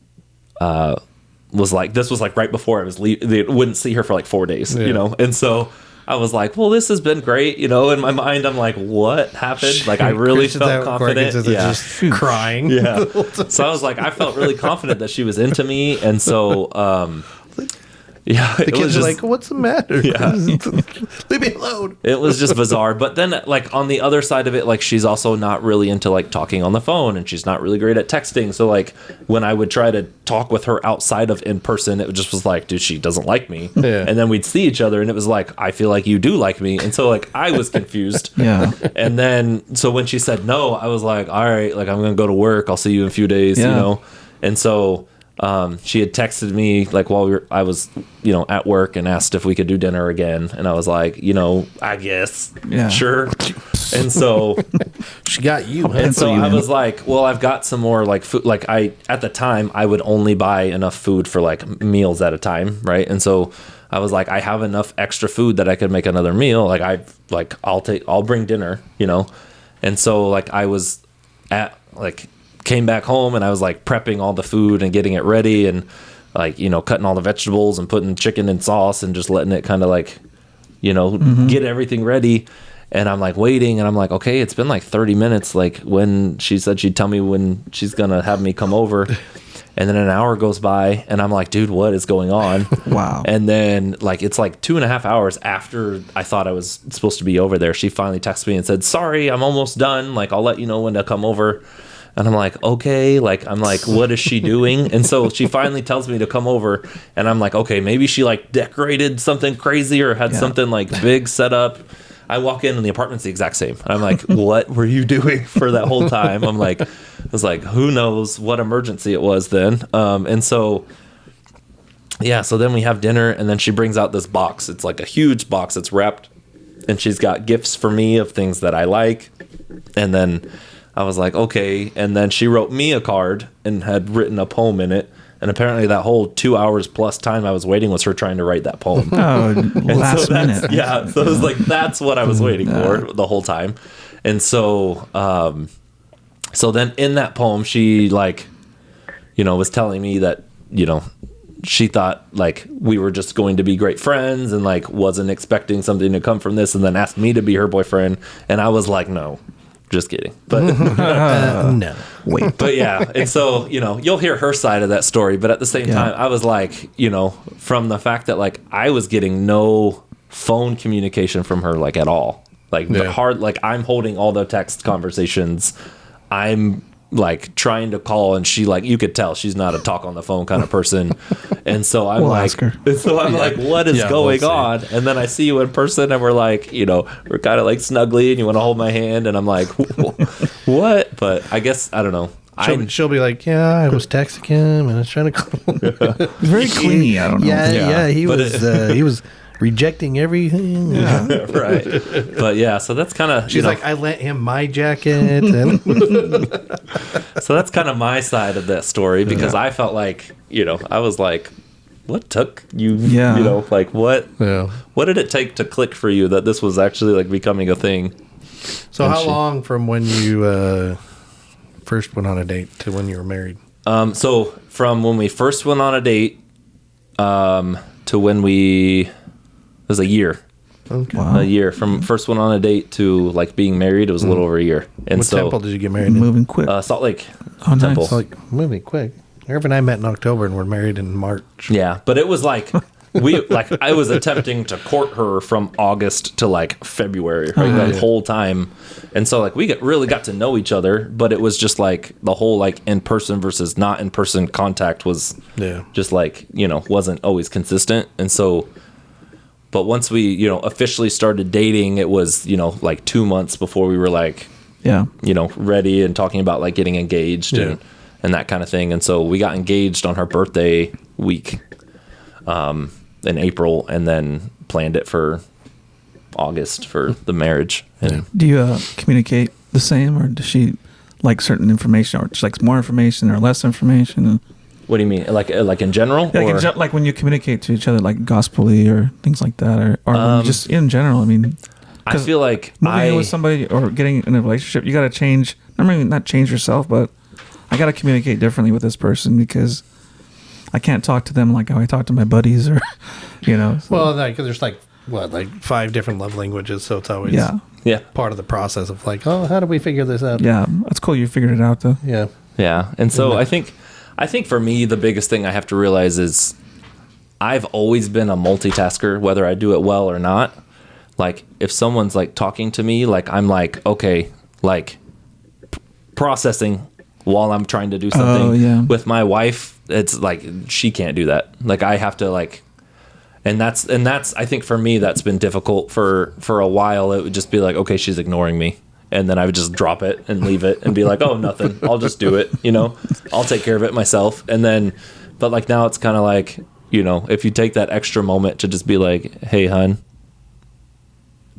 was like, this was like right before I was leaving. They wouldn't see her for like 4 days, and so I was like, well, this has been great. In my mind, I'm like, what happened? Like, I really felt confident.
Just crying.
Yeah. So I was like, I felt really confident that she was into me. And so,
the kids are like, what's the matter?
Yeah.
Leave me alone.
It was just bizarre. But then, like, on the other side of it, like, she's also not really into, like, talking on the phone, and she's not really great at texting. So, like, when I would try to talk with her outside of in person, it just was like, dude, she doesn't like me.
Yeah.
And then we'd see each other, and it was like, I feel like you do like me. And so, like, I was confused.
Yeah.
And then, so when she said no, I was like, all right, like, I'm going to go to work. I'll see you in a few days, And so she had texted me like while I was, at work, and asked if we could do dinner again. And I was like, I guess, sure. And so
she got you.
And so I was like, well, I've got some more like food. Like at the time I would only buy enough food for like meals at a time. Right. And so I was like, I have enough extra food that I could make another meal. Like I'll bring dinner, And so like I was came back home, and I was like prepping all the food and getting it ready, and like, cutting all the vegetables and putting chicken in sauce and just letting it kind of like, get everything ready. And I'm like waiting, and I'm like, okay, it's been like 30 minutes. Like when she said she'd tell me when she's going to have me come over. And then an hour goes by, and I'm like, dude, what is going on?
Wow.
And then like, it's like 2.5 hours after I thought I was supposed to be over there, she finally texted me and said, sorry, I'm almost done. Like, I'll let you know when to come over. And I'm like, okay, like, I'm like, what is she doing? And so she finally tells me to come over, and I'm like, okay, maybe she like decorated something crazy or had something like big set up. I walk in, and the apartment's the exact same. I'm like, what were you doing for that whole time? I was like, who knows what emergency it was then. And so, so then we have dinner, and then she brings out this box. It's like a huge box. It's wrapped, and she's got gifts for me of things that I like. And then I was like, okay. And then she wrote me a card and had written a poem in it. And apparently that whole 2 hours plus time I was waiting was her trying to write that poem.
Oh, last minute.
Yeah. So it was like, that's what I was waiting for the whole time. And so, so then in that poem, she like, was telling me that, she thought like we were just going to be great friends, and like wasn't expecting something to come from this, and then asked me to be her boyfriend. And I was like, no. Just kidding. But
no.
Wait.
But yeah. And so, you'll hear her side of that story. But at the same time, I was like, from the fact that like I was getting no phone communication from her, like at all. Like hard, like I'm holding all the text conversations. I'm like trying to call, and she like, you could tell she's not a talk on the phone kind of person. And so I'm like, what is going on? And then I see you in person, and we're like, we're kind of like snuggly, and you want to hold my hand, and I'm like, what? But I guess, I don't know.
She'll be like, yeah, I was texting him and I was trying to call him.
Very clingy. I don't know.
Yeah, he was rejecting everything.
Yeah.
Right. But yeah, so that's kind of...
She's like, I lent him my jacket. And
so that's kind of my side of that story, because I felt like, I was like, what took you, like what did it take to click for you that this was actually like becoming a thing?
So how long from when you first went on a date to when you were married?
So from when we first went on a date to when it was a year.
Okay.
Wow.
A year from first one on a date to like being married. It was a little over a year. And
what temple did you get married in?
Moving quick.
Salt Lake
Nice.
Temple.
It's like moving quick. Irv and I met in October and we're married in March.
Yeah, but it was like I was attempting to court her from August to like February, right? That whole time. And so like we really got to know each other, but it was just like the whole like in person versus not in person contact was just like, wasn't always consistent. And so, but once we, officially started dating, it was, like 2 months before we were like, ready and talking about like getting engaged and that kind of thing. And so we got engaged on her birthday week in April, and then planned it for August for the marriage. And
do you communicate the same, or does she like certain information, or she likes more information or less information?
What do you mean? Like in general?
Like when you communicate to each other, like gospel-y or things like that, or just in general? I mean,
I feel like
moving in with somebody or getting in a relationship, you got to change. I mean, not change yourself, but I got to communicate differently with this person because I can't talk to them like how I talk to my buddies, or So.
Well, there's like 5 different love languages, so it's always part of the process of like, oh, how do we figure this out?
Yeah, that's cool. You figured it out though.
Yeah, and so I think for me the biggest thing I have to realize is I've always been a multitasker, whether I do it well or not. Like if someone's like talking to me, like I'm like, okay, like processing while I'm trying to do something.
Oh, yeah.
With my wife, it's like she can't do that. Like I have to like, and that's I think for me that's been difficult for a while. It would just be like, okay, she's ignoring me, and then I would just drop it and leave it and be like, oh, nothing, I'll just do it, I'll take care of it myself. And then but like now it's kind of like, if you take that extra moment to just be like, hey hun,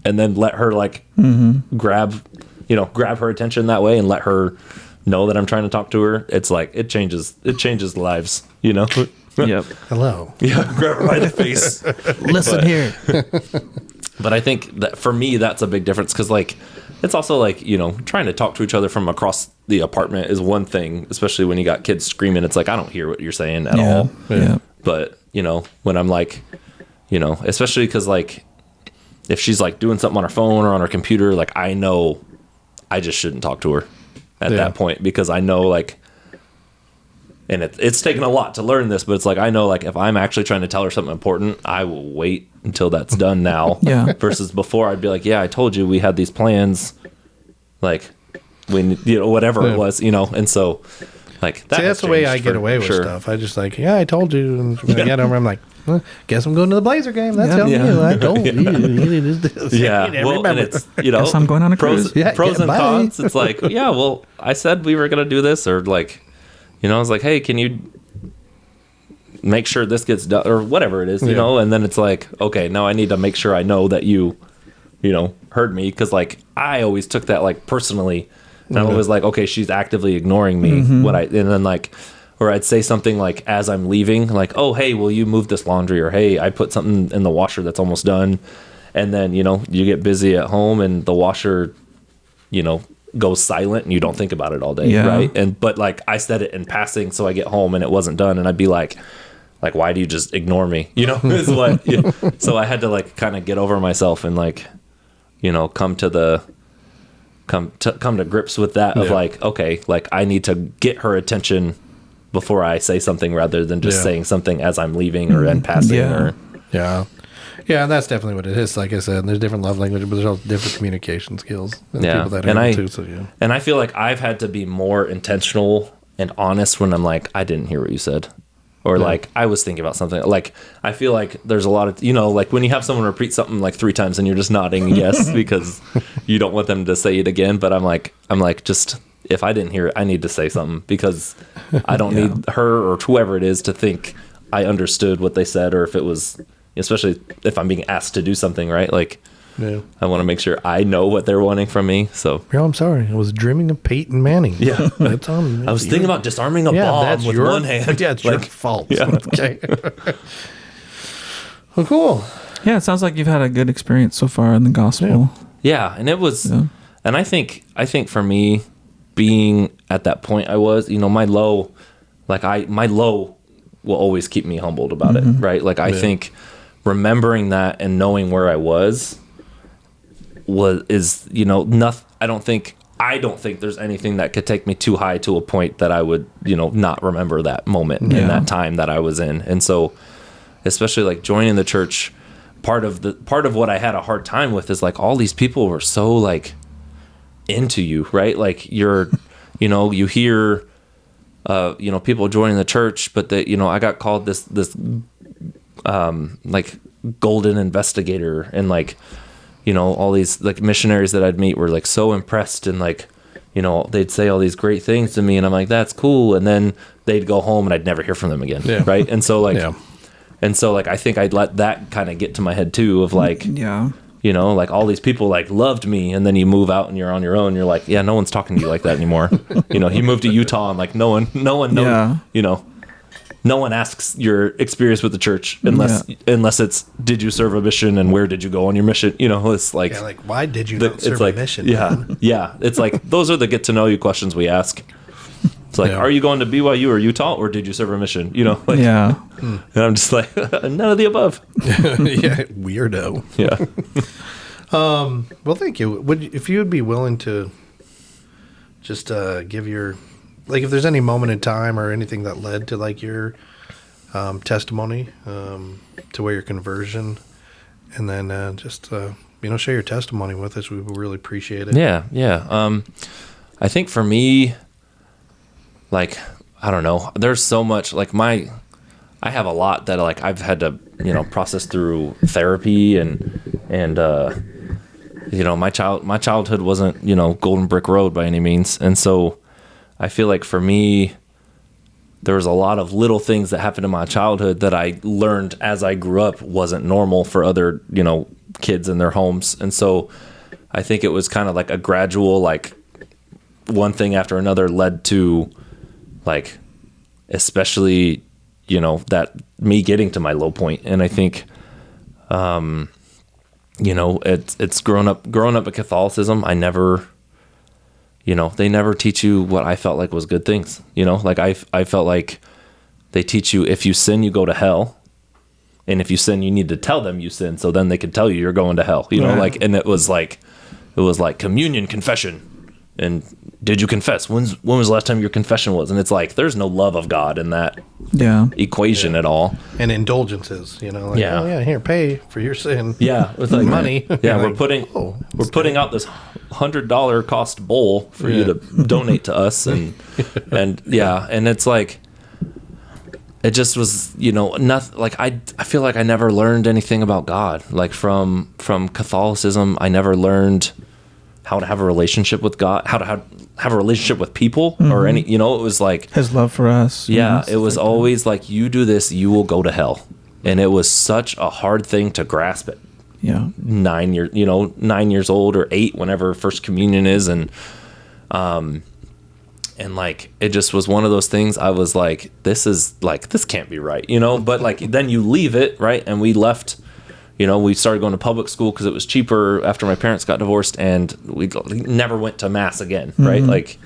and then let her like grab her attention that way and let her know that I'm trying to talk to her, it's like it changes lives,
Yep.
Hello.
Yeah, grab her by the face.
Listen here.
But I think that for me that's a big difference, because like it's also like, trying to talk to each other from across the apartment is one thing, especially when you got kids screaming. It's like I don't hear what you're saying at all.
Yeah.
But when I'm like, especially because like if she's like doing something on her phone or on her computer, like I know I just shouldn't talk to her at that point, because I know like, and it's taken a lot to learn this, but it's like I know like if I'm actually trying to tell her something important, I will wait until that's done now. Versus before I'd be like, yeah, I told you we had these plans, like when whatever it was, and so like that.
See, that's the way I get away with stuff. I just like, I told you, and when I get over, I'm like, well, guess I'm going to the Blazer game. That's how you. I told you. You did this.
Yeah, well, and it's
guess I'm going on a cruise.
Pros and cons. It's like, well, I said we were gonna do this, or like, I was like, hey, can you make sure this gets done, or whatever it is, And then it's like, okay, now I need to make sure I know that you heard me, because like I always took that like personally, and I was like, okay, she's actively ignoring me and then like. Or I'd say something like as I'm leaving, like, oh, hey, will you move this laundry? Or, hey, I put something in the washer that's almost done. And then, you get busy at home and the washer, goes silent and you don't think about it all day, right? But like I said it in passing, so I get home and it wasn't done. And I'd be like, why do you just ignore me? Is what. So I had to like kind of get over myself and like, come to grips with that of like, okay, like I need to get her attention before I say something, rather than just saying something as I'm leaving or in passing.
Yeah, and that's definitely what it is. Like I said, there's different love languages, but there's also different communication skills. And people that
and I feel like I've had to be more intentional and honest when I'm like, I didn't hear what you said. Or like, I was thinking about something. Like, I feel like there's a lot of, like when you have someone repeat something like 3 times and you're just nodding yes because you don't want them to say it again. But I'm like, just if I didn't hear it, I need to say something, because I don't need her or whoever it is to think I understood what they said, or if it was, especially if I'm being asked to do something, right? Like, I want to make sure I know what they're wanting from me. So,
I'm sorry. I was dreaming of Peyton Manning.
Yeah.
That's on.
I was thinking about disarming a bomb with one hand.
Yeah, it's your fault.
Yeah.
Okay. Well, cool.
Yeah, it sounds like you've had a good experience so far in the gospel.
Yeah, and it was, and I think for me, being at that point I was, my low, my low will always keep me humbled about it, right? Like, I think remembering that and knowing where I was, nothing. I don't think there's anything that could take me too high to a point that I would, not remember that moment in that time that I was in. And so, especially like joining the church, part of what I had a hard time with is like all these people were so like into you, right? Like you hear, people joining the church, but that, I got called this like golden investigator, and like, all these like missionaries that I'd meet were like so impressed, and like, they'd say all these great things to me, and I'm like, that's cool. And then they'd go home and I'd never hear from them again. Yeah. Right. And so like, I think I'd let that kind of get to my head too, of like, like all these people like loved me, and then you move out and you're on your own. You're like, no one's talking to you like that anymore. You moved to Utah, and like no one knows, no one asks your experience with the church unless it's, did you serve a mission and where did you go on your mission? It's like,
why did you not serve a mission?
Yeah. It's like, those are the get to know you questions we ask. It's like, are you going to BYU or Utah, or did you serve a mission? Like, and I'm just like, none of the above.
Weirdo.
Yeah.
Well, thank you. If you would be willing to just give your, like, if there's any moment in time or anything that led to like your testimony to where your conversion, and then just share your testimony with us, we would really appreciate it.
Yeah. I think for me, like, I don't know, there's so much like I have a lot that like I've had to process through therapy, and my childhood wasn't golden brick road by any means. And so I feel like for me, there was a lot of little things that happened in my childhood that I learned as I grew up wasn't normal for other, kids in their homes. And so I think it was kind of like a gradual, like one thing after another led to like, especially, that me getting to my low point. And I think, it's grown up in Catholicism. I never, they never teach you what I felt like was good things. Like I felt like they teach you, if you sin, you go to hell. And if you sin, you need to tell them you sin, so then they can tell you you're going to hell. Like, and it was like communion, confession. And did you confess? When was the last time your confession was? And it's like, there's no love of God in that equation at all.
And indulgences, like, here, pay for your sin.
Yeah. With like
money.
Yeah. We're putting out this $100 cost bowl for you to donate to us. And and it's like, it just was, nothing. Like I feel like I never learned anything about God. Like from Catholicism, I never learned how to have a relationship with God, how to have a relationship with people, or any, it was like
his love for us.
Yeah. It was always like, you do this, you will go to hell. And it was such a hard thing to grasp at 9 years old, or 8, whenever first communion is. And like, it just was one of those things. I was like, this can't be right, but like, then you leave it, right? And we left, we started going to public school because it was cheaper after my parents got divorced, and we never went to mass again, right? Like,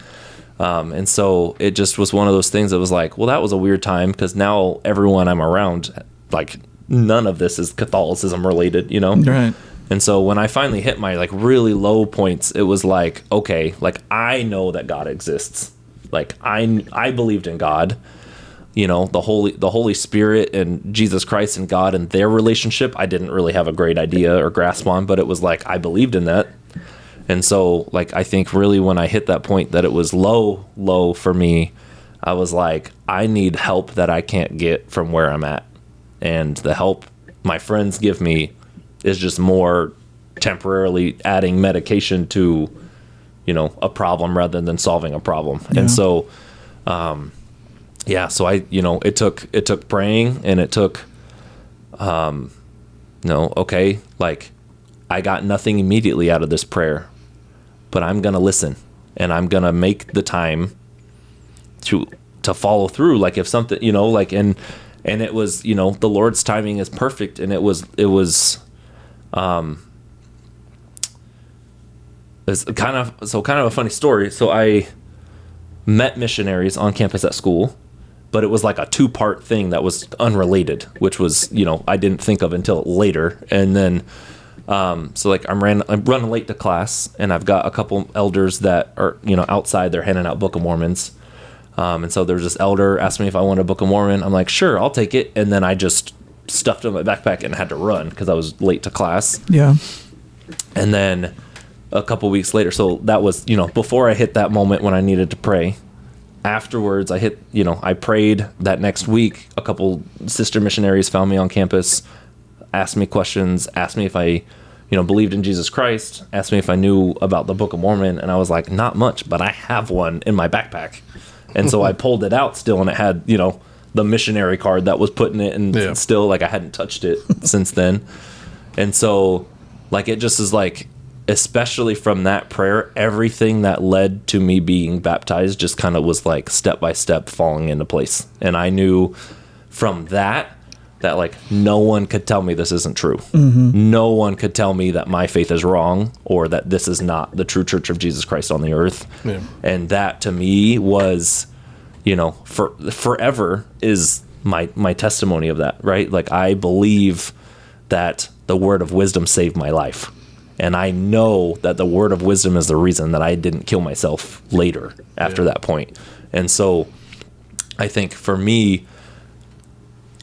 and so it just was one of those things that was like, well, that was a weird time, because now everyone I'm around, like, none of this is Catholicism related,
Right.
And so when I finally hit my like really low points, it was like, okay, like I know that God exists. Like I believed in God. The Holy Spirit and Jesus Christ and God and their relationship, I didn't really have a great idea or grasp on, but it was like, I believed in that. And so like, I think really when I hit that point that it was low for me, I was like, I need help that I can't get from where I'm at. And the help my friends give me is just more temporarily adding medication to, a problem rather than solving a problem. And so, so I, it took praying, and it took, okay, like I got nothing immediately out of this prayer, but I'm going to listen, and I'm going to make the time to follow through. Like if something, and it was, the Lord's timing is perfect. And it's kind of a funny story. So I met missionaries on campus at school, but it was like a 2-part thing that was unrelated, which was, I didn't think of until later. And then, so like I'm running late to class, and I've got a couple elders that are, outside, they're handing out Book of Mormons. And so there's this elder asked me if I wanted a Book of Mormon. I'm like, sure, I'll take it. And then I just stuffed it in my backpack and had to run because I was late to class.
Yeah.
And then a couple weeks later, so that was, before I hit that moment when I needed to pray. Afterwards, I prayed that next week. A couple sister missionaries found me on campus, asked me questions, asked me if I, believed in Jesus Christ, asked me if I knew about the Book of Mormon. And I was like, not much, but I have one in my backpack. And so I pulled it out still, and it had, the missionary card that was put in it, and still, like, I hadn't touched it since then. And so, like, it just is like, especially from that prayer, everything that led to me being baptized just kind of was like step by step falling into place. And I knew from that like no one could tell me this isn't true. Mm-hmm. No one could tell me that my faith is wrong, or that this is not the true church of Jesus Christ on the earth. Yeah. And that to me was, forever is my testimony of that, right? Like I believe that the word of wisdom saved my life. And I know that the word of wisdom is the reason that I didn't kill myself later after that point. And so I think for me,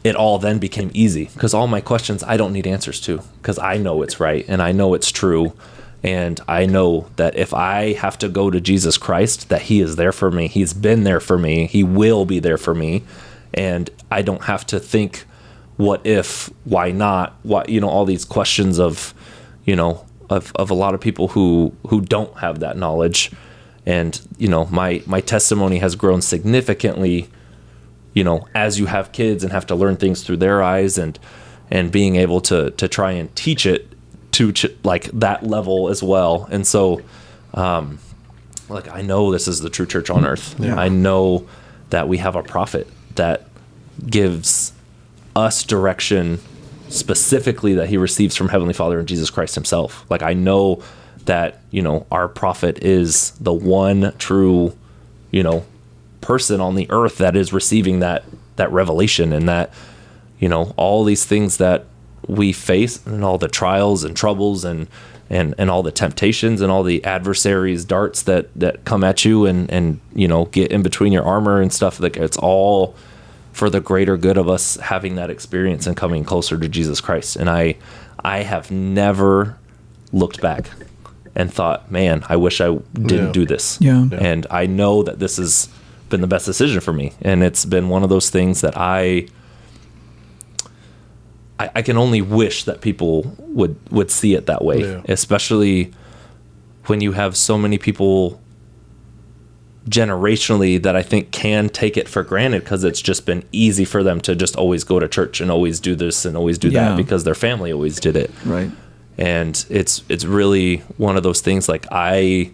it all then became easy, because all my questions I don't need answers to, because I know it's right and I know it's true. And I know that if I have to go to Jesus Christ, that he is there for me. He's been there for me. He will be there for me. And I don't have to think, what if, why not, what, all these questions of, of a lot of people who don't have that knowledge. And, my testimony has grown significantly, as you have kids and have to learn things through their eyes, and being able to try and teach it to like that level as well. And so, like, I know this is the true church on earth. Yeah. I know that we have a prophet that gives us direction specifically that he receives from Heavenly Father and Jesus Christ himself. Like, I know that, our prophet is the one true, person on the earth that is receiving that revelation, and that, all these things that we face, and all the trials and troubles and all the temptations and all the adversaries' darts that come at you and get in between your armor and stuff, like, it's all for the greater good of us having that experience and coming closer to Jesus Christ. And I have never looked back and thought, man, I wish I didn't do this. Yeah. And I know that this has been the best decision for me. And it's been one of those things that I can only wish that people would see it that way, especially when you have so many people generationally that I think can take it for granted, because it's just been easy for them to just always go to church and always do this and always do that because their family always did it. Right. And it's really one of those things, like I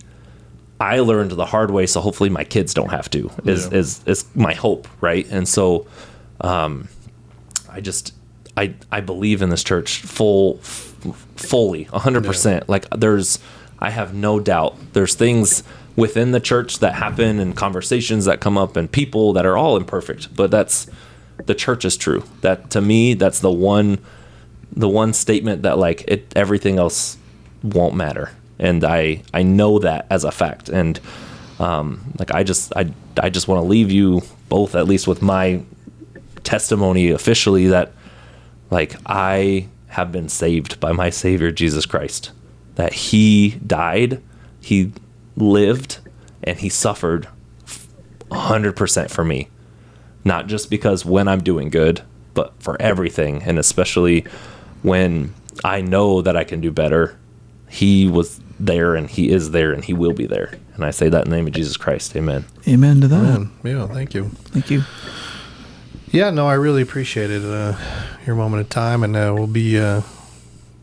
learned the hard way, so hopefully my kids don't have to, is my hope. Right. And so, I believe in this church fully 100%. Yeah. Like I have no doubt there's things within the church that happen, and conversations that come up, and people that are all imperfect, but the church is true. That, to me, that's the one statement that, like, everything else won't matter. And I know that as a fact. And like, I just want to leave you both, at least with my testimony officially, that, like, I have been saved by my Savior Jesus Christ, that he died, he lived, and he suffered 100% for me. Not just because when I'm doing good, but for everything. And especially when I know that I can do better, he was there, and he is there, and he will be there. And I say that in the name of Jesus Christ. Amen.
Amen to that.
Amen. Yeah, thank you.
Thank you.
Yeah, no, I really appreciated your moment of time, and we'll be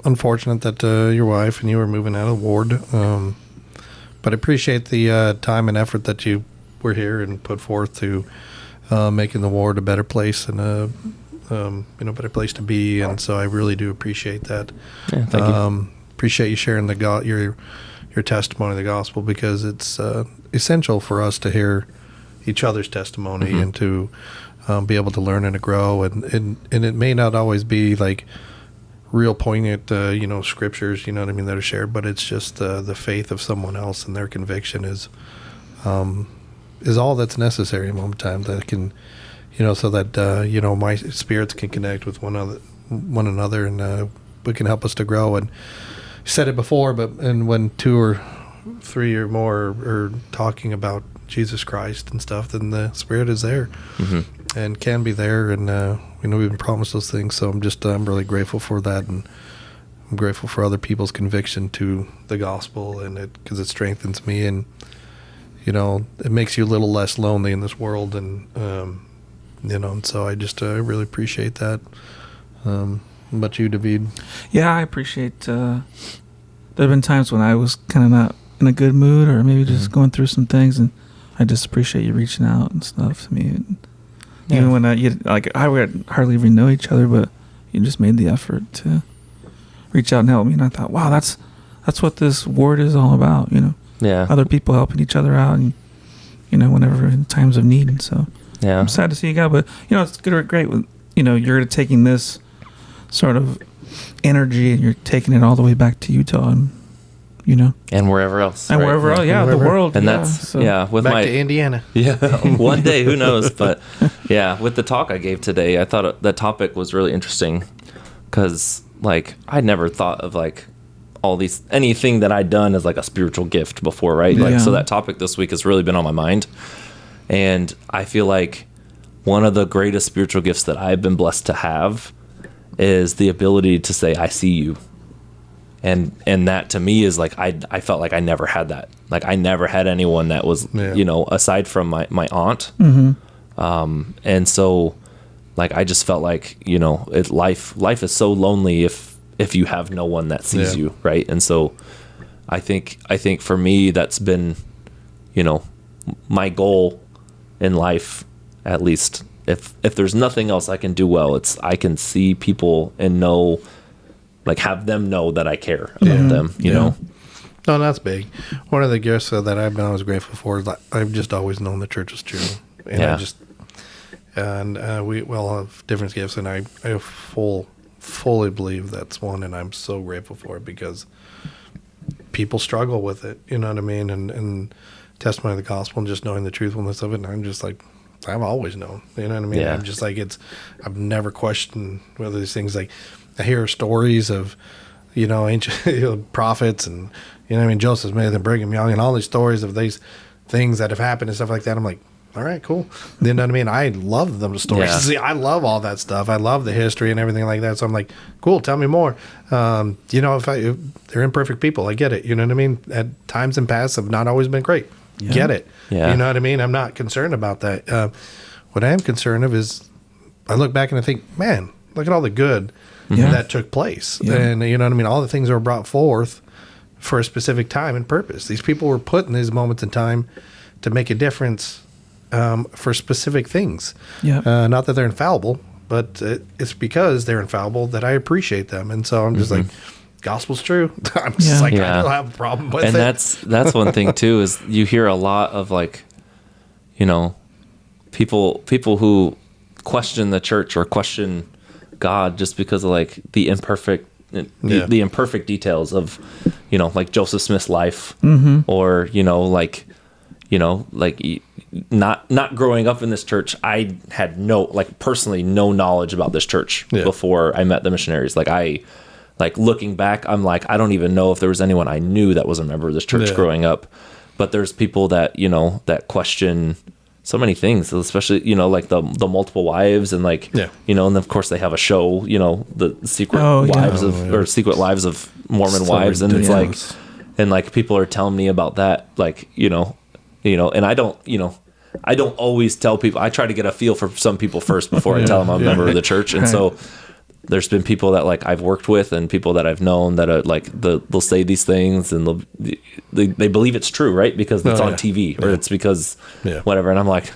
unfortunate that your wife and you are moving out of the ward. But I appreciate the time and effort that you were here and put forth to making the ward a better place and a better place to be. And so I really do appreciate that.
Yeah, thank you.
Appreciate you sharing your testimony of the gospel, because it's essential for us to hear each other's testimony and to be able to learn and to grow. And it may not always be like real poignant, scriptures, that are shared, but it's just the faith of someone else and their conviction is all that's necessary in one time that can, so that, my spirits can connect with one another and it can help us to grow. And you said it before, and when 2 or 3 or more are talking about Jesus Christ and stuff, then the Spirit is there and can be there. And, we've been promised those things. So I'm really grateful for that. And I'm grateful for other people's conviction to the gospel, and because it strengthens me, and, it makes you a little less lonely in this world. And, and so I just really appreciate that. How about you, David?
Yeah, I appreciate, there have been times when I was kind of not in a good mood, or maybe just going through some things, and I just appreciate you reaching out and stuff to me. And even when I would hardly even know each other, but you just made the effort to reach out and help me. And I thought, wow, that's what this ward is all about,
Yeah.
Other people helping each other out, and, whenever in times of need. And so
Yeah.
I'm sad to see you go, but, it's good or great with, you're taking this sort of energy and you're taking it all the way back to Utah, and,
And wherever else.
and
right?
wherever else, the world.
And
yeah,
with
back to Indiana.
Yeah, one day, who knows? But yeah, with the talk I gave today, I thought the topic was really interesting because, I never thought of anything that I'd done as a spiritual gift before, right? So that topic this week has really been on my mind, and I feel like one of the greatest spiritual gifts that I've been blessed to have is the ability to say, "I see you." And that to me is I felt like I never had that. I never had anyone that was, aside from my aunt. And so I just felt life is so lonely if you have no one that sees you. Right. And so I think for me, that's been, my goal in life, at least if there's nothing else I can do well, it's I can see people and know, have them know that I care about them, know?
No, that's big. One of the gifts that I've been always grateful for is I've just always known the church is true. And we all have different gifts, and I fully believe that's one, and I'm so grateful for it because people struggle with it, you know what I mean? And testimony of the gospel and just knowing the truthfulness of it, and I'm just I've always known, you know what I mean? I'm just I've never questioned whether these things I hear stories of, ancient prophets and, Joseph Smith and Brigham Young and all these stories of these things that have happened and stuff like that. I'm like, all right, cool. You know what I mean? I love them stories.
Yeah.
See, I love all that stuff. I love the history and everything like that. So I'm like, cool, tell me more. If they're imperfect people, I get it. You know what I mean? At times in past have not always been great.
Yeah.
Get it.
Yeah.
You know what I mean? I'm not concerned about that. What I am concerned of is I look back and I think, man, look at all the good that took place.
Yeah.
And you know what I mean? All the things that were brought forth for a specific time and purpose. These people were put in these moments in time to make a difference for specific things.
Yeah.
Not that they're infallible, but it's because they're infallible that I appreciate them. And so I'm just gospel's true. I'm just I don't have a problem with it.
And that's one thing too, is you hear a lot of people who question the church or question God just because of the imperfect the imperfect details of Joseph Smith's life, or not growing up in this church. I had personally no knowledge about this church before I met the missionaries. Looking back, I'm I don't even know if there was anyone I knew that was a member of this church growing up. But there's people that that question so many things, especially the multiple wives and and of course they have a show, the secret Secret Lives of Mormon Wives, and it's and like people are telling me about that, like, and I don't always tell people. I try to get a feel for some people first before I tell them I'm a member of the church. And so there's been people that like I've worked with and people that I've known that are like they'll say these things and they believe it's true, right? Because it's on TV or it's because whatever. And I'm like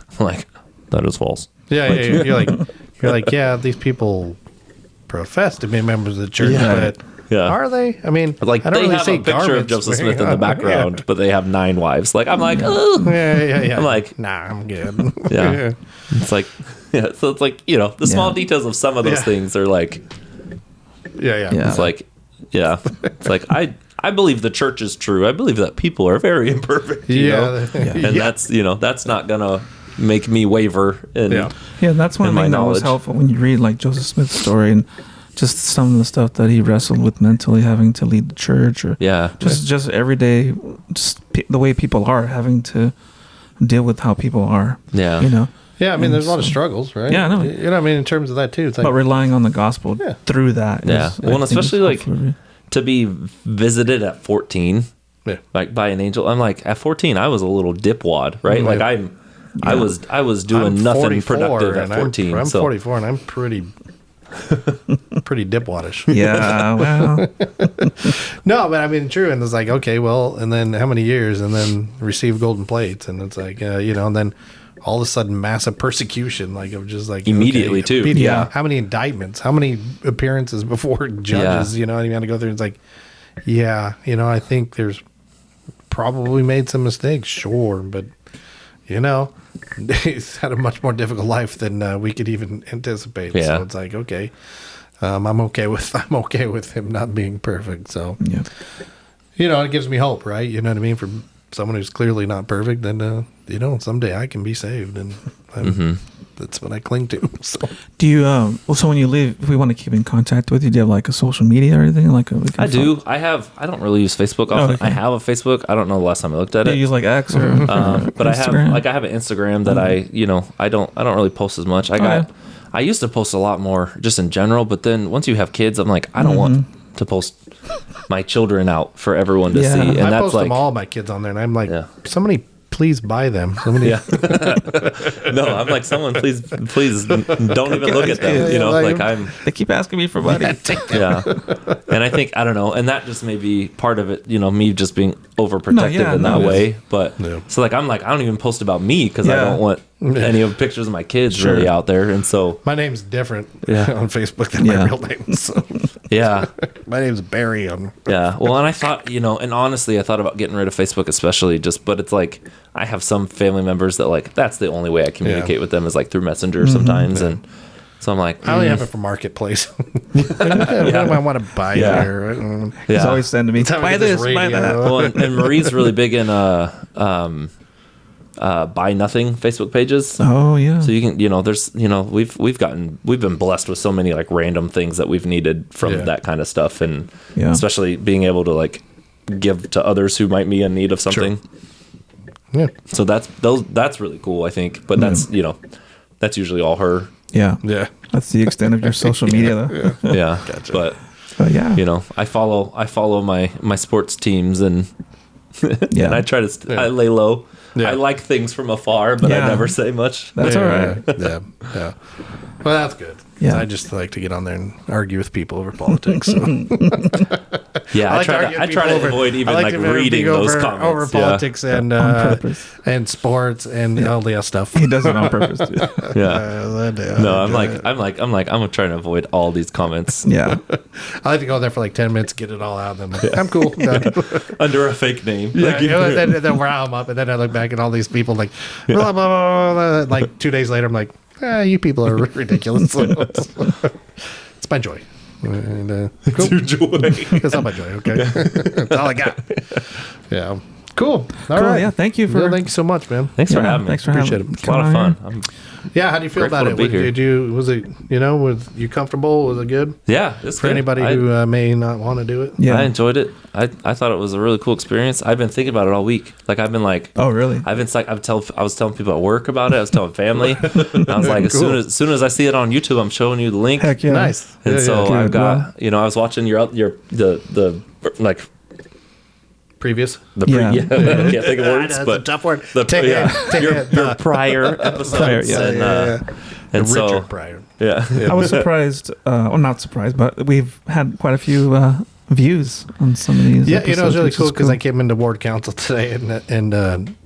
that is false.
Yeah, you're like, yeah, these people profess to be members of the church, but are they? I mean,
like
I don't
they
really
have
see
a picture of Joseph Smith in the background, but they have 9 wives. Like I'm like, oh,
yeah.
I'm like,
nah, I'm good.
yeah. It's like, so it's like the small details of some of those things are like,
yeah.
It's like, it's like I believe the church is true. I believe that people are very imperfect. You know? And that's not gonna make me waver.
And that's one thing that was helpful when you read like Joseph Smith's story and just some of the stuff that he wrestled with mentally, having to lead the church, or just every day, just the way people are having to deal with how people are.
Yeah, I mean, there's a lot of struggles, right?
Yeah, I know.
I mean, in terms of that too. It's like,
but relying on the gospel through that.
Well, especially like to be visited at 14, like by an angel. I'm like at 14, I was a little dipwad, right? Like I was doing nothing productive at 14.
I'm 44 and I'm pretty dipwaddish.
Yeah, well.
No, but I mean, true. And it's like, okay, well, and then how many years? And then receive golden plates. And it's like, and then all of a sudden massive persecution, like of just like.
Immediately, too.
Yeah. How many indictments? How many appearances before judges, and you had to go through. It's like, I think there's probably made some mistakes, sure. But, he's had a much more difficult life than we could even anticipate.
Yeah.
So it's like, okay, I'm okay with him not being perfect. So, it gives me hope, right? You know what I mean? For someone who's clearly not perfect, then someday I can be saved, and that's what I cling to. So,
do you? So when you leave, if we want to keep in contact with you, do you have like a social media or anything?
I do. I don't really use Facebook often. I have a Facebook. I don't know the last time I looked at it.
Do you use like X or?
But Instagram? I have an Instagram that I don't really post as much. I used to post a lot more just in general, but then once you have kids, I'm like, I don't want to post my children out for everyone to see. And
I
that's
post
like
them all my kids on there, and I'm like, somebody please buy them. Somebody.
No, I'm like, someone please don't even look at them.
They keep asking me for money.
And I think, I don't know, and that just may be part of it, me just being overprotective in that way. But so like, I'm like, I don't even post about me because I don't want any of the pictures of my kids really out there. And so
my name's different on Facebook than my real name. So my name's Barry.
Well, and I thought, and honestly, I thought about getting rid of Facebook, especially but it's like, I have some family members that like, that's the only way I communicate with them is like through Messenger sometimes. And so I'm like,
I only have it for Marketplace. I want to buy here.
He's always sending me, buy this, buy that.
Well, and Marie's really big in buy nothing Facebook pages.
Oh yeah.
So you can, there's, we've been blessed with so many like random things that we've needed from that kind of stuff, and especially being able to like give to others who might be in need of something.
Yeah.
So that's really cool, I think. But that's that's usually all her.
Yeah. That's the extent of your social media, though.
Gotcha. But
yeah,
I follow my sports teams, and and I try to I lay low. I like things from afar, but I never say much.
That's all right.
Yeah. Well, that's good. Yeah. I just like to get on there and argue with people over politics. So.
I try to avoid even like reading those comments
over politics and and sports and all the other stuff.
He does it on purpose.
I'm trying to avoid all these comments.
Yeah,
I like to go there for like 10 minutes, get it all out, and then I'm cool.
Under a fake name.
Then rise them up, and then I look back at all these people like blah blah blah, blah. Like 2 days later, I'm like, you people are ridiculous. It's my joy. And,
It's your joy.
That's not my joy. Okay, that's all I got. Yeah. Cool. All right.
Yeah. Thank you
thank you so much, man.
Thanks for having me.
Thanks for
Appreciate
having
it.
It's a lot of fun.
How do you feel about it? Was you comfortable? Was it good?
Yeah, it's
for
good.
anybody who may not want to do it.
Yeah,
I enjoyed it. I thought it was a really cool experience. I've been thinking about it all week. Like I've been like,
oh really?
I was telling people at work about it. I was telling family. And I was like, cool. as soon as I see it on YouTube, I'm showing you the link.
Heck yeah,
nice.
And I've got I was watching the
Previous.
I can't think of words,
That's
but
a tough word.
Your prior episodes. And so,
Richard Pryor.
Yeah.
I was surprised. Well, not surprised, but we've had quite a few views on some of these.
Yeah, it was really cool because
cool.
I came into ward council today and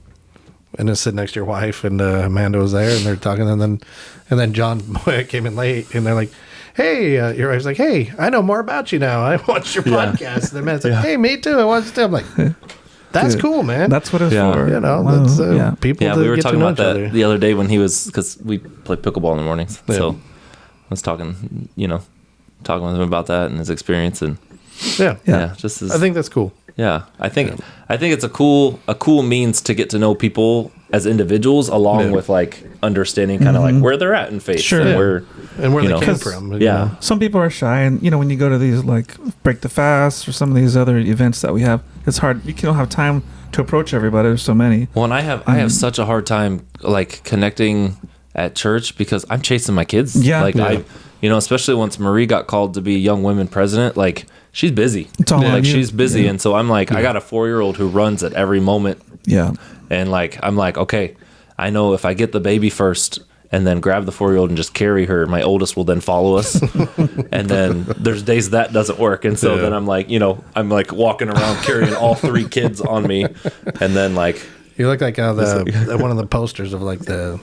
I sit next to your wife and Amanda was there and they're talking and then John came in late and they're like, hey, your wife's like, hey, I know more about you now. I watched your podcast. And then Amanda's like, hey, me too. I watched it too. I'm like, that's cool, man.
That's what it's for.
You know, that's people.
Yeah, we were talking about that the other day when he was, because we play pickleball in the mornings. Yeah. So I was talking with him about that and his experience and just
I think that's cool.
Yeah, I think it's a cool means to get to know people as individuals, along with like understanding kind of like where they're at in faith and where
they came from.
Yeah, some people are shy, and when you go to these like Break the Fast or some of these other events that we have, it's hard. You don't have time to approach everybody. There's so many.
Well, and I have such a hard time like connecting at church because I'm chasing my kids. I especially once Marie got called to be Young Women President, like. She's busy. She's busy. And so I'm like, I got a 4-year-old who runs at every moment. Yeah. And like, I'm like, okay, I know if I get the baby first and then grab the 4-year-old and just carry her, my oldest will then follow us. And then there's days that doesn't work. And so then I'm like, I'm like walking around carrying all 3 kids on me. And then like,
you look like one of the posters of like the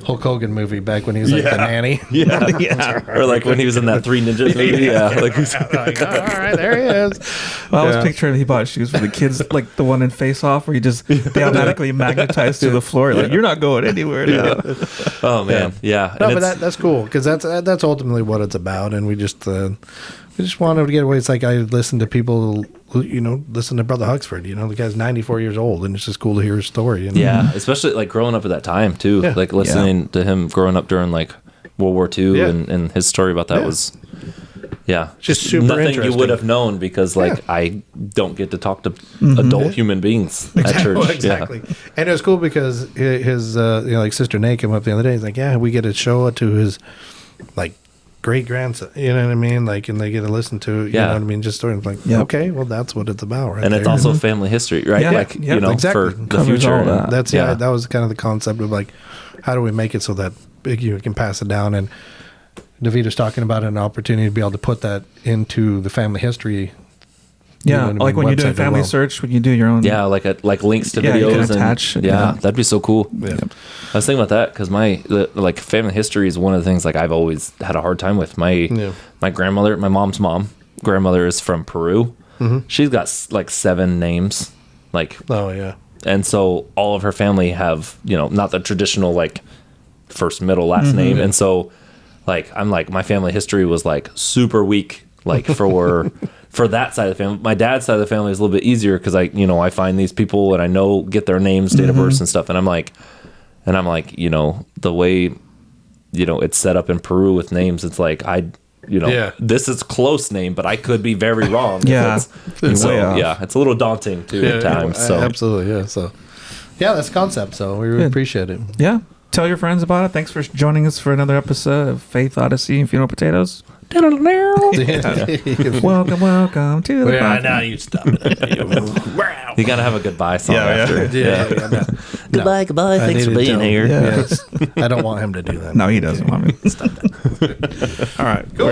Hulk Hogan movie back when he was like the nanny.
Or like when he was in that 3 Ninjas movie.
Like, all right, there he is.
Well, I was picturing he bought shoes for the kids, like the one in Face Off, where they automatically magnetize to the floor. Like you're not going anywhere now.
Oh man,
No, but that's cool because that's ultimately what it's about, and we just wanted to get away. It's like I listen to people. Listen to Brother Huxford. The guy's 94 years old, and it's just cool to hear his story.
Yeah, especially like growing up at that time too. Yeah. Like listening to him growing up during like World War II, and his story about that was,
just super
nothing
interesting.
You would have known because like I don't get to talk to adult human beings at church.
Exactly, and it was cool because his like Sister Nate came up the other day. He's like, we get to show it to his like great grandson, you know what I mean? Like, and they get to listen to, you know what I mean? Just sort of like, okay, well, that's what it's about, right?
And it's also family history, right?
Yeah,
like,
exactly.
for the future.
That was kind of the concept of like, how do we make it so that you can pass it down? And Davita's talking about an opportunity to be able to put that into the family history.
Like when you do a family search, when you do your own.
Yeah, like links to videos. You can attach. That'd be so cool. Yeah. I was thinking about that because my family history is one of the things like I've always had a hard time with. My grandmother, my mom's grandmother is from Peru. Mm-hmm. She's got like 7 names. Like and so all of her family have not the traditional like first, middle, last name, and so like I'm like my family history was like super weak like for that side of the family. My dad's side of the family is a little bit easier because I find these people and I get their names, date of birth and stuff, and I'm like the way it's set up in Peru with names, it's like this is close name, but I could be very wrong. It's a little daunting too at times. So
absolutely, so that's the concept. So we really appreciate it.
Yeah, tell your friends about it. Thanks for joining us for another episode of Faith, Odyssey, and Funeral Potatoes. Welcome to the podcast.
Now you stop it.
You gotta have a goodbye song after. Goodbye. Thanks for being here.
I don't want him to do that.
No, he doesn't want me.
Stop that.
All right, cool.